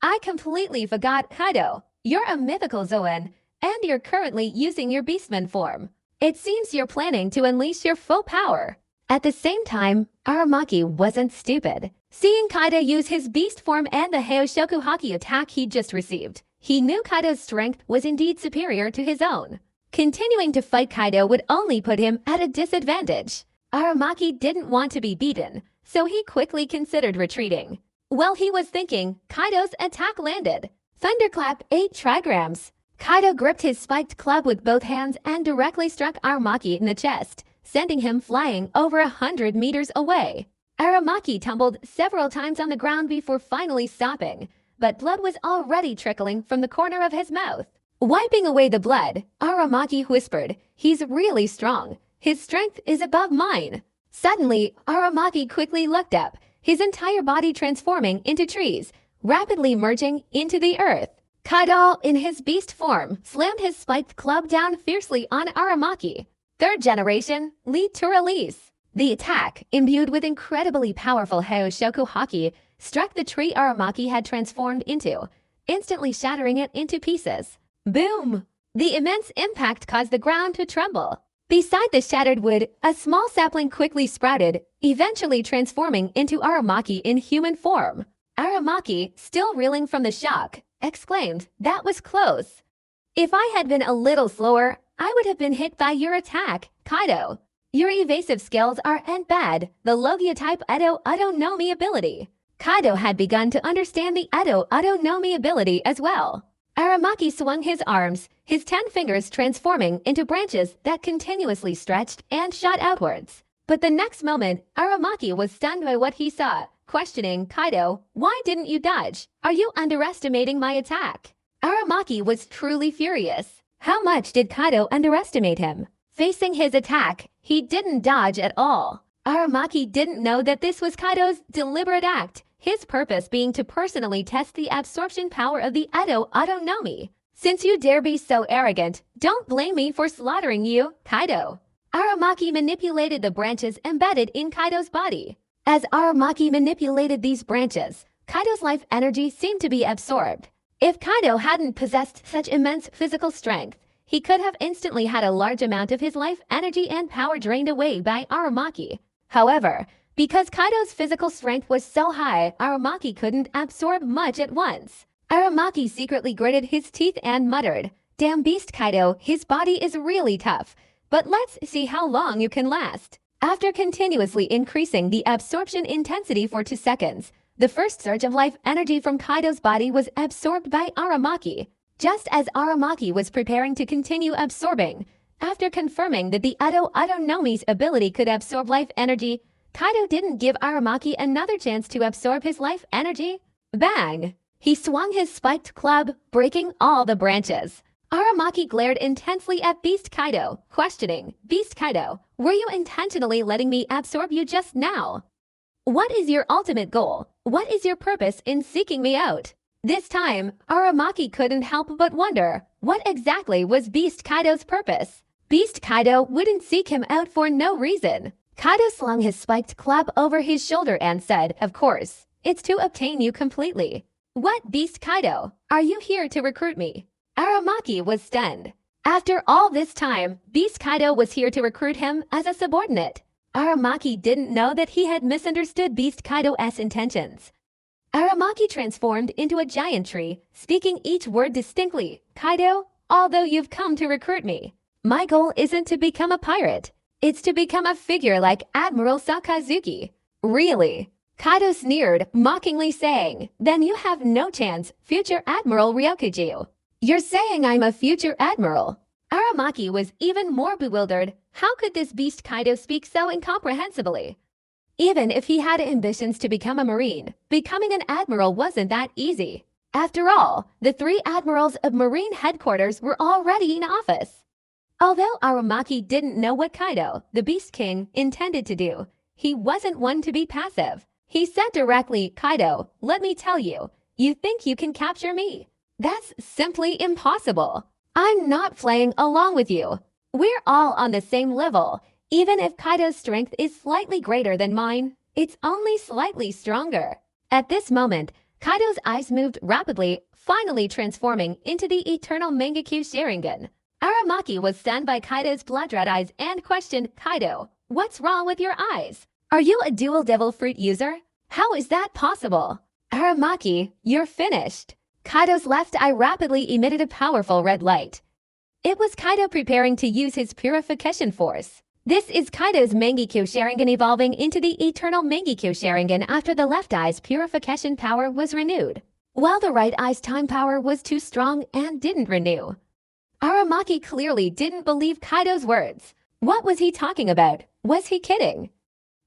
I completely forgot, Kaido. You're a mythical Zoan, and you're currently using your Beastman form. It seems you're planning to unleash your full power. At the same time, Aramaki wasn't stupid. Seeing Kaido use his beast form and the Heishoku Haki attack he just received, he knew Kaido's strength was indeed superior to his own. Continuing to fight Kaido would only put him at a disadvantage. Aramaki didn't want to be beaten, so he quickly considered retreating. While he was thinking, Kaido's attack landed. Thunderclap 8 trigrams. Kaido gripped his spiked club with both hands and directly struck Aramaki in the chest, sending him flying over 100 meters away. Aramaki tumbled several times on the ground before finally stopping, but blood was already trickling from the corner of his mouth. Wiping away the blood, Aramaki whispered, he's really strong. His strength is above mine. Suddenly, Aramaki quickly looked up, his entire body transforming into trees, rapidly merging into the earth. Kaido, in his beast form, slammed his spiked club down fiercely on Aramaki. Third generation, lead to release. The attack, imbued with incredibly powerful Hyoshoku Haki, struck the tree Aramaki had transformed into, instantly shattering it into pieces. Boom! The immense impact caused the ground to tremble. Beside the shattered wood, a small sapling quickly sprouted, eventually transforming into Aramaki in human form. Aramaki, still reeling from the shock, exclaimed, "That was close. If I had been a little slower, I would have been hit by your attack, Kaido. Your evasive skills aren't bad, the Logia-type Edo no Mi ability." Kaido had begun to understand the Edo no Mi ability as well. Aramaki swung his arms, his 10 fingers transforming into branches that continuously stretched and shot outwards. But the next moment, Aramaki was stunned by what he saw, questioning, "Kaido, why didn't you dodge? Are you underestimating my attack?" Aramaki was truly furious. How much did Kaido underestimate him? Facing his attack, he didn't dodge at all. Aramaki didn't know that this was Kaido's deliberate act, his purpose being to personally test the absorption power of the Edo no Mi. "Since you dare be so arrogant, don't blame me for slaughtering you, Kaido." Aramaki manipulated the branches embedded in Kaido's body. As Aramaki manipulated these branches, Kaido's life energy seemed to be absorbed. If Kaido hadn't possessed such immense physical strength, he could have instantly had a large amount of his life energy and power drained away by Aramaki. However, because Kaido's physical strength was so high, Aramaki couldn't absorb much at once. Aramaki secretly gritted his teeth and muttered, "Damn beast Kaido, his body is really tough, but let's see how long you can last." After continuously increasing the absorption intensity for 2 seconds, the first surge of life energy from Kaido's body was absorbed by Aramaki. Just as Aramaki was preparing to continue absorbing, after confirming that the Edo no Mi's ability could absorb life energy, Kaido didn't give Aramaki another chance to absorb his life energy. Bang! He swung his spiked club, breaking all the branches. Aramaki glared intensely at Beast Kaido, questioning, "Beast Kaido, were you intentionally letting me absorb you just now? What is your ultimate goal? What is your purpose in seeking me out?" This time, Aramaki couldn't help but wonder, what exactly was Beast Kaido's purpose? Beast Kaido wouldn't seek him out for no reason. Kaido slung his spiked club over his shoulder and said, "Of course, it's to obtain you completely." "What, Beast Kaido? Are you here to recruit me?" Aramaki was stunned. After all this time, Beast Kaido was here to recruit him as a subordinate. Aramaki didn't know that he had misunderstood Beast Kaido's intentions. Aramaki transformed into a giant tree, speaking each word distinctly. "Kaido, although you've come to recruit me, my goal isn't to become a pirate. It's to become a figure like Admiral Sakazuki." "Really?" Kaido sneered, mockingly saying, "Then you have no chance, future Admiral Ryokuju." "You're saying I'm a future admiral?" Aramaki was even more bewildered. How could this Beast Kaido speak so incomprehensibly? Even if he had ambitions to become a marine, becoming an admiral wasn't that easy. After all, the 3 admirals of Marine headquarters were already in office. Although Aramaki didn't know what Kaido, the Beast King, intended to do, he wasn't one to be passive. He said directly, "Kaido, let me tell you, you think you can capture me? That's simply impossible. I'm not playing along with you. We're all on the same level. Even if Kaido's strength is slightly greater than mine, it's only slightly stronger." At this moment, Kaido's eyes moved rapidly, finally transforming into the eternal Mangekyo Sharingan. Aramaki was stunned by Kaido's blood-red eyes and questioned, "Kaido, what's wrong with your eyes? Are you a dual devil fruit user? How is that possible?" "Aramaki, you're finished." Kaido's left eye rapidly emitted a powerful red light. It was Kaido preparing to use his purification force. This is Kaido's Mangekyo Sharingan evolving into the eternal Mangekyo Sharingan after the left eye's purification power was renewed, while the right eye's time power was too strong and didn't renew. Aramaki clearly didn't believe Kaido's words. What was he talking about? Was he kidding?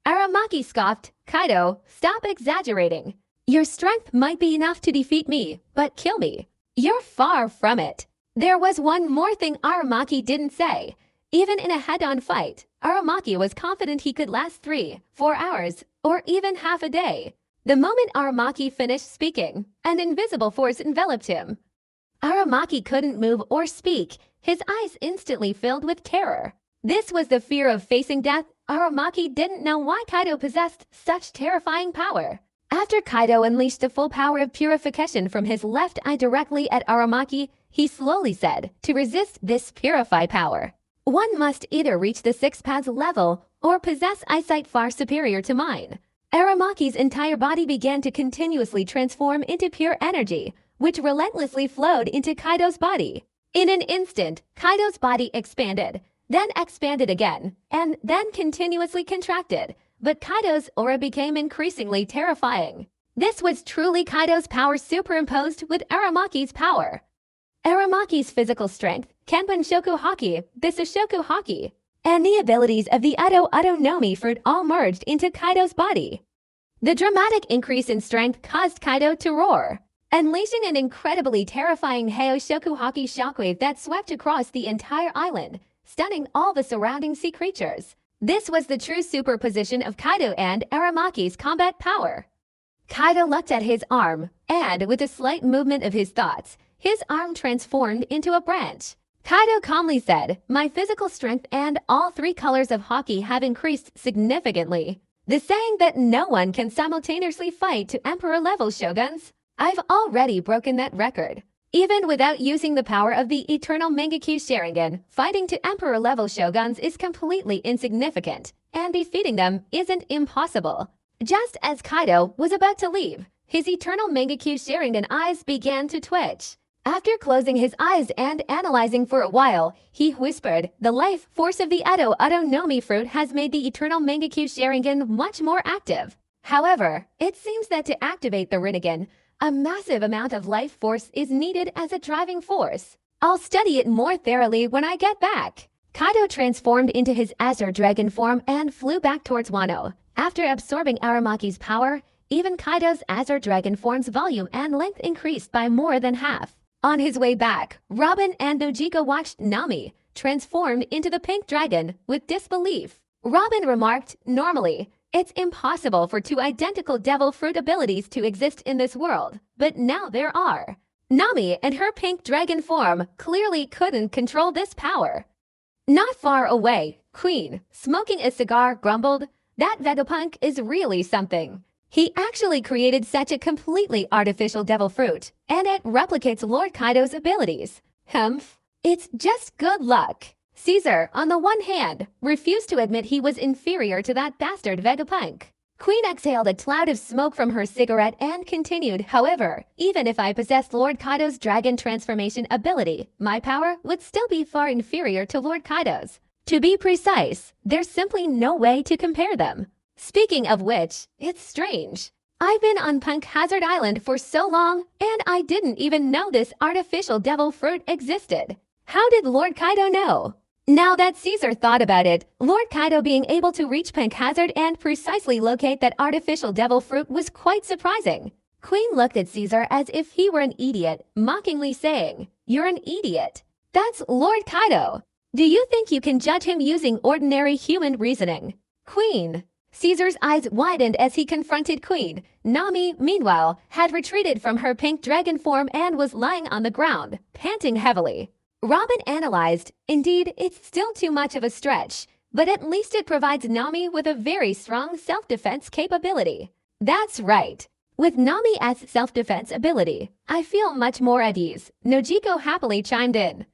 Aramaki scoffed, "Kaido, stop exaggerating. Your strength might be enough to defeat me, but kill me. You're far from it." There was one more thing Aramaki didn't say. Even in a head-on fight, Aramaki was confident he could last 3-4 hours, or even half a day. The moment Aramaki finished speaking, an invisible force enveloped him. Aramaki couldn't move or speak, his eyes instantly filled with terror. This was the fear of facing death. Aramaki didn't know why Kaido possessed such terrifying power. After Kaido unleashed the full power of purification from his left eye directly at Aramaki, he slowly said, "To resist this purify power, one must either reach the 6th path level or possess eyesight far superior to mine." Aramaki's entire body began to continuously transform into pure energy, which relentlessly flowed into Kaido's body. In an instant, Kaido's body expanded, then expanded again, and then continuously contracted. But Kaido's aura became increasingly terrifying. This was truly Kaido's power superimposed with Aramaki's power. Aramaki's physical strength, Kenpun Shoku Haki, the Soshoku Haki, and the abilities of the Udo Nomi fruit all merged into Kaido's body. The dramatic increase in strength caused Kaido to roar, unleashing an incredibly terrifying Shoku Haki shockwave that swept across the entire island, stunning all the surrounding sea creatures. This was the true superposition of Kaido and Aramaki's combat power. Kaido looked at his arm, and with a slight movement of his thoughts, his arm transformed into a branch. Kaido calmly said, "My physical strength and all 3 colors of Haki have increased significantly. The saying that no one can simultaneously fight to Emperor-level shoguns, I've already broken that record. Even without using the power of the Eternal Mangekyo Sharingan, fighting to Emperor-level shoguns is completely insignificant, and defeating them isn't impossible." Just as Kaido was about to leave, his Eternal Mangekyo Sharingan eyes began to twitch. After closing his eyes and analyzing for a while, he whispered, "The life force of the Udo Nomi fruit has made the Eternal Mangekyo Sharingan much more active. However, it seems that to activate the Rinnegan, a massive amount of life force is needed as a driving force. I'll study it more thoroughly when I get back." Kaido transformed into his Azure Dragon form and flew back towards Wano. After absorbing Aramaki's power, even Kaido's Azure Dragon form's volume and length increased by more than half. On his way back, Robin and Nojiko watched Nami, transformed into the pink dragon, with disbelief. Robin remarked, "Normally, it's impossible for 2 identical devil fruit abilities to exist in this world, but now there are." Nami and her pink dragon form clearly couldn't control this power. Not far away, Queen, smoking a cigar, grumbled, "That Vegapunk is really something. He actually created such a completely artificial devil fruit, and it replicates Lord Kaido's abilities. Humph, it's just good luck." Caesar, on the one hand, refused to admit he was inferior to that bastard Vegapunk. Queen exhaled a cloud of smoke from her cigarette and continued, "However, even if I possessed Lord Kaido's dragon transformation ability, my power would still be far inferior to Lord Kaido's. To be precise, there's simply no way to compare them. Speaking of which, it's strange. I've been on Punk Hazard Island for so long, and I didn't even know this artificial devil fruit existed. How did Lord Kaido know?" Now that Caesar thought about it, Lord Kaido being able to reach Punk Hazard and precisely locate that artificial devil fruit was quite surprising. Queen looked at Caesar as if he were an idiot, mockingly saying, "You're an idiot. That's Lord Kaido. Do you think you can judge him using ordinary human reasoning?" Queen. Caesar's eyes widened as he confronted Queen. Nami, meanwhile, had retreated from her pink dragon form and was lying on the ground, panting heavily. Robin analyzed, "Indeed, it's still too much of a stretch, but at least it provides Nami with a very strong self-defense capability." "That's right. With Nami as self-defense ability, I feel much more at ease," Nojiko happily chimed in.